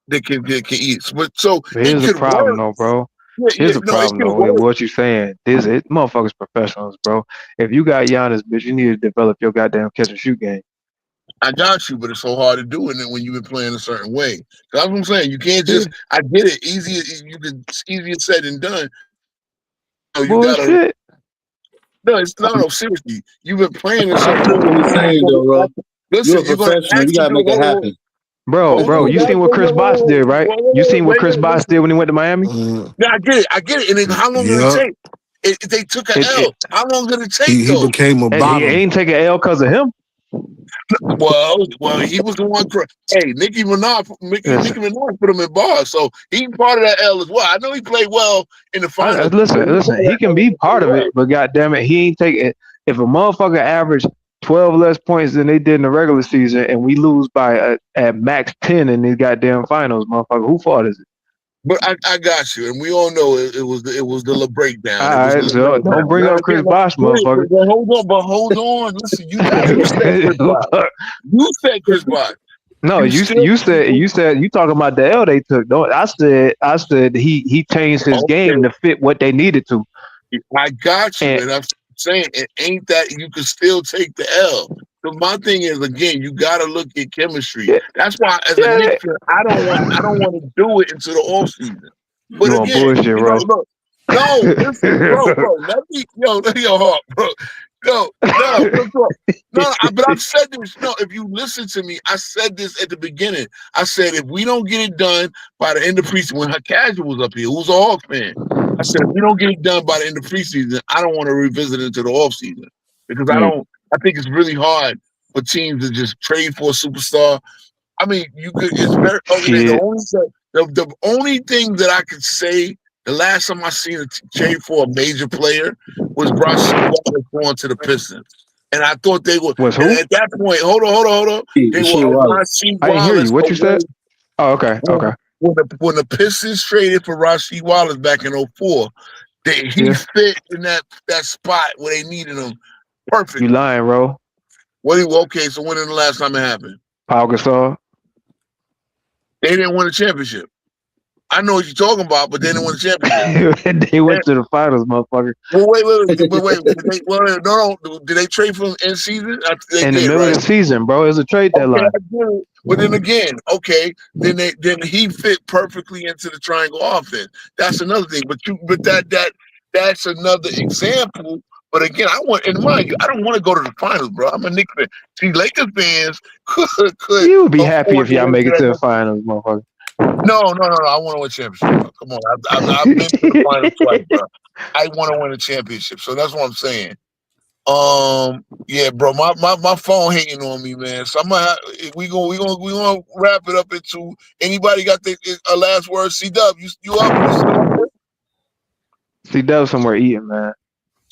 that can eat. But so But it here's the could problem, work. though, bro. Yeah, Here's the no, it problem, could though, with work. what you're saying. It motherfuckers professionals, bro. If you got Giannis, bitch, you need to develop your goddamn catch and shoot game. I got you, but it's so hard to do it when you've been playing a certain way. That's what I'm saying. You can't Yeah. just. I get it. It's easier said than done. You gotta. Bullshit. No, it's no. Seriously, you've been playing a I certain feel way. what he's saying though, bro. You're Listen, a you're gonna professional. You actually gotta do. make it happen. Bro, you seen what Chris Bosh did, right? You seen what Chris Bosh did when he went to Miami? Yeah, I get it. And then how long did it Yep. take? They took an It, L. How long did it take He though? became a and he bottom. ain't taking L because of him. Well, he was the one. Hey, Nicki Listen, Minaj put him in bars, so he part of that L as well. I know he played well in the finals. listen. He can be part of it, but goddamn it, he ain't taking. If a motherfucker average 12 less points than they did in the regular season, and we lose by at max 10 in these goddamn finals, motherfucker, who fault is it? But I got you, and we all know it was the breakdown. All It was right, the so don't breakdown. bring No, I up Chris can't. Bosh, motherfucker. But hold on. Listen, you said Chris Bosh. You said Chris Bosh. No, you said you talking about the L they took. No, I said he changed his Okay, game to fit what they needed to. I got you, and I'm saying it ain't that you can still take the L. So my thing is again, you got to look at chemistry. Yeah, That's why, as a yeah. Knicks fan, I don't want to do it until the off season. But You on again, bullshit, Russ. look, no, listen, bro, let me, let your heart, bro. No, real talk. But I've said this. No, if you listen to me, I said this at the beginning. I said if we don't get it done by the end of preseason, when Casual was up here, who's a Hawk fan, I said, if we don't get it done by the end of preseason, I don't want to revisit it into the offseason because I think it's really hard for teams to just trade for a superstar. I mean, you could. It's very okay. The only thing that I could say, the last time I seen a trade for a major player was Rasheed Wallace going to the Pistons, and I thought they would. Was And who? at that point, hold on. They She were was. Rasheed I didn't hear Wallace you. What you said? Oh, okay. Okay. when the Pistons traded for Rasheed Wallace back in 04, he Yeah. fit in that spot where they needed him perfectly. You lying, bro. Okay, so when is the last time it happened? Pau Gasol. They didn't win a championship. I know what you're talking about, but they didn't win a championship. They went to the finals, motherfucker. Well, wait. No. Did they trade for him in season? They In did, the middle right? of the season, bro. It was a trade deadline. Okay, but then again, then he fit perfectly into the triangle offense. That's another thing. But that's another example. But again, and mind you, I don't want to go to the finals, bro. I'm a Knicks fan. See, Lakers fans could You would be happy afford if y'all to make it to the win. finals, motherfucker. No. I want to win a championship, bro. Come on, I've been to the finals twice, bro. I want to win a championship, so that's what I'm saying. Yeah, bro, my phone hating on me, man. So we gonna wrap it up into anybody got a last word? C-Dub, you up? C-Dub somewhere eating, man.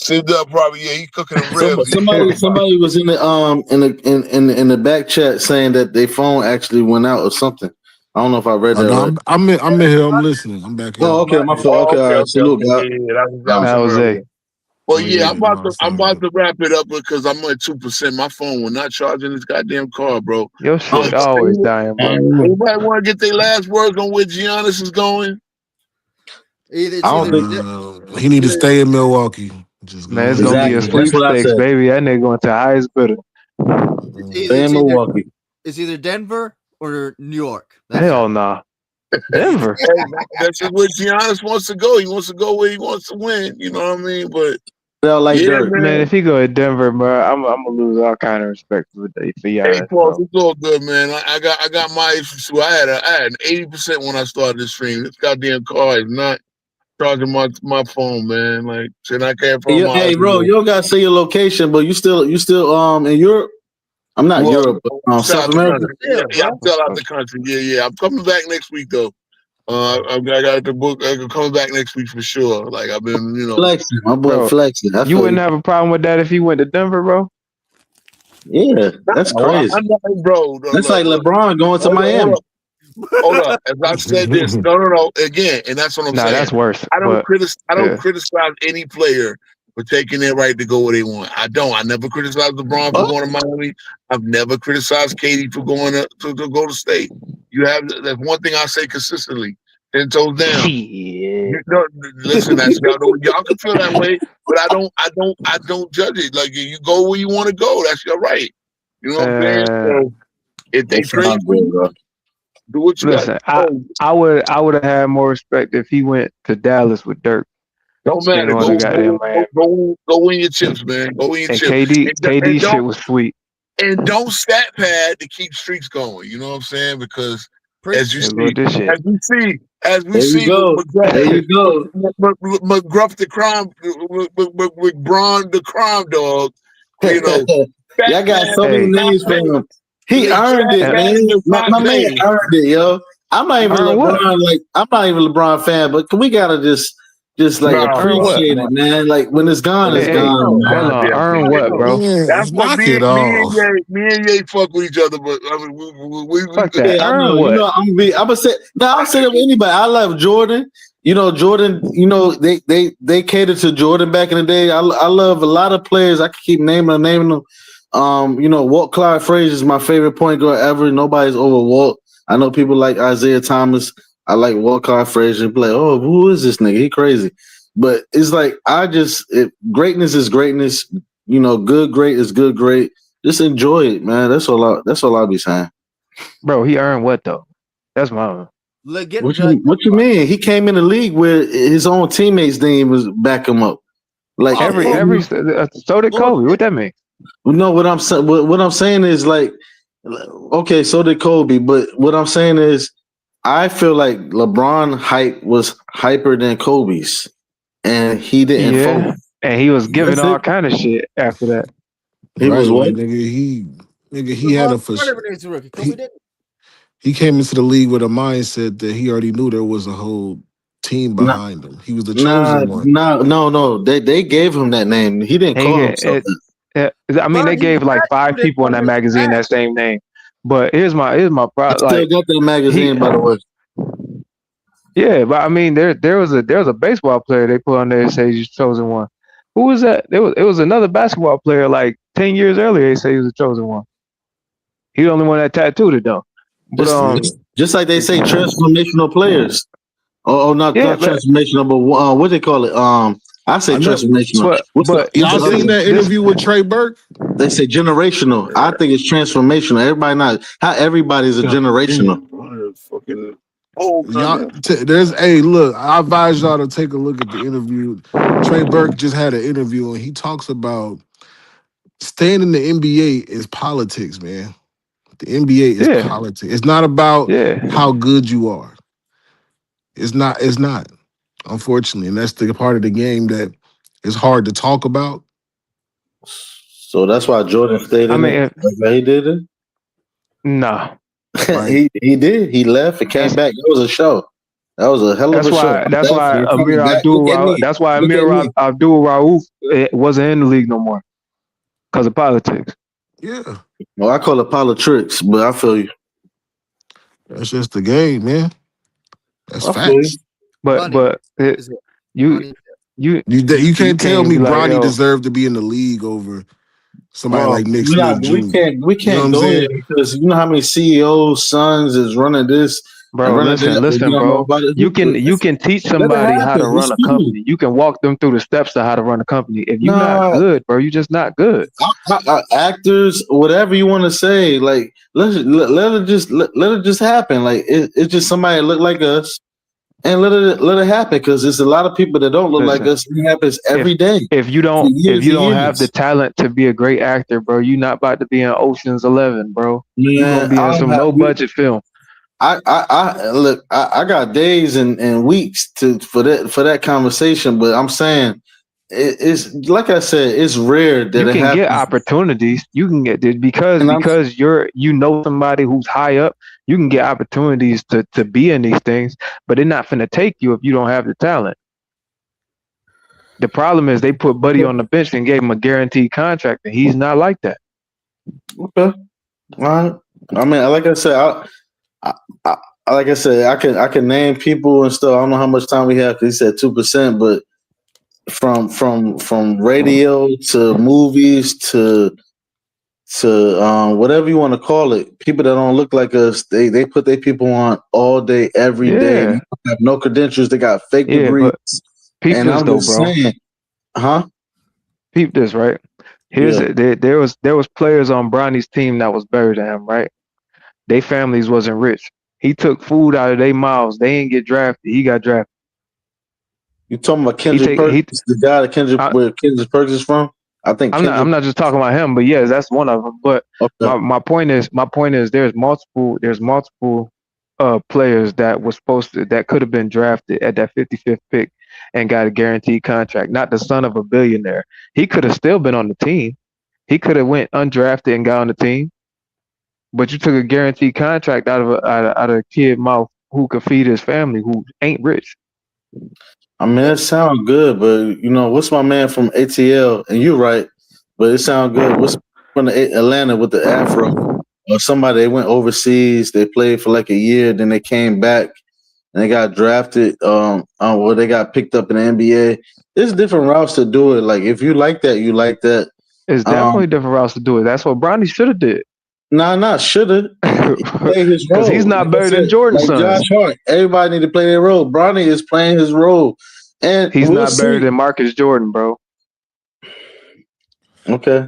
C-Dub probably, yeah, he cooking them ribs. Somebody was in the back chat saying that their phone actually went out or something. I don't know if I read that. No, right. I'm in here. I'm listening. I'm back here. Oh, okay, my fault. Okay, all right. Salute, God. Yeah, that was Jose. Well, yeah, I'm about to wrap it up because I'm at 2%. My phone will not charge in this goddamn car, bro. Your shit always dying, bro. Anybody want to get their last words on where Giannis is going? He need to stay in Milwaukee. Man, it's gonna be a sweepstakes, baby. That nigga going to the highest bidder. Stay in Milwaukee. It's either Denver or New York. Hell nah. Denver. That's just where Giannis wants to go. He wants to go where he wants to win. You know what I mean? But man, if he go to Denver, bro, I'm gonna lose all kind of respect for Giannis. Hey, Paul, it's all good, man. I got my issues too. I had an 80% when I started this stream. This goddamn car is not charging my phone, man. Like, shit, I can't find my. Hey, bro, you don't gotta say your location, but you still in Europe. I'm not Europe, but South America. Yeah, I'm still out the country. Yeah. I'm coming back next week though. I got the book. I'm coming back next week for sure. Like I've been, flexing. My boy flexing. You wouldn't have a problem with that if he went to Denver, bro. Yeah, that's crazy. Bro, that's like LeBron going to Miami. Hold up. As I said this, no. Again, and that's what I'm saying. That's worse. I don't criticize any player for taking their right to go where they want. I don't. I never criticized LeBron for going to Miami. I've never criticized KD for going to go to state. That's one thing I say consistently. 10 toes down. Listen, y'all can feel that way, but I don't judge it. Like you go where you want to go. That's your right. You know what I'm saying? So if they trade you, do what you listen, got. I would have had more respect if he went to Dallas with Dirk. Don't matter. Go win your chips, man. Go win your chips. KD shit was sweet. And don't stat pad to keep streaks going. You know what I'm saying? Because as we see, McGruff the crime, McBron the crime dog. You know, y'all got so many names for him. He earned it, man. My man earned it, yo. I'm not even a LeBron fan, but we gotta just appreciate it, man. Like when it's gone, it's gone. Earn what, bro? That's what me and Ye fuck with each other, but I mean, we fuck that. Earn what? I'll say that with anybody. I love Jordan. Jordan. They catered to Jordan back in the day. I love a lot of players. I can keep naming them. Walt Clyde Frazier is my favorite point guard ever. Nobody's over Walt. I know people like Isaiah Thomas. I like Walt Clyde Frazier. Like, oh, who is this nigga? He crazy. But it's like greatness is greatness. Great is good, great. Just enjoy it, man. That's all I'll be saying. Bro, he earned what though? That's my. What you mean? He came in the league where his own teammates didn't even back him up. Like so did Kobe. What that mean? No, what I'm saying is like, okay, so did Kobe, but what I'm saying is, I feel like LeBron hype was hyper than Kobe's. and he didn't Yeah, focus. and he was giving That's all it. kind of shit after that. He Right, was what? like nigga, he had LeBron a for started when he was a rookie. Kobe he didn't. he came into the league with a mindset that he already knew there was a whole team Nah, behind him. He was the nah, chosen one. no. They gave him that name. He didn't And call get himself it, that. I mean, LeBron, they he was gave like drafted 5 as people in one of that his magazine that drafts. same name. But here's my I problem. still Like got that he, magazine, by the way. yeah, but I mean, there was a baseball player they put on there that says he's chosen one. Who was that? It was another basketball player like 10 years earlier. They say he was the chosen one. He the only one that tattooed it though. But Just, just like they say, transformational players. Oh, not yeah, but transformational, but what they call it? I say I know, transformational. What's y'all the seen other? that interview with Trey Burke? They say generational. I think it's transformational. Everybody's a generational. Fucking old Y'all, country. look, I advise y'all to take a look at the interview. Trey Burke just had an interview and he talks about staying in the NBA is politics, man. The NBA is yeah, politics. It's not about yeah. how good you are. It's not, unfortunately. And that's the part of the game that is hard to talk about. So that's why Jordan stayed I in mean, it. That's why he did it. no. Right. he did. He left and came That's back. It was a show. That was a hell of a show. that's Left why and Amir coming back. Abdul Look at me. that's why Look at me. Abdul Rauf wasn't in the league no more because of politics. Yeah. Well, I call it politics, but I feel you. That's just the game, man. That's I feel you. facts. But Bronny it, is it. you Bronny. you You can't tell can't me be like, Bronny yo, deserved to be in the league over somebody Well, like Nick Smith Jr. we You know what can't I'm go there saying? because you know how many CEOs, sons is running this and bro, running that, but you listen, don't know bro. about it. You can teach Let it somebody how happen. to run It's a cool. company. You can walk them through the steps to how to run a company. If you're not Nah, good, bro, you just not good. actors, whatever you want to say, like let it just happen. Like it's just somebody that look like us, and let it happen because there's a lot of people that don't look like Listen, us. And it happens every if day if you for don't years and have the years. talent to be a great actor, bro, you not about to be in Ocean's 11, bro. You gonna Man, be in some low budget film. I look. I got days and weeks for that conversation, but I'm saying it's like I said, it's rare that You it can get happens. opportunities. You can get this because And I'm you know somebody who's high up. You can get opportunities to be in these things, but they're not finna take you if you don't have the talent. The problem is they put Buddy on the bench and gave him a guaranteed contract, and he's not like that. okay. All right. I mean, like I said, I can name people and stuff. I don't know how much time we have because he said 2%, but from radio to movies to whatever you want to call it, people that don't look like us, they put their people on all day, every day. Yeah, They have no credentials. They got fake yeah, degrees. but peep And this I'm though, just bro. saying, huh? Peep this, right? Yeah. There was players on Bronny's team that was better than him, right? They families wasn't rich. He took food out of their mouths. They ain't get drafted. He got drafted. You talking about He Kendrick take he. Perkins, the guy that where Kendrick Perkins is from? I think Kendrick. I'm not just talking about him, but yes, that's one of them. But Okay. my point is there's multiple players that was that could have been drafted at that 55th pick and got a guaranteed contract. Not the son of a billionaire. He could have still been on the team. He could have went undrafted and got on the team. But you took a guaranteed contract out of a kid mouth who could feed his family who ain't rich. I mean, that sounds good, but you know, what's my man from ATL? And you're right, but it sounds good. What's from Atlanta with the Afro? Or somebody they went overseas, they played for like a year, then they came back and they got drafted. Well, they got picked up in the NBA. There's different routes to do it. Like if you like that, you like that. It's definitely different routes to do it. That's what Bronny should have did. Nah, shoulda. He played his role. Because he's not Like I better than said, Jordan's like son. Josh Hart. Everybody need to play their role. Bronny is playing his role. And He's we'll not better see. than Marcus Jordan, bro. Okay.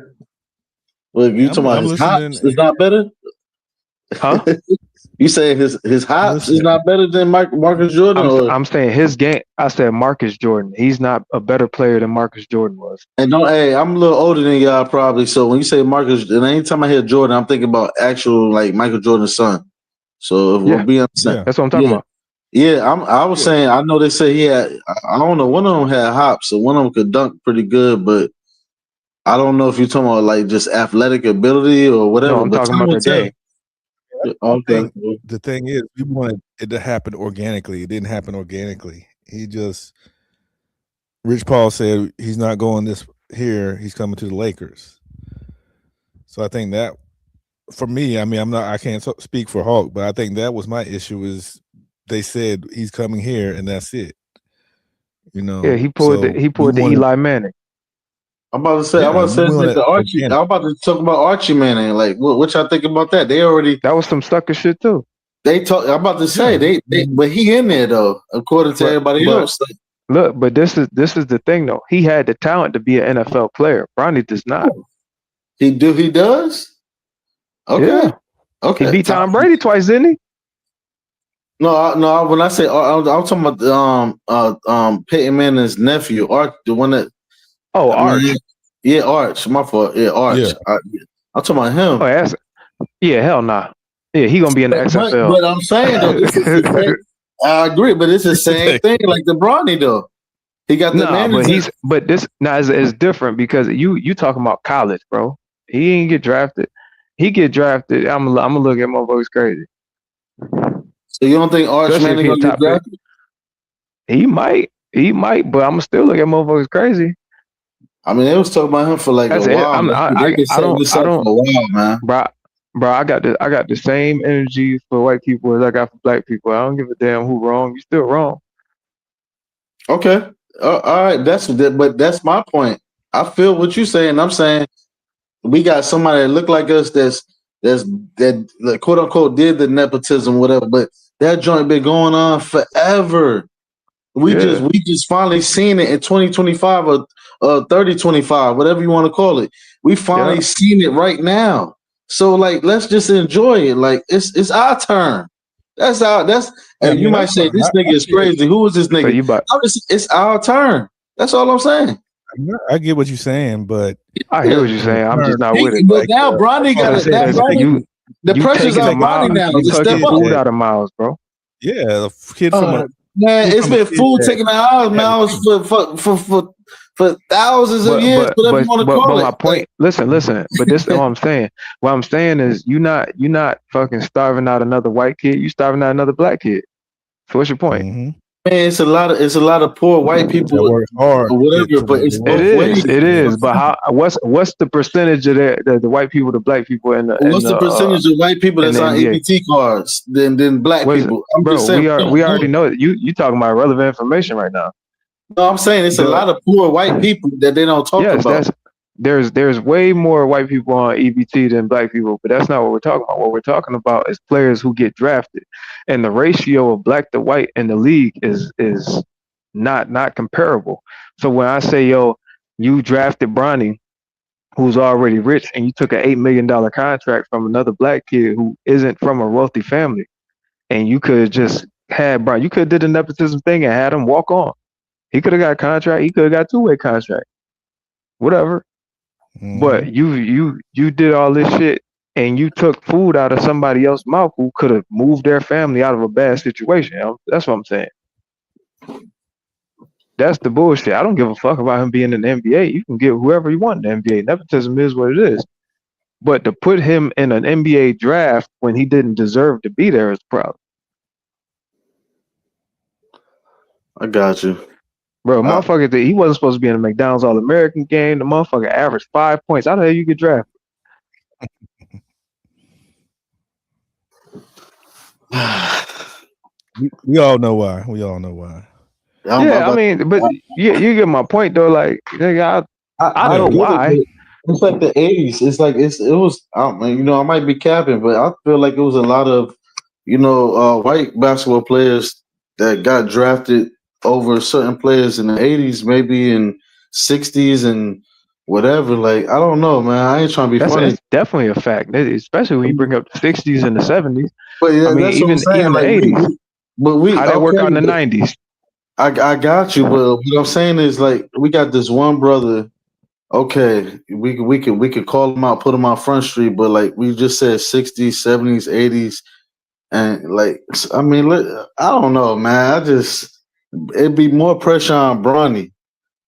Well, if you talking about I'm his listening. hops is not better? Huh? You say his hops is Listen. not better than Marcus Jordan? I'm saying his game. I said Marcus Jordan. He's not a better player than Marcus Jordan was. And I'm a little older than y'all probably. So when you say Marcus, and anytime I hear Jordan, I'm thinking about actual like Michael Jordan's son. So if we'll be on the same. That's what I'm talking about. Yeah, I was saying. I know they say he had. I don't know. One of them had hops, so one of them could dunk pretty good. But I don't know if you're talking about like just athletic ability or No, whatever. I'm But talking time about will the tell. game. I Okay. think the thing is, we wanted it to happen organically. It didn't happen organically. Rich Paul said he's not going this here. He's coming to the Lakers. So I think that, for me, I mean, I can't speak for Hawk, but I think that was my issue. Is they said he's coming here and that's it. Yeah, he pulled so the Eli Manning. I'm about to say. Yeah, I'm about to say we wanted the Archie. organic. I'm about to talk about Archie Manning. Like, what y'all think about that? That was some sucker shit too. They talk. I'm about to say but he in there though, according to everybody else. Like, Look, but this is the thing though. He had the talent to be an NFL player. Bronny does not. He does. Okay. Yeah. Okay. He beat Tom Brady twice, didn't he? No. When I say I'm talking about Peyton Manning's nephew, Arch, the one that. Arch. Yeah, Arch. My fault. Yeah, Arch. Yeah. I'm talking about him. Hell nah. Yeah, he gonna be in the XFL. But I'm saying though, this is the same. I agree, but it's the same thing like the Bronny though. He got the manager. It's different because you talking about college, bro. He ain't get drafted. He get drafted. I'm gonna look at motherfuckers crazy. So you don't think Arch Manning gonna get drafted? He might, but I'm gonna still look at motherfuckers crazy. I mean, they was talking about him for like a while. They've been setting this up for a while, man. Bro, I got the same energy for white people as I got for black people. I don't give a damn who wrong. You still wrong. Okay, all right. But that's my point. I feel what you're saying. I'm saying we got somebody that look like us that like, quote unquote did the nepotism, whatever. But that joint been going on forever. We just finally seen it in 2025 or 3025, whatever you want to call it. We finally seen it right now. So like, let's just enjoy it. Like it's our turn. And you might say this nigga is crazy. Who is this nigga? It's our turn. That's all I'm saying. I get what you're saying, but I hear what you're saying. I'm just not with it. But now Bronny got it. The pressure's on Bronny now. You took food out of Miles, bro. Yeah, the kid from man, it's been food taken out of Miles for thousands of years. Whatever you want to call it. My point. Listen. But this is what I'm saying. What I'm saying is, you're not fucking starving out another white kid. You starving out another black kid. So what's your point? Mm-hmm. Man, it's a lot of poor white people work hard or whatever, but it's both ways. It is. But what's the percentage of the white people, the black people, and what's the percentage of white people that's on EBT cards than black people? I'm just saying, we already know it. You talking about relevant information right now. No, I'm saying it's a lot of poor white people that they don't talk about. There's way more white people on EBT than black people, but that's not what we're talking about. What we're talking about is players who get drafted, and the ratio of black to white in the league is not comparable. So when I say, yo, you drafted Bronny, who's already rich, and you took an $8 million contract from another black kid who isn't from a wealthy family, and you could have just had Bronny, you could have did the nepotism thing and had him walk on. He could have got a contract. He could have got two-way contract. Whatever. Mm-hmm. But you did all this shit and you took food out of somebody else's mouth who could have moved their family out of a bad situation. That's what I'm saying. That's the bullshit. I don't give a fuck about him being in the NBA. You can get whoever you want in the NBA. Nepotism is what it is. But to put him in an NBA draft when he didn't deserve to be there is a problem. I got you. Bro, motherfucker, he wasn't supposed to be in the McDonald's All-American game. The motherfucker averaged 5 points. How the hell you get drafted? We all know why. I mean, but you get my point though. Like, nigga, I know why. It's like the 80s. It's like it was. I might be capping, but I feel like it was a lot of, white basketball players that got drafted over certain players in the 80s, maybe in 60s and whatever. Like, I don't know, man. I ain't trying to be funny. That's definitely a fact, especially when you bring up the 60s and the 70s. But yeah, I mean, even the 80s. How that work out in the 90s? I got you, but what I'm saying is, like, we got this one brother. Okay, we could call him out, put him on Front Street, but like we just said, 60s, 70s, 80s. And like, I mean, I don't know, man. It'd be more pressure on Bronny.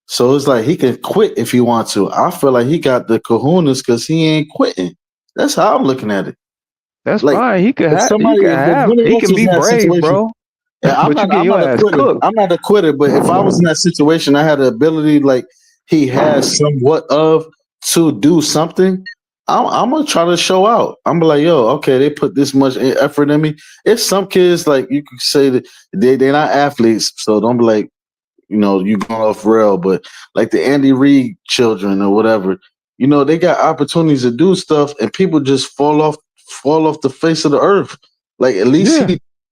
So it's like he can quit if he wants to. I feel like he got the kahunas because he ain't quitting. That's how I'm looking at it. That's Like fine. He could if have. if Willie He Russell can was be in that brave, situation, bro. yeah, But you get your ass cooked. I'm not a quitter, but if I was in that situation, I had the ability, like he has somewhat of to do something. I'm gonna try to show out. I'm like, yo, okay, they put this much effort in me. It's some kids like you could say that they're not athletes, so don't be like, you going off rail, but like the Andy Reid children or whatever, they got opportunities to do stuff, and people just fall off the face of the earth. Like at least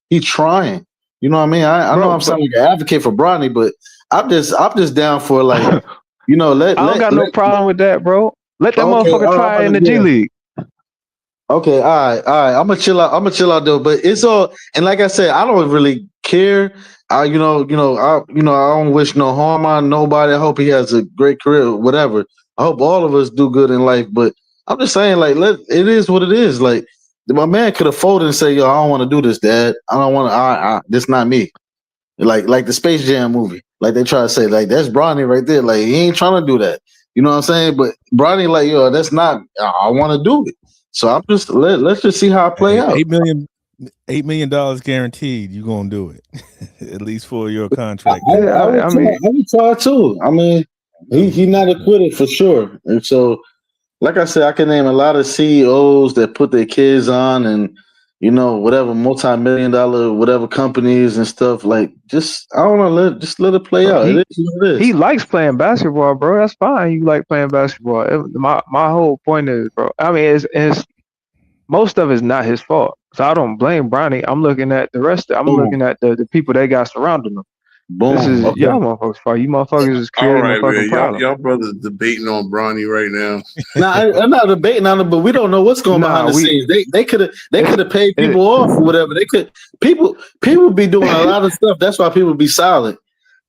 he trying. You know what I mean? I know I'm sounding like an advocate for Bronny, but I'm just down for like, I don't got no problem with that, bro. Let that motherfucker try in the G League. Okay, all right. I'm gonna chill out though. But it's all, and like I said, I don't really care. I don't wish no harm on nobody. I hope he has a great career, whatever. I hope all of us do good in life. But I'm just saying, like, it is what it is. Like, my man could have folded and say, "Yo, I don't want to do this, Dad. I don't want to. This not me." Like the Space Jam movie. Like they try to say, like that's Bronny right there. Like he ain't trying to do that. You know what I'm saying? But Bronny, like, yo, that's not. I want to do it. So I'm just let's just see how it play out. $8 million guaranteed. You gonna do it at least for your contract. I would try too. I mean, he not a quitter for sure. And so, like I said, I can name a lot of CEOs that put their kids on and whatever multi-million-dollar whatever companies and stuff. Like, just I don't know, let it play out. It is what it is. He likes playing basketball, bro. That's fine. You like playing basketball. My whole point is, bro. I mean, it's most of it's not his fault. So I don't blame Bronny. I'm looking at the rest. I'm looking at the people they got surrounding them. Boom. This is y'all motherfuckers' fault. You motherfuckers is creating a fucking problem. Y'all brothers debating on Bronny right now. I'm not debating on it, but we don't know what's going behind the scenes. They could have paid people off or whatever. They could people be doing a lot of stuff. That's why people be silent.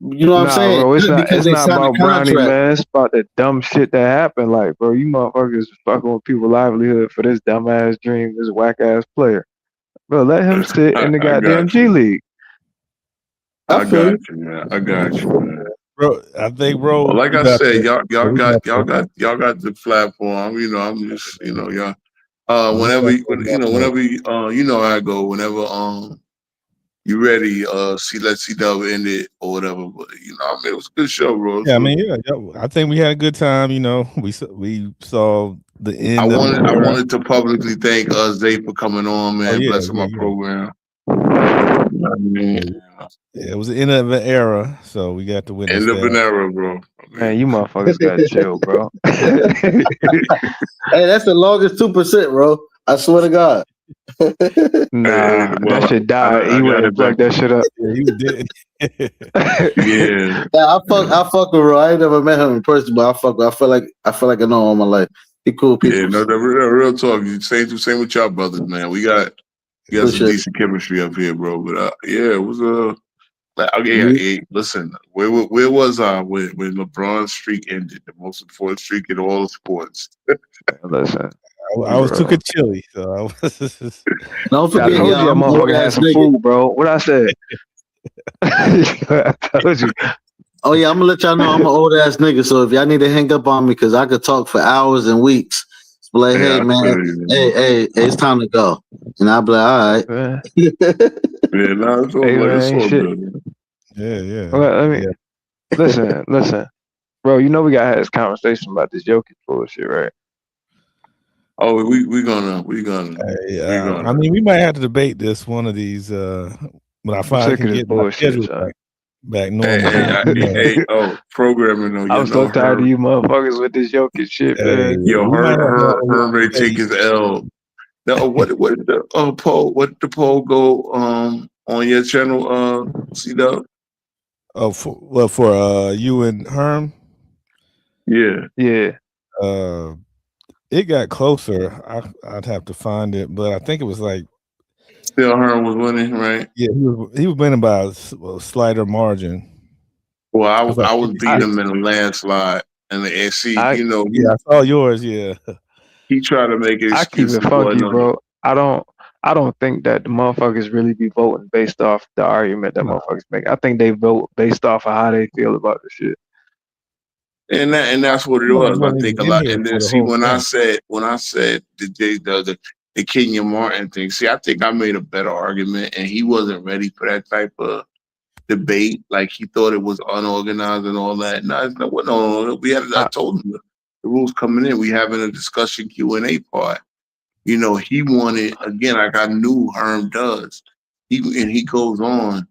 You know what I'm saying? Bro, it's not about Bronny, man. It's about the dumb shit that happened. Like, bro, you motherfuckers fucking with people's livelihood for this dumbass dream, this whack ass player. Bro, let him sit in the goddamn G League. I got you, man. Bro, I think, bro. Well, like I said, y'all got the platform. I'm just, y'all. Whenever I go. Whenever you ready? Let's see that end it or whatever. But I mean, it was a good show, bro. Yeah, I mean, yeah. I think we had a good time. We saw the end. I wanted to publicly thank Zay for coming on, man, blessing my program. Yeah, it was the end of an era, so we got to witness end of an era, bro. Man, you motherfuckers got to chill, bro. Hey, that's the longest 2%, bro. I swear to God. That shit died. He went and plugged that shit up. Yeah, he did. Yeah. I fuck with Ro. I ain't never met him in person, but I fuck with. I feel like I know him all my life. He cool people. Yeah, no, the real talk. Same with y'all brothers, man. We got some decent chemistry up here, bro. But it was listen, where was I when LeBron's streak ended? The most important streak in all of sports. Listen. I was too chilly, so I was. Don't forget, I told you, that motherfucker had some food, bro. What I said? I told you. Oh yeah, I'm gonna let y'all know I'm an old ass nigga. So if y'all need to hang up on me, because I could talk for hours and weeks. Be like, hey man, hey, it's time to go, and I'll be like, all right. Yeah, no, it's all good. Yeah. Well, listen, bro. You know we gotta have this conversation about this Jokic bullshit, right? Oh, we gonna. I mean, we might have to debate this one of these when I finally can get my schedule back normal. Hey, programming. I'm so tired of you motherfuckers with this Jokic shit, man. Yo, Herm ready to take his L. Now, what did the poll? What did the poll go on your channel? C-Dub? Oh, for you and Herm. Yeah. It got closer. I'd have to find it, but I think it was like still Herm was winning, right? Yeah, he was winning by a slighter margin. Well, I was beating him in a landslide, and the SC, Yeah, I saw yours. Yeah, he tried to make it. I keep it funky, bro. I don't I don't think that the motherfuckers really be voting based off the argument that motherfuckers make. I think they vote based off of how they feel about the shit. And that's what it He was. I wasn't think a even in lot. here And for then the see whole when I thing. said the Kenya Martin thing. See, I think I made a better argument, and he wasn't ready for that type of debate. Like he thought it was unorganized and all that. No, it's not. No, we had. I I, told him the rules coming in. We having a discussion Q&A part. You know, he wanted again, like I knew Herm does. He goes on.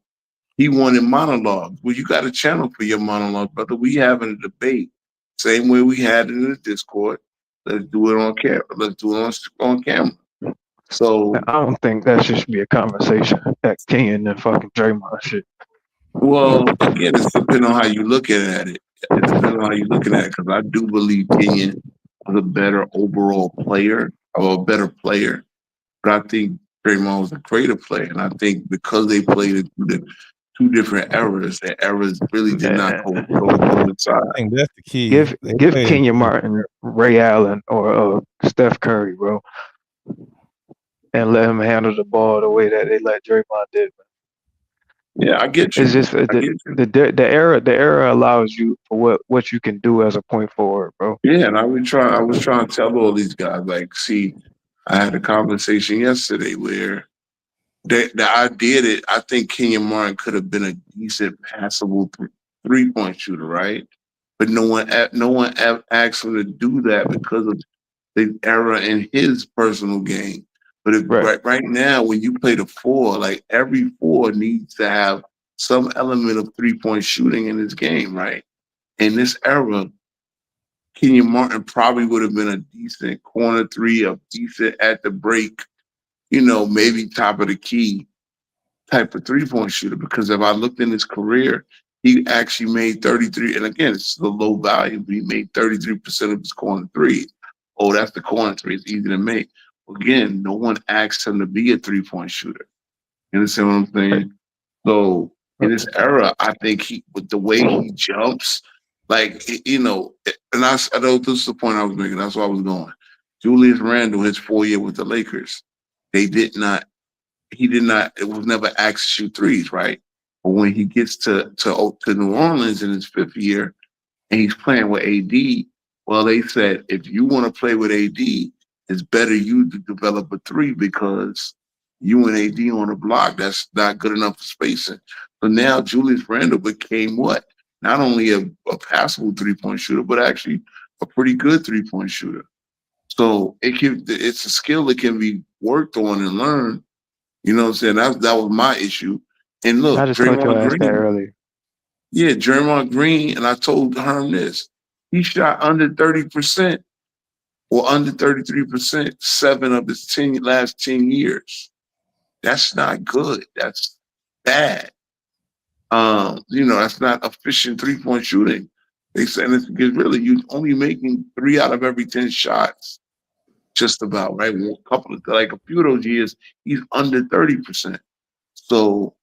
He wanted monologues. Well, you got a channel for your monologue, brother. We having a debate, same way we had it in the Discord. Let's do it on camera. Let's do it on camera. So, I don't think that shit should be a conversation. That Kenyon and fucking Draymond shit. well, again, it's depending on how you looking at it. It depends on how you're looking at it, because I do believe Kenyon was a better overall player or a better player. But I think Draymond was a greater player. And I think because they played in two different eras, the eras really did not coincide. I think that's the key. Give They give played Kenya Martin, Ray Allen, or Steph Curry, bro, and let him handle the ball the way that they let Draymond did. Yeah, I get you. It's just the era allows you for what you can do as a point forward, bro. Yeah, and I was trying to tell all these guys, like, see, I had a conversation yesterday where the idea that I think Kenyon Martin could have been a decent passable 3-point shooter, right? But no one asked him to do that because of the error in his personal game. But right now, when you play the four, like every four needs to have some element of 3-point shooting in his game, right? In this era, Kenyon Martin probably would have been a decent corner three, a decent at the break, maybe top of the key type of 3-point shooter. Because if I looked in his career, he actually made 33. And again, it's the low value, but he made 33% of his corner three. Oh, that's the corner three. It's easy to make. Again, no one asked him to be a 3-point shooter. You understand what I'm saying? So in this era, I think with the way he jumps, like, and I know this is the point I was making. That's why I was going. Julius Randle, his 4 year with the Lakers, he did not, it was never asked to shoot threes, right? But when he gets to New Orleans in his 5th year and he's playing with AD, well, they said, if you want to play with AD, it's better you to develop a three because you and AD on a block, that's not good enough for spacing. So now Julius Randle became what? Not only a passable 3-point shooter, but actually a pretty good 3-point shooter. So it's a skill that can be worked on and learned. You know what I'm saying? That was my issue. And look, I just told your ass that earlier. Yeah, Draymond Green, and I told Herm this. He shot under 30% or under 33% 7 of his last 10 years. That's not good. That's bad. That's not efficient 3-point shooting. They said it's because really you're only making 3 out of every 10 shots. Just about, right? A few of those years, he's under 30%. So,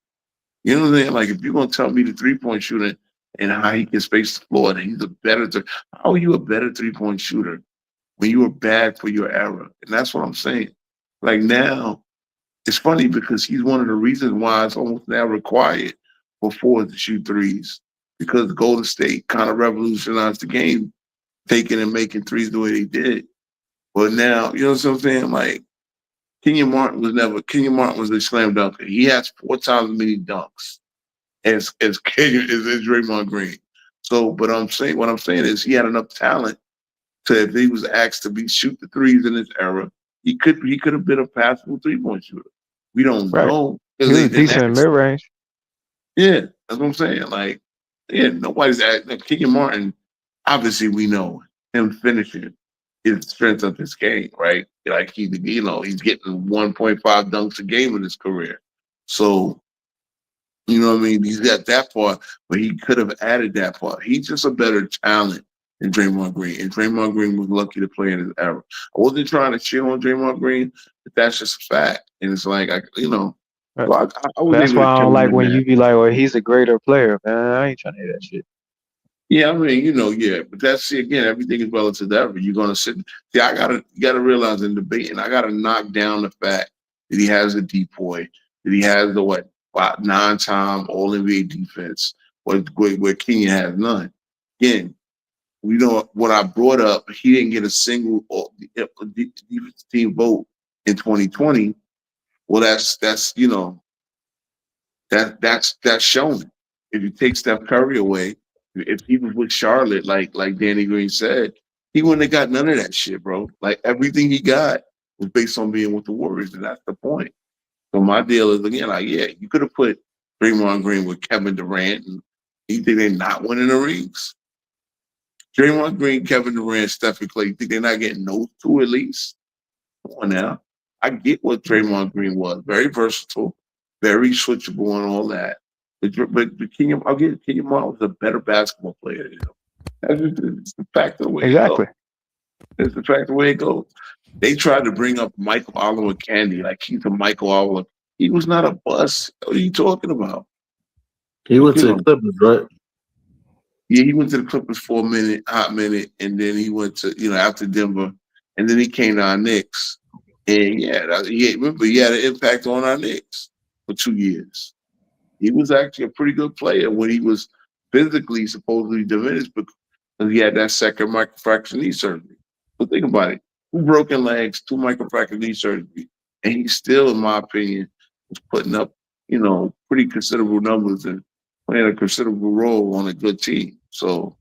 you know what I'm saying? Like, if you're gonna tell me the 3-point shooter and how he can space the floor, and he's a better, how are you a better 3-point shooter when you were bad for your era? And that's what I'm saying. Like now, it's funny because he's one of the reasons why it's almost now required for fours to shoot threes, because Golden State kind of revolutionized the game, taking and making threes the way they did. But now, you know what I'm saying? Like, Kenyon Martin was a slam dunker. He has 4 times as many dunks as Draymond Green. So, but what I'm saying is he had enough talent to, if he was asked to shoot the threes in this era, he could have been a passable 3-point shooter. We don't know. He was decent in mid range. Yeah, that's what I'm saying. Like, yeah, nobody's asking. Kenyon Martin, obviously we know him finishing is the strength of his game, right? Like he's getting 1.5 dunks a game in his career. So, you know what I mean? He's got that part, but he could have added that part. He's just a better talent than Draymond Green. And Draymond Green was lucky to play in his era. I wasn't trying to cheer on Draymond Green, but that's just a fact. And it's like, I was That's able why to I kill don't him like in when that. you be like, well, he's a greater player, man. I ain't trying to hear that shit. Yeah, I mean, yeah, but again, everything is relative to that. You're gonna sit. See, you gotta realize in debating, I gotta knock down the fact that he has a decoy, that he has the 9-time All NBA defense, where Kenya has none. Again, what I brought up, he didn't get a single defense team vote in 2020. Well, that's that's shown. If you take Steph Curry away, if he was with Charlotte, like Danny Green said, he wouldn't have got none of that shit, bro. Like everything he got was based on being with the Warriors, and that's the point. So my deal is again, like, yeah, you could have put Draymond Green with Kevin Durant, and you think they're not winning the rings? Draymond Green, Kevin Durant, Stephen Clay, you think they're not getting those two at least? Come on now. I get what Draymond Green was. Very versatile, very switchable and all that. But I'll get Kenyon Martin was a better basketball player than him. That's just it's the fact of the way it goes. It's the fact of the way it goes. They tried to bring up Michael Oliver Candy like he's a Michael Oliver. He was not a bust. What are you talking about? He went to the Clippers, right? Yeah, he went to the Clippers for a hot minute, and then he went to, after Denver, and then he came to our Knicks. And remember, he had an impact on our Knicks for 2 years. He was actually a pretty good player when he was physically supposedly diminished because he had that second microfracture knee surgery. But think about it. 2 broken legs, 2 microfracture knee surgery, and he still, in my opinion, was putting up, pretty considerable numbers and playing a considerable role on a good team. So,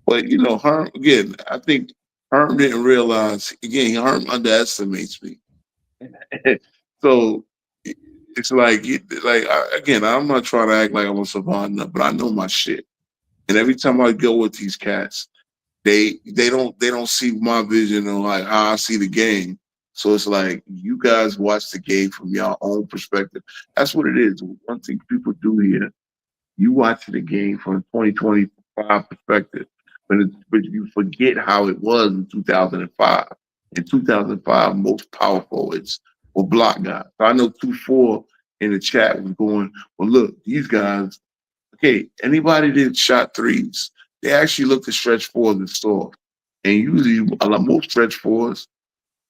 but Herm, again, I think Herm didn't realize, again, Herm underestimates me. So it's again, I'm not trying to act like I'm a savant, but I know my shit. And every time I go with these cats, they don't see my vision or like how I see the game. So it's like you guys watch the game from your own perspective. That's what it is. One thing people do here, you watch the game from a 2025 perspective, but you forget how it was in 2005. In 2005, most power forwards were block guys. So I know 2-4 in the chat was going, well, look, these guys, okay, anybody that shot threes, they actually looked at stretch fours and soft. And usually, most stretch fours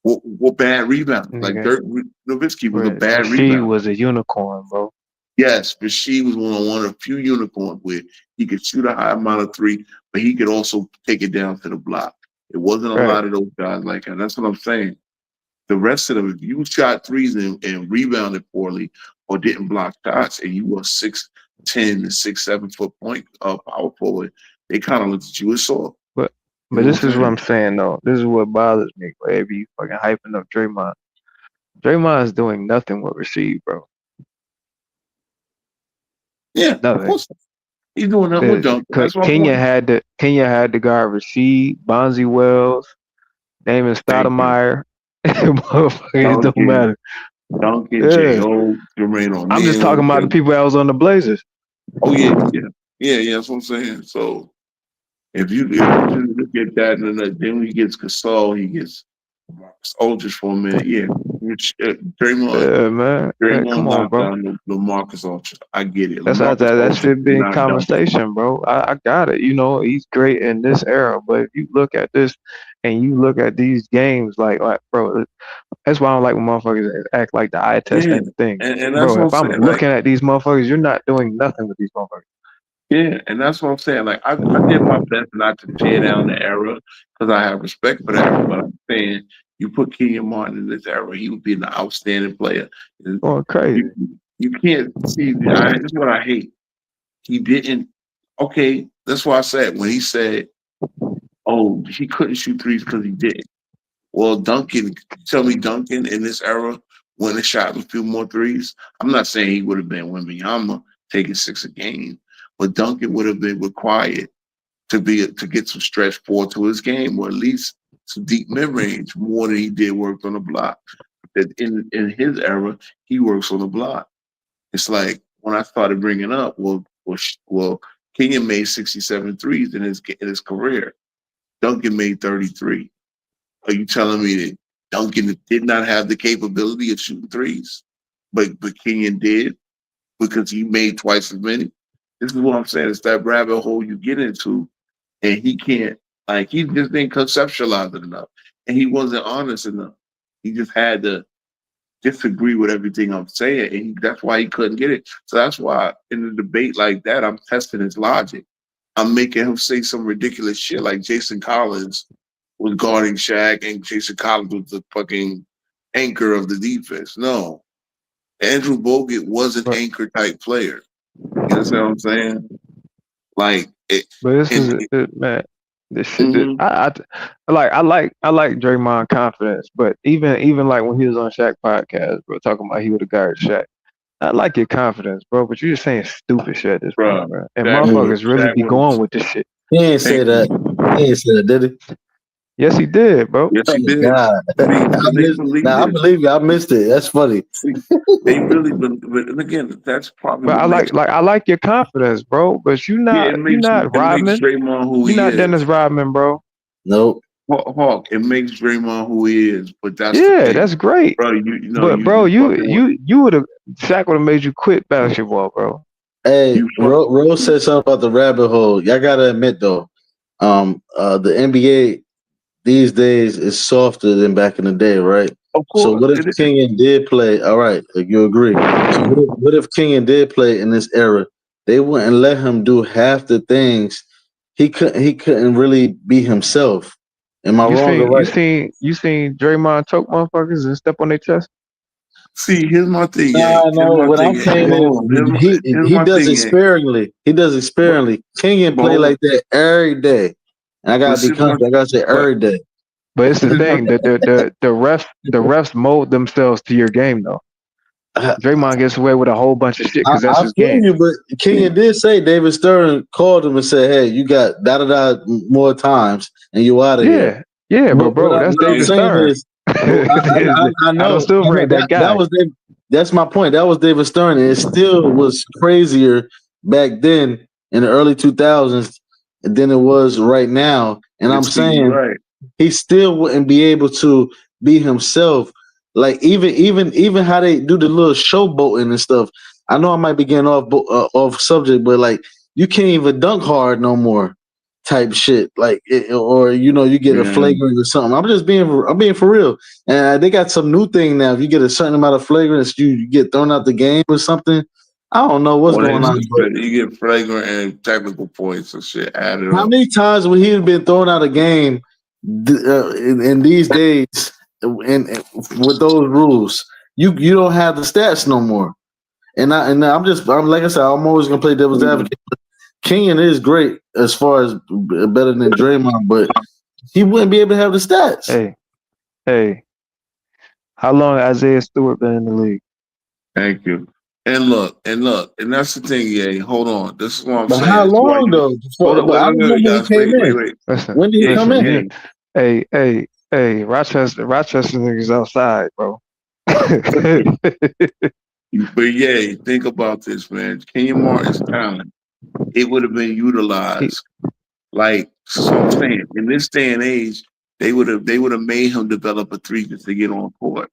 were bad rebounds. Like Dirk Nowitzki was a bad rebounder. She was a unicorn, bro. Yes, but she was one of a few unicorns where he could shoot a high amount of three, but he could also take it down to the block. It wasn't a lot of those guys like that. That's what I'm saying. The rest of them, if you shot threes and rebounded poorly or didn't block shots, and you were 6'10" to 6'7" foot point power forward, they kind of looked at you as soft. But this is what I'm saying though. This is what bothers me. Wherever you fucking hyping up Draymond. Draymond is doing nothing with receive, bro. Yeah, nothing. Of course. He's doing nothing with dunk. That's my Kenya point. had the guard receive, Bonzi Wells, Damon Stoudemire. It don't matter. Duncan, J.O., Jermaine O'Neal. I'm just talking about the people that was on the Blazers. Oh yeah. That's what I'm saying. So if you look at that, and then he gets Gasol, he gets Marcus Aldridge for a minute. Yeah, Draymond. Draymond knocked down the Marcus Aldridge. I get it. That should be in conversation, bro. I got it. He's great in this era, but if you look at this and you look at these games, like bro, that's why I don't like when motherfuckers act like the eye test ain't the thing. And bro, if I'm looking at these motherfuckers, you're not doing nothing with these motherfuckers. Yeah, and that's what I'm saying. Like I did my best not to tear down the era because I have respect for the era, but I'm saying you put Kenyon Martin in this era, he would be an outstanding player. Going crazy. You can't see. This is what I hate. He didn't. Okay, that's why I said when he said, "Oh, he couldn't shoot threes because he didn't." Well, Duncan, tell me Duncan in this era when a shot a few more threes. I'm not saying he would have been Wembanyama taking 6 a game. But Duncan would have been required to get some stretch forward to his game, or at least some deep mid range, more than he did work on the block. That in his era, he works on the block. It's like when I started bringing up, well, Kenyon made 67 threes in his career. Duncan made 33. Are you telling me that Duncan did not have the capability of shooting threes, but Kenyon did because he made twice as many? This is what I'm saying. It's that rabbit hole you get into, and he can't, he just didn't conceptualize it enough, and he wasn't honest enough. He just had to disagree with everything I'm saying, and that's why he couldn't get it. So that's why in a debate like that, I'm testing his logic. I'm making him say some ridiculous shit like Jason Collins was guarding Shaq, and Jason Collins was the fucking anchor of the defense. No, Andrew Bogut was an But anchor type player. You understand what I'm saying? Like it, but this and is it, man. This shit. mhm. I like Draymond confidence, but even like when he was on Shaq podcast, bro, talking about he would have guarded Shaq. I like your confidence, bro, but you're just saying stupid shit at this point, Bro, bro. And Shaq would have, motherfuckers really Shaq be would have. going with this shit. He ain't say Thank that. you. He ain't say that, did he? Yes, he did, bro. Yes, Oh he did. God. See, I because they missed, believe nah, I it. believe you. I missed it. That's funny. See, they really, but and again, that's probably But what makes. I like your confidence, bro. But Yeah, you not it makes Rodman. Draymond who You're he not Dennis is. Rodman, bro. Nope. Hawk, it makes Draymond who he is. But that's the Yeah, thing, that's great. bro. You know, But bro, you fucking with you would have Shaq would have made you quit basketball, bro. Hey, you fuck. Rose said something about the rabbit hole. Y'all gotta admit though, the NBA these days is softer than back in the day, right? Of So course, what if it is. Kenyon did play? All right, you agree. So what if Kenyon did play in this era? They wouldn't let him do half the things. He couldn't really be himself. Am I wrong or right? You seen Draymond choke motherfuckers and step on their chest? See, here's my thing, Nah, yeah. Here's no. my What thing, I'm yeah. saying Hold on. is Here's he my does thing, it yeah. sparingly. He does it But, sparingly. Kenyon but play hold on. like that every day, and I But gotta be see, conscious. I gotta say but every day. But it's the here's my thing that the refs mold themselves to your game though. Draymond gets away with a whole bunch of shit because that's I his feel game. you, but Kenyon did say David Stern called him and said, "Hey, you got da da da more times, and you out of here." Yeah, but But bro, that's what I'm David saying Stern. is, I I don't know, still rate that that guy. was David, that's my point. That was David Stern, and it still was crazier back then in the early 2000s than it was right now. And I'm see, you're saying right. he still wouldn't be able to be himself. Like even how they do the little showboating and stuff. I know I might be getting off subject, but like you can't even dunk hard no more, type shit. Like or you get a Yeah. flagrant or something. I'm being for real. And they got some new thing now. If you get a certain amount of flagrants, you get thrown out the game or something. I don't know what's Or they going on, but you get flagrant and technical points and shit added how up. many times would he have been thrown out of game in these days with those rules? You don't have the stats no more. I'm like I said, I'm always gonna play devil's advocate. Kenyon is great as far as better than Draymond, but he wouldn't be able to have the stats. Hey, how long has Isaiah Stewart been in the league? Thank you. And and that's the thing, yeah. Hold on. This is what I'm But saying. how This is why long you though? hold on, But I remember he guys. came in. Wait. When did he come Listen, in? you, hey, Rochester niggas outside, bro. But yeah, think about this, man. Kenyon Martin's talent, it would have been He- utilized. Like, so I'm saying, in this day and age, they would have made him develop a three just to get on court,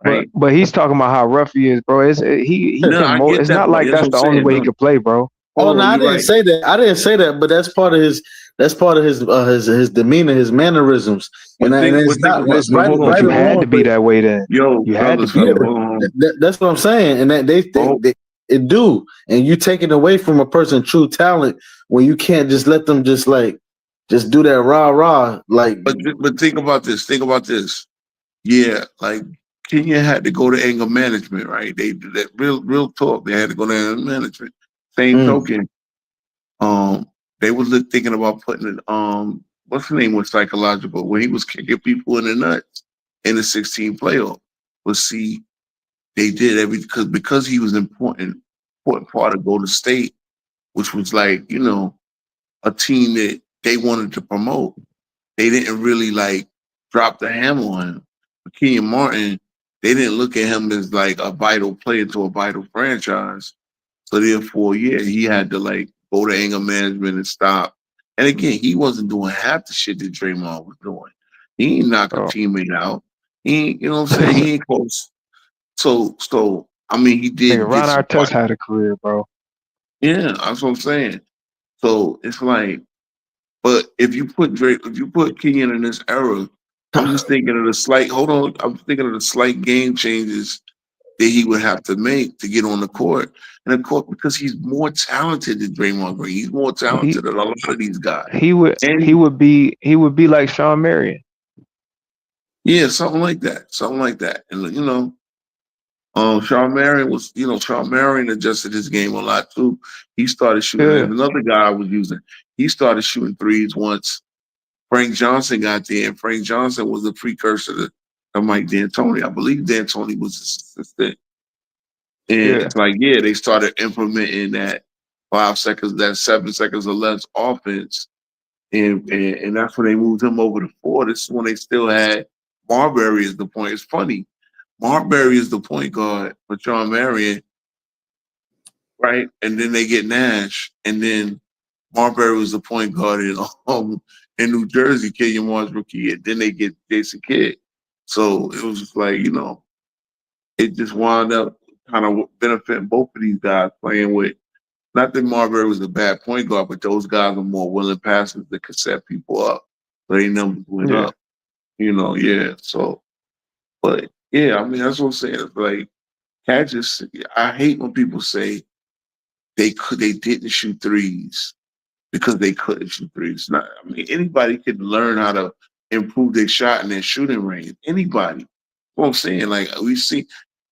right? but he's talking about how rough he is, bro. He No, can I mold. get It's that not part. like That's that's what I'm the only saying. way he No, could play, bro. Oh hold no, on, I you're didn't right. say that. I didn't say that, but that's part of his demeanor, his mannerisms, and But think about it's no, hold on, But right you or Joe. had to wrong. be But that way then. Yo, You had to fellas, be yeah, that fellas, but way. hold on. that's what I'm saying, and that Oh, they it do, and you taking away from a person's true talent when you can't just let them just do that rah rah like. but think about this. Think about this. Yeah, like Kenya had to go to anger management, right? They did that real talk. They had to go to anger management. Same Mm, token, um, they was thinking about putting it. What's the name was psychological when he was kicking people in the nuts in the 16 playoff. But see, they did every because he was important part of Golden State, which was like a team that they wanted to promote. They didn't really like drop the hammer on him. But Kenyon Martin, they didn't look at him as like a vital player to a vital franchise. So therefore, yeah, he had to like go to anger management and stop. And again, he wasn't doing half the shit that Draymond was doing. He ain't knock a Bro. teammate out. He ain't, you know what I'm saying? He ain't close. So I mean, he Nigga, did get Ron some Artest fight. had a career, bro. Yeah, that's what I'm saying. So it's like, but if you put Kenyon in this era, I'm just thinking of the slight. Hold on, I'm thinking of the slight game changes that he would have to make to get on the court. And of course, because he's more talented than Draymond Green, he's more He talented than a lot of these guys. he would And be like Sean Marion. yeah, something like that, something like that. And Sean Marion Sean Marion adjusted his game a lot too. He started shooting. Yeah, There's another guy I was using. He started shooting threes once Frank Johnson got there, and Frank Johnson was the precursor to Mike D'Antoni. I believe D'Antoni was his assistant. And yeah, it's like, yeah, they started implementing that 5 seconds, that 7 seconds or less offense. And that's when they moved him over to 4. This is when they still had Marbury as the point. It's funny. Marbury is the point guard for Sean Marion, right? And then they get Nash, and then Marbury was the point guard in New Jersey, Kenyon Martin's rookie year. Then they get Jason Kidd. So it was just like, it just wound up kind of benefiting both of these guys playing with. Not that Marbury was a bad point guard, but those guys are more willing passers that could set people up. So their numbers went yeah. up. Yeah. So, but yeah, I mean, that's what I'm saying. It's like, I hate when people say they didn't shoot threes because they couldn't shoot threes. Not, I mean, anybody could learn how to improve their shot and their shooting range. Anybody. What I'm saying, like we see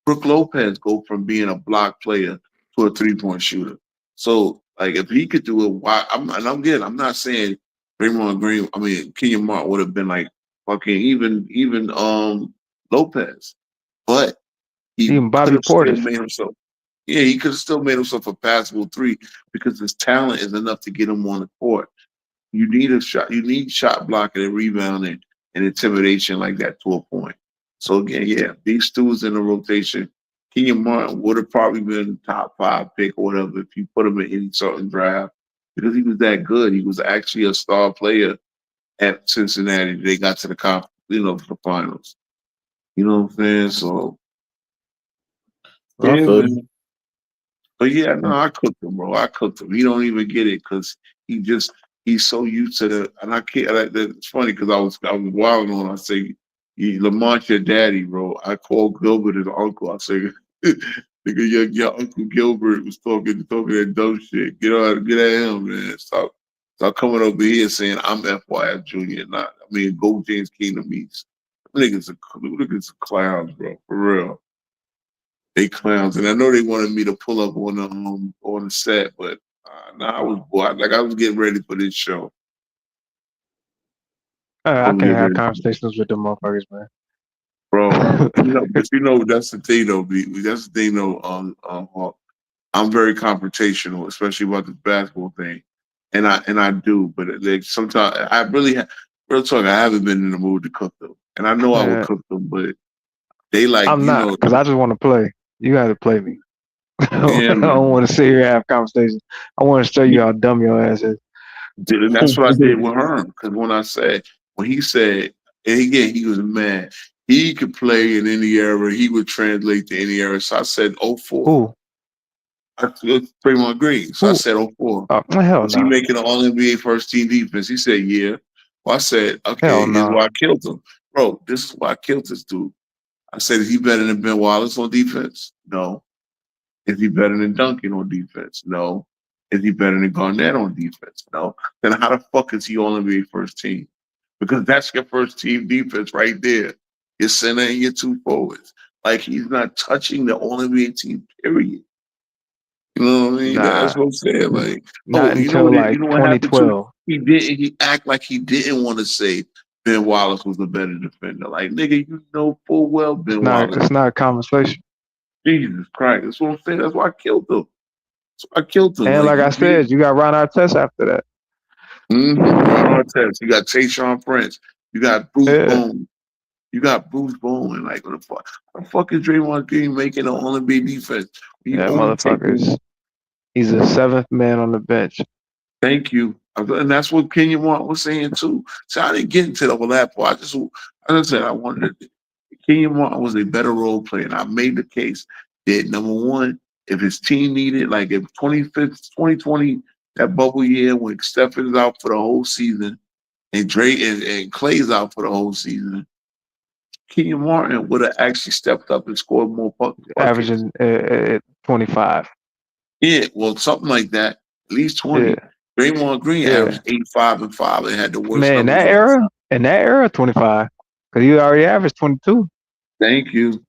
Brook Lopez go from being a block player to a 3-point shooter. So, like, if he could do it, why? I'm not saying Draymond Green. I mean, Kenyon Martin would have been like fucking even Lopez, but he Even could Bobby have still Portis. made himself. Yeah, he could have still made himself a passable 3 because his talent is enough to get him on the court. You need a shot. You need shot blocking and rebounding and intimidation like that to a point. So again, yeah, these two in the rotation. Kenyon Martin would have probably been top 5 pick or whatever if you put him in any certain draft because he was that good. He was actually a star player at Cincinnati. They got to the the finals. You know what I'm saying? So I yeah, feel you. man. But yeah, no, I cooked him, bro. I cooked him. He don't even get it because he's so used to and I can't. It's funny because I was wilding on. I say, Lamont, your daddy, bro. I called Gilbert his uncle. I say, nigga, your Uncle Gilbert was talking that dumb shit. Get at him, man. Stop coming over here saying I'm FYF Junior. Go James Kingdom East. Niggas are clowns, bro. For real. They clowns, and I know they wanted me to pull up on the set, but I was bored. Like I was getting ready for this show. I I was can't getting have ready, conversations with them motherfuckers, man. bro. But that's the thing though. That's the thing though. Hawk. I'm very confrontational, especially about this basketball thing, and I do. But like sometimes I really, real talk, I haven't been in the mood to cook them, and I know I would Man, cook them, but they like I'm not, because I just want to play. You got to play me. I yeah, don't man. want to sit here and have conversations. I want to show you how dumb your ass is. And that's what I did with Herm. Because when he said, and again, he was mad. He could play in any era. He would translate to any era. So I said 04. Who? I said Draymond Green. So I Who? said 04. Hell Was he no. making an All NBA first team defense? He said, yeah. Well, I said, Hell okay, here's no. why I killed him. Bro, this is why I killed this dude. I said, is he better than Ben Wallace on defense? No. Is he better than Duncan on defense? No. Is he better than Garnett on defense? No. Then how the fuck is he All NBA first team? Because that's your first team defense right there. Your center and your 2 forwards. Like he's not touching the All NBA team, period. You know what I mean? That's Nah. what I'm saying. Like, Not until like you know what happened to 2012. he act like he didn't want to say Ben Wallace was a better defender. Like, nigga, you know full well Ben Wallace. It's not a conversation. Jesus Christ. That's what I'm saying. That's why I killed him. I killed him. And like I said, you got Ron Artest after that. Ron Artest. You got Tayshaun Prince. You got Bruce Yeah. Bowen. You got Bruce Bowen. Like, what the fuck is Draymond Green making an All-NBA defense? You That only motherfucker he's a 7th man on the bench. Thank you. And that's what Kenyon Martin was saying too. So I didn't get into all that part. As I said, I wanted Kenyon Martin was a better role player. And I made the case that number one, if his team needed, like if 2020, that bubble year when Steph is out for the whole season and Dre and Clay's out for the whole season, Kenyon Martin would have actually stepped up and scored more buckets. Averaging 25. Yeah, well, something like that. At least 20. Yeah. Draymond Green Yeah. averaged 85 and 5 and had the worst Man, numbers. in that era, 25. Because you already averaged 22. Thank you.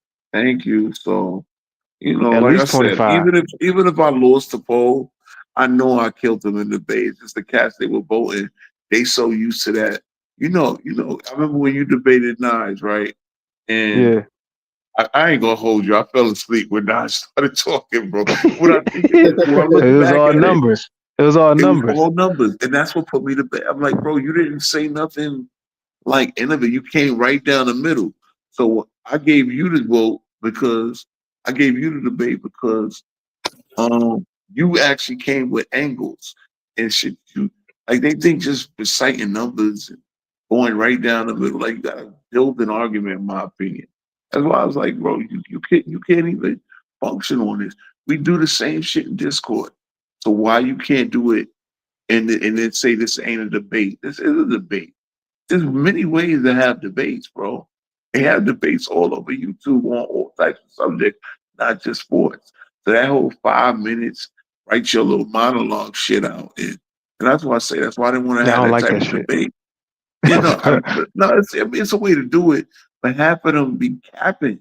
So, At like I least said, 25. even if I lost the poll, I know I killed them in the debate. It's the cats they were voting. They so used to that. I remember when you debated Nines, right? And Yeah. I ain't gonna hold you. I fell asleep when Nines started talking, bro. What I think when I It look was back all at it, numbers. It was all it was numbers. all numbers, and that's what put me to bed. I'm like, bro, you didn't say nothing like innovative. You came right down the middle. So I gave you the vote because I gave you the debate because you actually came with angles and shit. You like they think just reciting numbers and going right down the middle. Like you gotta build an argument, in my opinion. That's why I was like, bro, you can't even function on this. We do the same shit in Discord. So why you can't do it and then say this ain't a debate? This is a debate. There's many ways to have debates, bro. They have debates all over YouTube on all types of subjects, not just sports. So that whole 5 minutes, write your little monologue shit out. And that's why I say that's why I didn't want to Yeah, I have don't that like type that of shit. debate. No, it's a way to do it, but half of them be capping.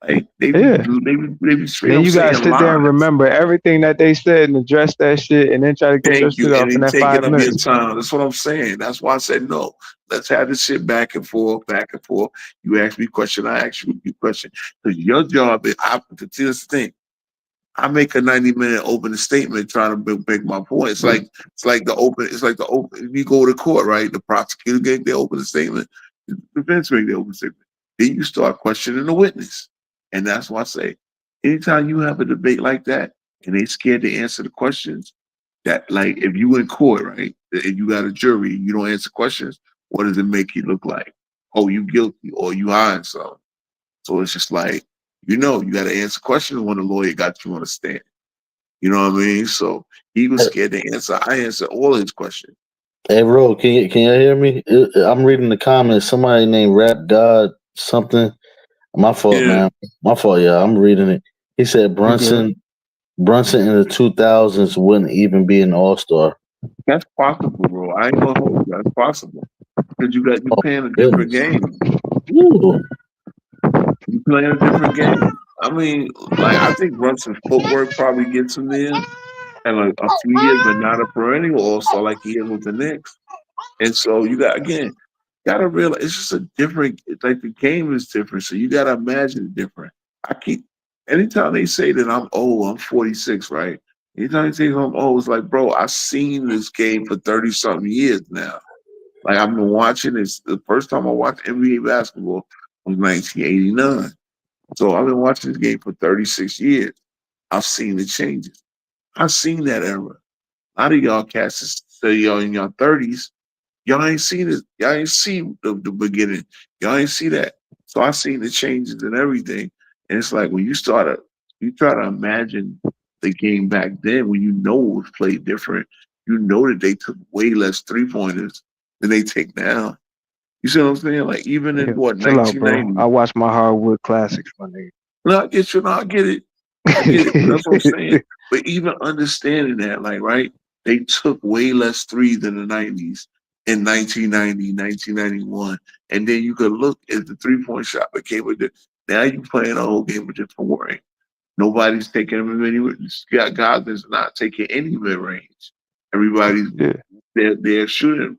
Like Yeah. they be straight Then up you gotta saying sit there and lies. remember everything that they said and address that shit and then try to get your Thank shit you. off And in then that taking 5 up your minutes. time. That's what I'm saying. That's why I said no. Let's have this shit back and forth, back and forth. You ask me a question, I ask you a question. Because your job is to see this thing. I make a 90-minute opening statement trying to make my point. It's like the open you go to court, right? The prosecutor gave the opening statement, the defense make the opening statement. Then you start questioning the witness. And that's why I say, anytime you have a debate like that and they scared to answer the questions, that like if you in court, right, and you got a jury, you don't answer questions, what does it make you look like? Oh, you guilty or you hiding something. So it's just like, you got to answer questions when the lawyer got you on the stand. You know what I mean? So he was scared to answer. I answered all his questions. Hey, bro, can you hear me? I'm reading the comments. Somebody named Rap God something. My fault, Yeah, man. My fault, yeah. I'm reading it. He said You good? Brunson in the 2000s wouldn't even be an All Star. that's possible, bro. I ain't gonna hold you. That's possible because you Oh playing a different goodness. game. Ooh. You playing a different game. I mean, like I think Brunson's footwork probably gets him there in a few years, but not a perennial All Star like he is with the Knicks. And so you gotta realize it's just a different. It's like the game is different, so you gotta imagine it different. I keep anytime they say that I'm old, I'm 46, right? Anytime they say I'm old, it's like, bro, I've seen this game for 30 something years now. Like I've been watching this. The first time I watched NBA basketball was 1989. So I've been watching this game for 36 years. I've seen the changes. I've seen that era. A lot of y'all cats is say y'all in your 30s. Y'all ain't seen it. Y'all ain't seen the beginning. Y'all ain't see that. So I seen the changes and everything. And it's like when you try to imagine the game back then when you know it was played different, you know that they took way less 3-pointers than they take now. You see what I'm saying? Like even in Yeah. what Chill out, bro. 1990. I watch my hardwood classics, my nigga. No, I get you. No, I get it. I get it. But that's what I'm saying. But even understanding that, like, right, they took way less threes in the 90s in 1990, 1991. And then you could look at the 3-point shot became a now you playing a whole game of different worrying. Nobody's taking them anywhere. Got guys that's not taking any mid range. Everybody's Yeah. they're shooting.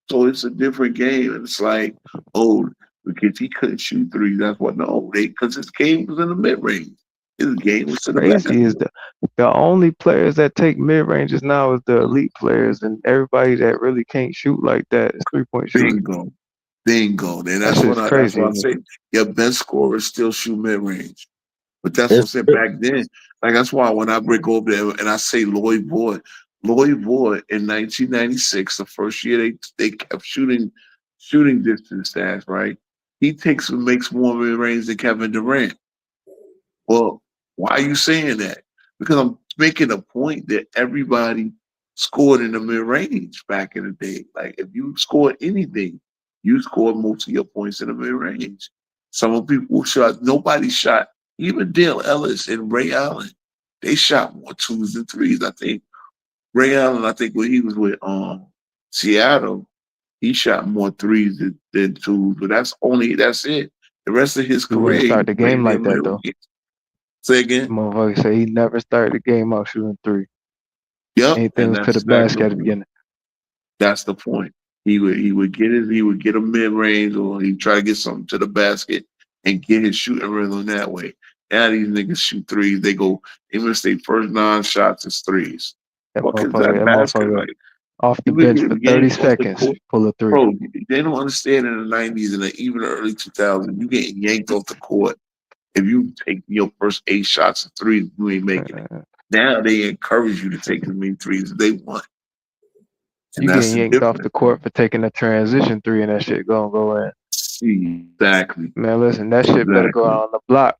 So it's a different game. And it's like, oh, because he couldn't shoot three. That's what no, because his game was in the mid range. His game was to the Crazy is basket. the only players that take mid ranges now is the elite players, and everybody that really can't shoot like that is 3-point shooters. Bingo. Bingo. And That shit's that's crazy. what I say. Your best scorers still shoot mid range. But that's what I It's said back then. Like that's why when I break over there and I say Lloyd Boyd in 1996, the first year they kept shooting distance stats, right? He takes and makes more mid range than Kevin Durant. Well, why are you saying that? Because I'm making a point that everybody scored in the mid range back in the day. Like if you scored anything, you scored most of your points in the mid range. Some people shot. Nobody shot. Even Dale Ellis and Ray Allen, they shot more twos than threes. I think Ray Allen. I think when he was with Seattle, he shot more threes than twos. But that's it. The rest of his He wouldn't career, he start was the game playing like in that middle. though. Say again. Motherfucker say he never started the game out shooting three. Yep, Anything and was to that's the exactly basket the at the point. beginning. That's the point. He would get a mid range or he'd try to get something to the basket and get his shooting rhythm that way. Now these niggas shoot threes. They miss their first 9 shots as threes. That What is that basket motherfucker like? off the You could bench get for a 30 game off the seconds, court. pull a three. Bro, they don't understand in the 90s and even the early 2000s, you get yanked off the court. If you take your first 8 shots of threes, you ain't making it. Now they encourage you to take as many threes as they want. And You that's getting the yanked off the difference. court for taking a transition three and that shit gonna go in. Exactly. Man, listen, that shit better go Exactly. out on the block.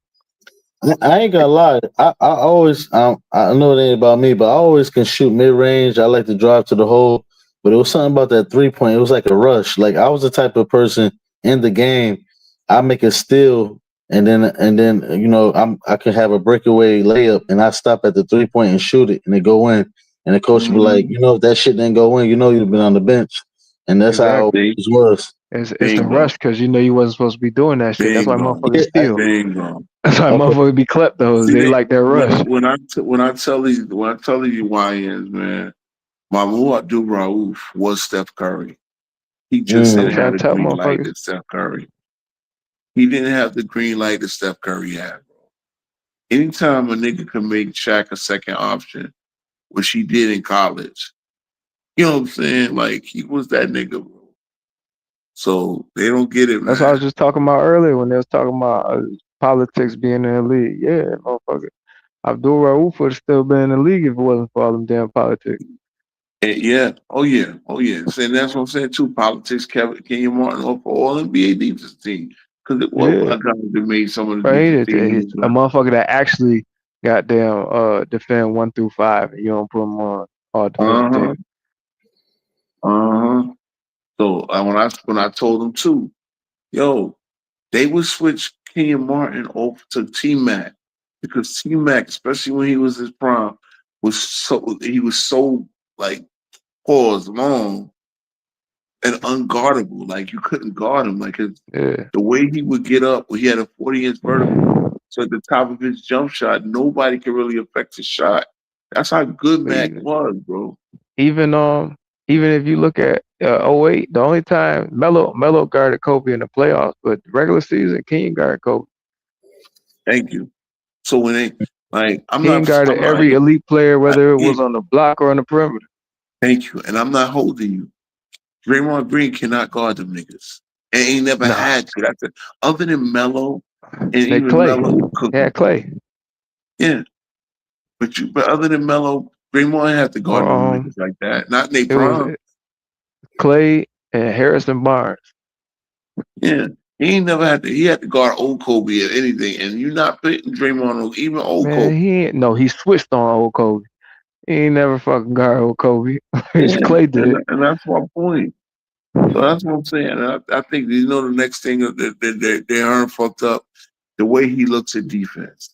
I ain't gonna lie. I always I know it ain't about me, but I always can shoot mid range. I like to drive to the hole, but it was something about that 3 point. It was like a rush. Like I was the type of person in the game. I make a steal, and then I can have a breakaway layup, and I stop at the 3 point and shoot it, and it go in. And the coach be like, Mm-hmm. if that shit didn't go in, you've been on the bench, and that's how it Exactly. See? was. It's the rush Bingo. because you wasn't supposed to be doing that shit. That's why Bingo. motherfuckers Yeah, steal. Bingo. That's why okay. motherfuckers be kleptos. See They that like that rush. when I tell these YNs, man, Mahmoud Abdul Rauf was Steph Curry. He just I Mm. didn't try have to the tell green light motherfuckers. that Steph Curry. He didn't have the green light that Steph Curry had, bro. Anytime a nigga can make Shaq a second option, which he did in college, you know what I'm saying? Like he was that nigga, bro. So they don't get it, That's what I man. was just talking about earlier when they was talking about politics being in the league. Yeah, motherfucker. Abdul Rauf would have still been in the league if it wasn't for all them damn politics. Yeah, oh yeah, oh yeah. And that's what I'm saying too. Politics kept Kenyon Martin off for all NBA defense team because it was Yeah. black guys that made some of the Right, defense it's teams. a motherfucker that actually goddamn defend 1 through 5, and you don't put them on all defensive Uh huh. team. Uh huh. So when I told them too, yo, they would switch Kenyon Martin over to T Mac because T Mac, especially when he was his prime, he was so like pause long and unguardable. Like you couldn't guard him. Like Yeah, the way he would get up, he had a 40-inch vertical. So at the top of his jump shot, nobody could really affect his shot. That's how good but Mac was, bro. even even if you look at '08, the only time Melo guarded Kobe in the playoffs, but regular season, King guarded Kobe. Thank you. So when they like, King guarded I'm not, every elite player, whether it yeah, was on the block or on the perimeter. thank you, and I'm not holding you. Draymond Green cannot guard them niggas, and ain't never Nah, had to. Other than Melo, and they even Clay. Melo would cook Yeah, them. Clay. Yeah, but other than Melo, Draymond ain't have to guard Or them niggas like that. Not in their it was prime. Clay and Harrison Barnes. Yeah. He ain't never had to. He had to guard old Kobe at anything, and you're not putting Draymond on even old Man, Kobe. he switched on old Kobe. He ain't never fucking guard old Kobe. Yeah, Clay did. and that's my point. So that's what I'm saying. I think the next thing that they heard fucked up the way he looks at defense.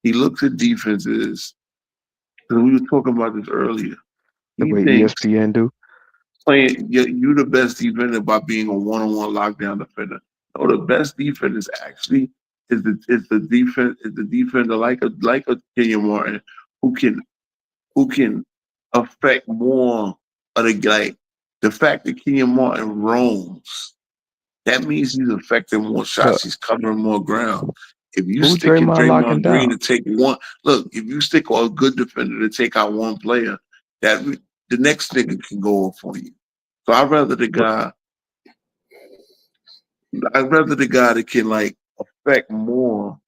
He looks at defenses because we were talking about this earlier. The He way thinks ESPN do. playing you the best defender by being a one-on-one lockdown defender. No, the best defender is actually is the defender like a Kenyon Martin who can who can affect more of the fact that Kenyon Martin roams. That means he's affecting more Uh, shots. He's covering more ground. If you who stick in Draymond locking Draymond Green down? to take one, look, if you stick a good defender to take out one player, that the next nigga can go off on you. So I'd rather the guy that can like affect more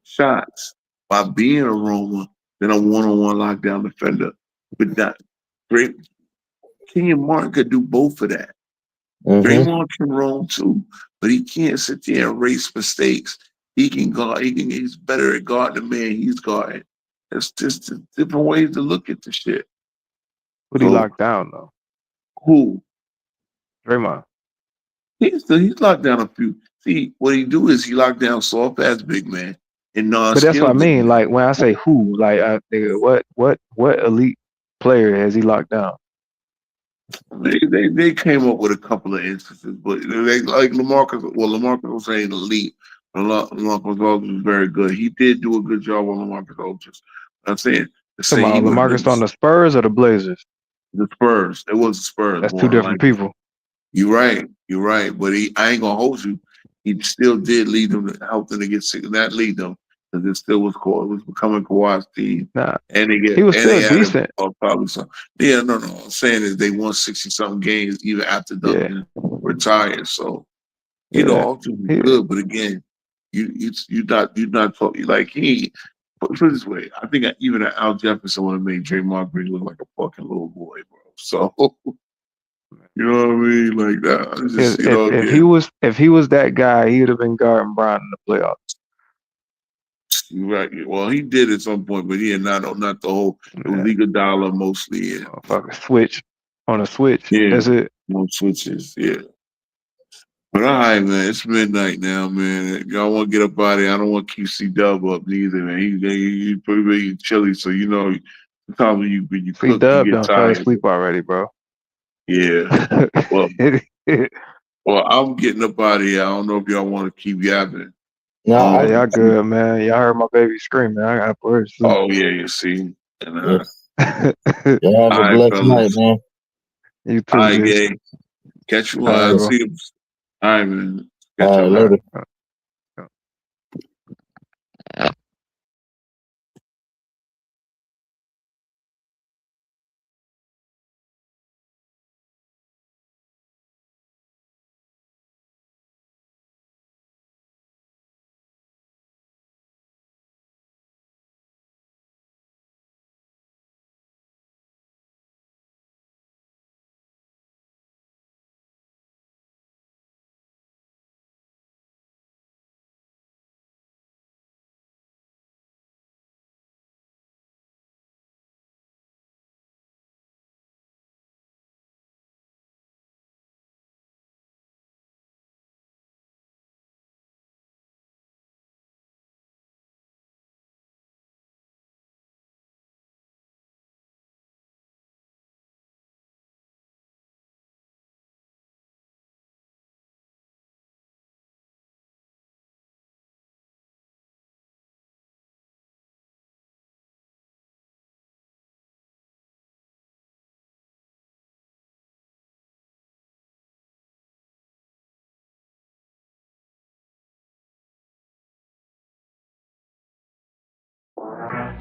shots by being a roamer than a one-on-one lockdown defender. But that great Kenyon Martin could do both of that. Mm-hmm. Draymond can roam too, but he can't sit there and erase mistakes. He can guard. He's better at guarding the man he's guarding. It's just different ways to look at the shit. Who he So locked down though? who Draymond. he's locked down a few. See, what he do is he locked down soft ass big man and But that's what I non-skilled big mean. man. Like when I say who, like nigga, what elite player has he locked down? They came up with a couple of instances, but they like Lamarcus. Well, Lamarcus was saying elite. Lamarcus Aldridge was very good. He did do a good job on Lamarcus Aldridge. I'm saying to Talking say he about would have been Lamarcus on the Spurs or the Blazers? the Spurs. It was the Spurs That's two more than different likely. people. You're right. You're right. But I ain't gonna hold you. He still did lead them, help them to get sick, not lead them, because it still was called. It was becoming Kawhi's team, Nah, and he was still they added decent. probably some. Yeah, no. I'm saying is they won 60-something games even after Yeah, Duncan retired. So yeah. ultimately He, good. But again, you not talking like he. Put it this way, I think even Al Jefferson would have made Draymond Green look like a fucking little boy, bro. So you know what I mean? Like that. It's just again. if he was that guy, he would have been guarding Brown in the playoffs. You're right. Well, he did at some point, but yeah, not the whole. It was Yeah, Iguodala mostly. Yeah, motherfucker, switch on a switch. yeah, That's it. no switches. Yeah, but all right, man. It's midnight now, man. If y'all want to get up out of here, I don't want to keep C Dub up neither, man. He pretty chilly, so sometimes when you See, cook, you Dub get done fell tired. asleep already, bro. Yeah. Well, I'm getting up out of here. I don't know if y'all want to keep yapping. No, Nah, I y'all Um. good, man. Y'all heard my baby screaming. I got to put her to sleep. Oh yeah, you see. And yeah. Y'all have all a right, blessed night, fellas. man. You All too, right, G. gay. Catch you All right, on. Yeah. bro. See you. All right, man. Catch All y'all right, later. later. All right.